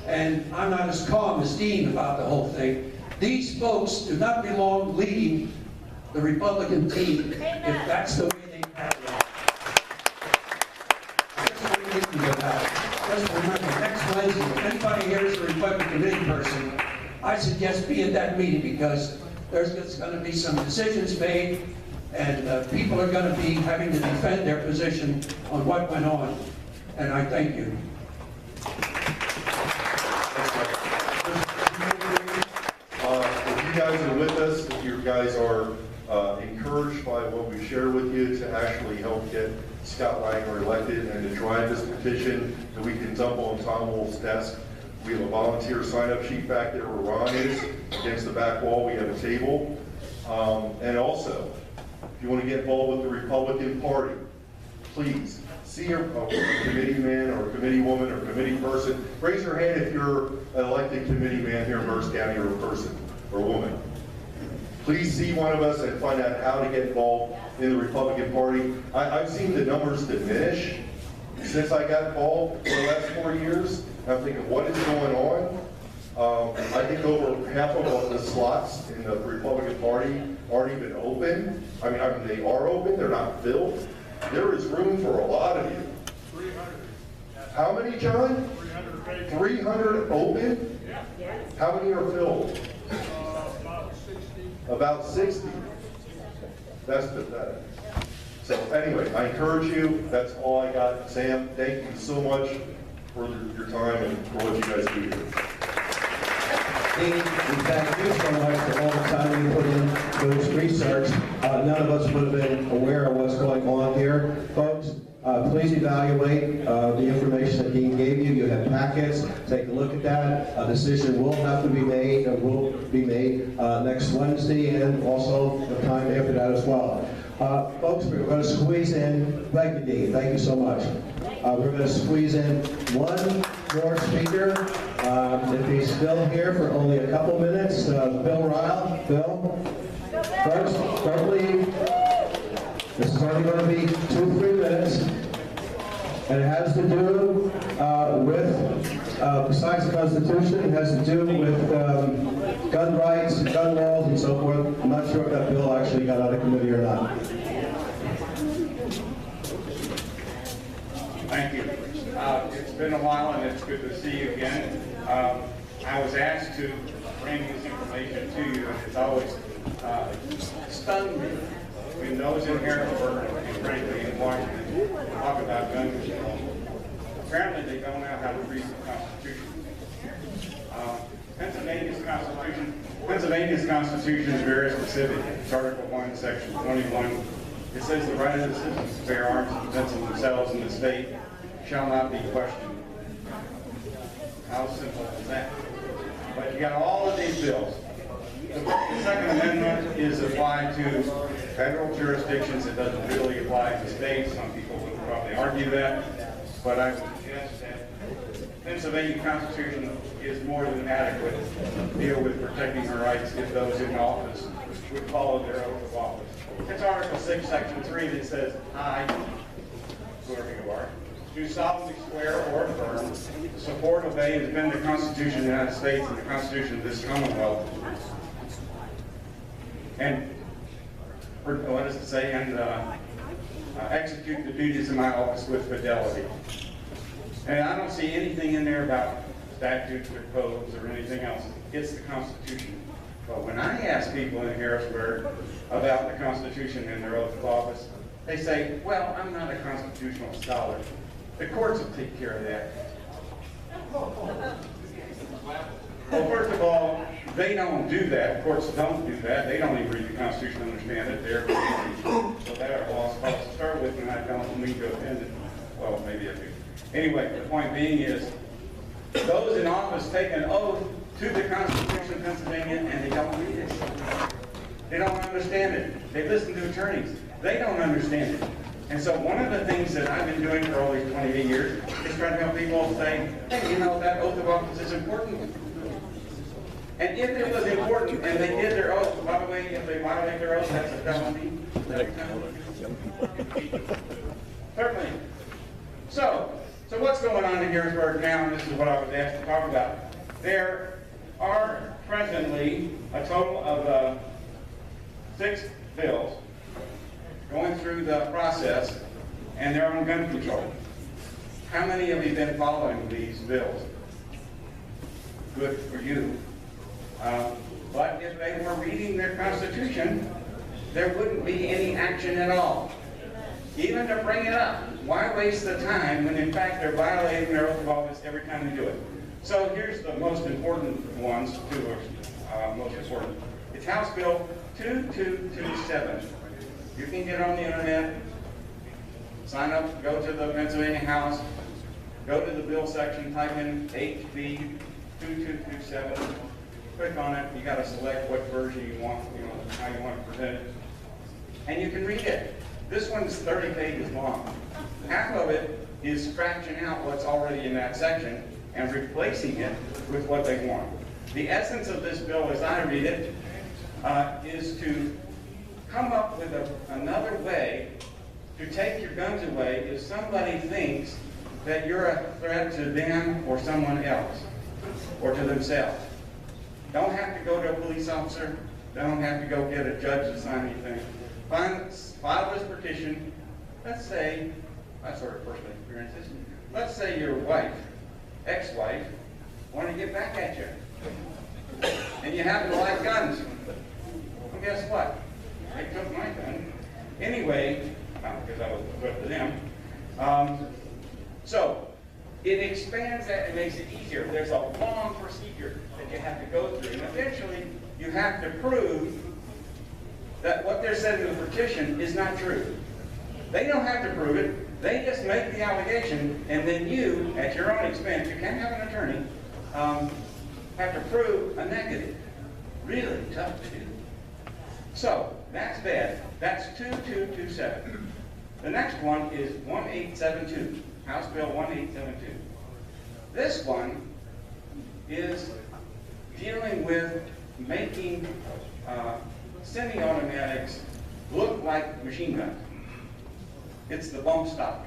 And I'm not as calm as Dean about the whole thing. These folks do not belong leading the Republican team if that's the way they have it. That's what we need to do about it. Just remember, next Wednesday, if anybody here is a Republican committee person, I suggest be at that meeting because there's going to be some decisions made and people are going to be having to defend their position on what went on. And I thank you. If you guys are with us, if you guys are encouraged by what we shared with you to actually help get Scott Wagner elected and to drive this petition that we can dump on Tom Wolf's desk. We have a volunteer sign-up sheet back there where Ron is. Against the back wall, we have a table. And also, if you want to get involved with the Republican Party, please see a committee man or a committee woman or committee person. Raise your hand if you're an elected committee man here in Berks County or a person or woman. Please see one of us and find out how to get involved in the Republican Party. I've seen the numbers diminish since I got involved for the last 4 years. I'm thinking, what is going on? I think over half of the slots in the Republican Party aren't even open. I mean, they are open, they're not filled. There is room for a lot of you. 300. How many, John? 300. 300 open? Yeah. How many are filled? About 60. About 60. That's pathetic. So anyway, I encourage you. That's all I got. Sam, thank you so much for your time and for what you guys do here. Dean, thank you so much for all the time you put in those research. None of us would have been aware of what's going on here. Folks, please evaluate the information that Dean gave you. You have packets. Take a look at that. A decision will have to be made, next Wednesday and also the time after that as well. Folks, we're going to squeeze in, thank you, Dean, thank you so much. We're going to squeeze in one more speaker. If he's still here for only a couple minutes, Bill Ryle. Bill, folks, don't leave. This is only going to be 2-3 minutes. And it has to do with, besides the Constitution, it has to do with gun rights, gun laws, and so forth. I'm not sure if that bill actually got out of committee or not. Thank you. It's been a while and it's good to see you again. I was asked to bring this information to you and it's always stunned me when those in Harrisburg and frankly in Washington talk about gun control. Apparently they don't know how to read the Constitution. Pennsylvania's Constitution is very specific. It's Article 1, Section 21. It says the right of the citizens to bear arms and defense of themselves in the state shall not be questioned. How simple is that? But you got all of these bills. The Second Amendment is applied to federal jurisdictions. It doesn't really apply to states. Some people would probably argue that. But I would suggest that Pennsylvania Constitution is more than adequate to deal with protecting the rights if those in office would follow their oath of office. It's Article 6, Section 3 that says, I, whoever you are, do solemnly swear or affirm to support, obey, and defend the Constitution of the United States and the Constitution of this Commonwealth. And, what does it say? And execute the duties of my office with fidelity. And I don't see anything in there about statutes or codes or anything else. It's the Constitution. But when I ask people in Harrisburg about the Constitution and their oath of office, they say, well, I'm not a constitutional scholar. The courts will take care of that. Well, first of all, they don't do that. Courts don't do that. They don't even read the Constitution and understand it. They're so that are lost cause to start with, and I don't mean to offend it. Well, maybe I do. Anyway, the point being is, those in office take an oath to the Constitution of Pennsylvania, and they don't read it. They don't understand it. They listen to attorneys. They don't understand it. And so one of the things that I've been doing for all these 28 years is trying to help people say, hey, you know, that oath of office is important. And if it was important and they did their oath, by the way, if they violate their oath, that's a felony. Certainly. So what's going on in Harrisburg now, and this is what I was asked to talk about. There are presently a total of 6 bills going through the process, and they're on gun control. How many of you have been following these bills? Good for you. But if they were reading their Constitution, there wouldn't be any action at all. Even to bring it up, why waste the time when in fact they're violating their oath of office every time they do it? So here's the most important ones, most important. It's House Bill 2227. You can get on the internet, sign up, go to the Pennsylvania House, go to the bill section, type in HB 2227, click on it. You got to select what version you want, how you want to present it, and you can read it. This one's 30 pages long. Half of it is scratching out what's already in that section and replacing it with what they want. The essence of this bill, as I read it, is to come up with another way to take your guns away if somebody thinks that you're a threat to them or someone else, or to themselves. Don't have to go to a police officer. Don't have to go get a judge to sign anything. File this petition. Let's say, I sort of personally experienced this. Let's say your wife, ex-wife, wanted to get back at you. And you happen to like guns. Well, guess what? They took my gun. Anyway, because I was equipped to them. So, it expands that and makes it easier. There's a long procedure that you have to go through. And eventually, you have to prove that what they're saying in the petition is not true. They don't have to prove it. They just make the allegation, and then you, at your own expense, you can't have an attorney, have to prove a negative. Really tough to do. So, that's bad. That's 2227. The next one is 1872, House Bill 1872. This one is dealing with making semi-automatics look like machine guns. It's the bump stock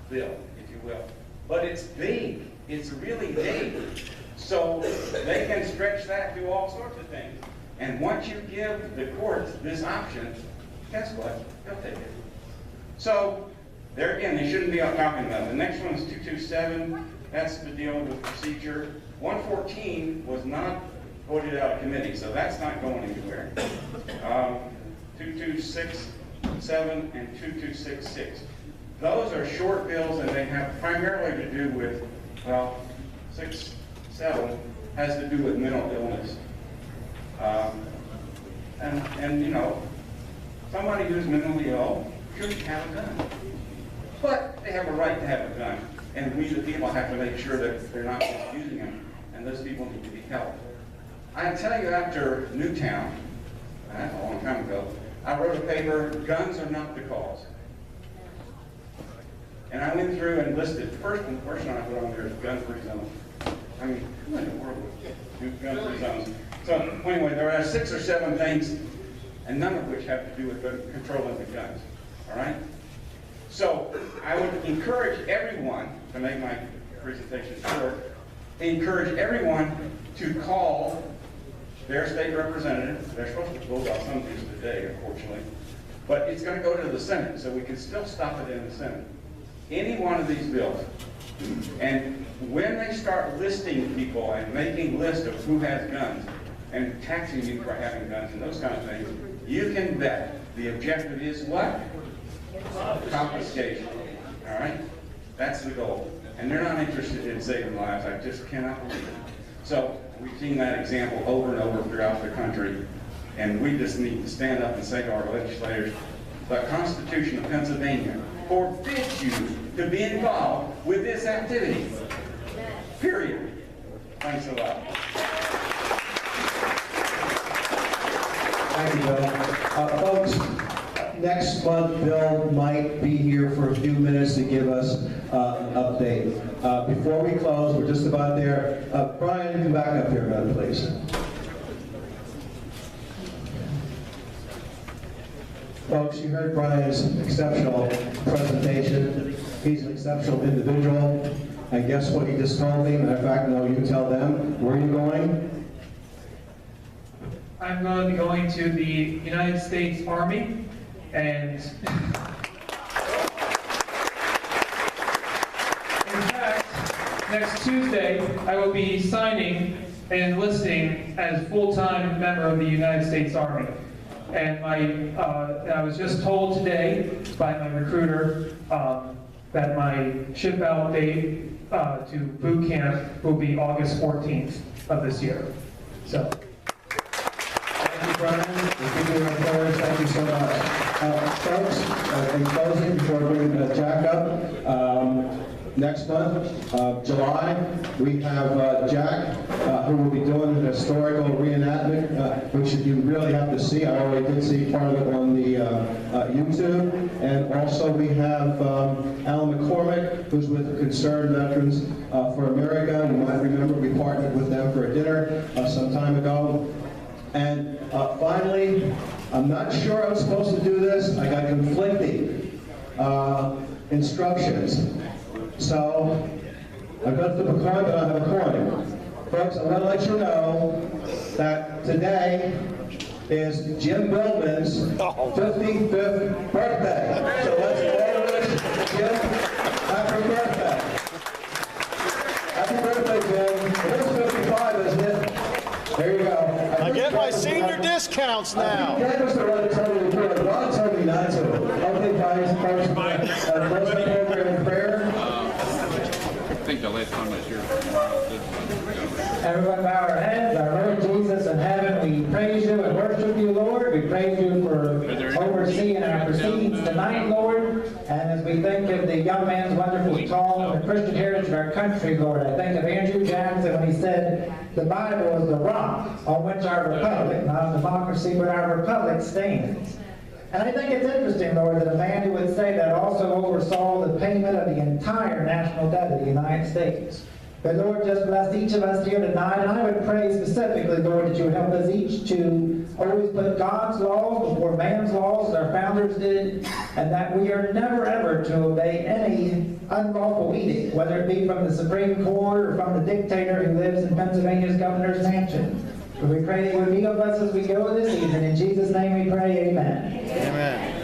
bill, if you will. But it's big. It's really big. So they can stretch that to all sorts of things. And once you give the courts this option, guess what? They'll take it. So, there again, they shouldn't be talking about it. The next one is 227. That's the deal with procedure. 114 was not voted out of committee, so that's not going anywhere. 2267 and 2266. Those are short bills, and they have primarily to do with, well, 67 has to do with mental illness. And you know, somebody who's mentally ill shouldn't have a gun. But they have a right to have a gun. And we, the people, have to make sure that they're not using them. And those people need to be helped. I tell you, after Newtown, a long time ago, I wrote a paper, Guns Are Not the Cause. And I went through and listed, first one I put on there is gun-free zones. I mean, who in the world would do gun-free zones? So anyway, there are 6 or 7 things, and none of which have to do with controlling the guns. All right? So I would encourage everyone, to make my presentation short, encourage everyone to call their state representative. They're supposed to vote on some of these today, unfortunately. But it's going to go to the Senate, so we can still stop it in the Senate. Any one of these bills. And when they start listing people and making lists of who has guns and taxing you for having guns and those kind of things, you can bet the objective is what? Confiscation. All right? That's the goal. And they're not interested in saving lives. I just cannot believe it. So we've seen that example over and over throughout the country, and we just need to stand up and say to our legislators, the Constitution of Pennsylvania forbids you to be involved with this activity. Period. Thanks a lot. Thank you, Bill. Folks, next month, Bill might be here for a few minutes to give us an update. Before we close, we're just about there. Bryan, come back up here, man, please. Folks, you heard Bryan's exceptional presentation. He's an exceptional individual. And guess what he just told me? Matter of fact, no, you tell them. Where are you going? I'm going to be going to the United States Army, and in fact, next Tuesday, I will be signing and enlisting as full-time member of the United States Army. And I was just told today by my recruiter that my ship out date to boot camp will be August 14th of this year. So. Thank you, Bryan. We'll give you an applause. Thank you so much. Folks, in closing, before we bring Jack up, next month, July, we have Jack, who will be doing an historical reenactment, which you really have to see. I already did see part of it on the YouTube. And also we have Alan McCormick, who's with the Concerned Veterans for America. You might remember we partnered with them for a dinner some time ago. And finally, I'm not sure I'm supposed to do this. I got conflicting instructions. So, I've got to flip a coin, but I have a coin. Folks, I'm going to let you know that today is Jim Billman's 55th birthday. So let's all wish Jim happy birthday. Happy birthday, Jim. It is 55, isn't it? There you go. I get my senior discounts now. That was the right time to report. Ron told me not to. Okay, guys, close the program in prayer. I think the last time I was here. Everyone bow our heads. Our Lord Jesus in heaven, we praise you and worship you, Lord. We praise you for overseeing our proceedings tonight, Lord. And as we think of the young man's wonderful call and the Christian heritage of our country, Lord, I think of Andrew Jackson when he said, the Bible is the rock on which our republic, not democracy, but our republic stands. And I think it's interesting, Lord, that a man who would say that also oversaw the payment of the entire national debt of the United States. But Lord, just bless each of us here tonight, and I would pray specifically, Lord, that you would help us each to always put God's laws before man's laws, as our founders did, and that we are never ever to obey any unlawful edict, whether it be from the Supreme Court or from the dictator who lives in Pennsylvania's governor's mansion. We pray that you would be with us as we go this evening. In Jesus' name we pray, amen. Amen.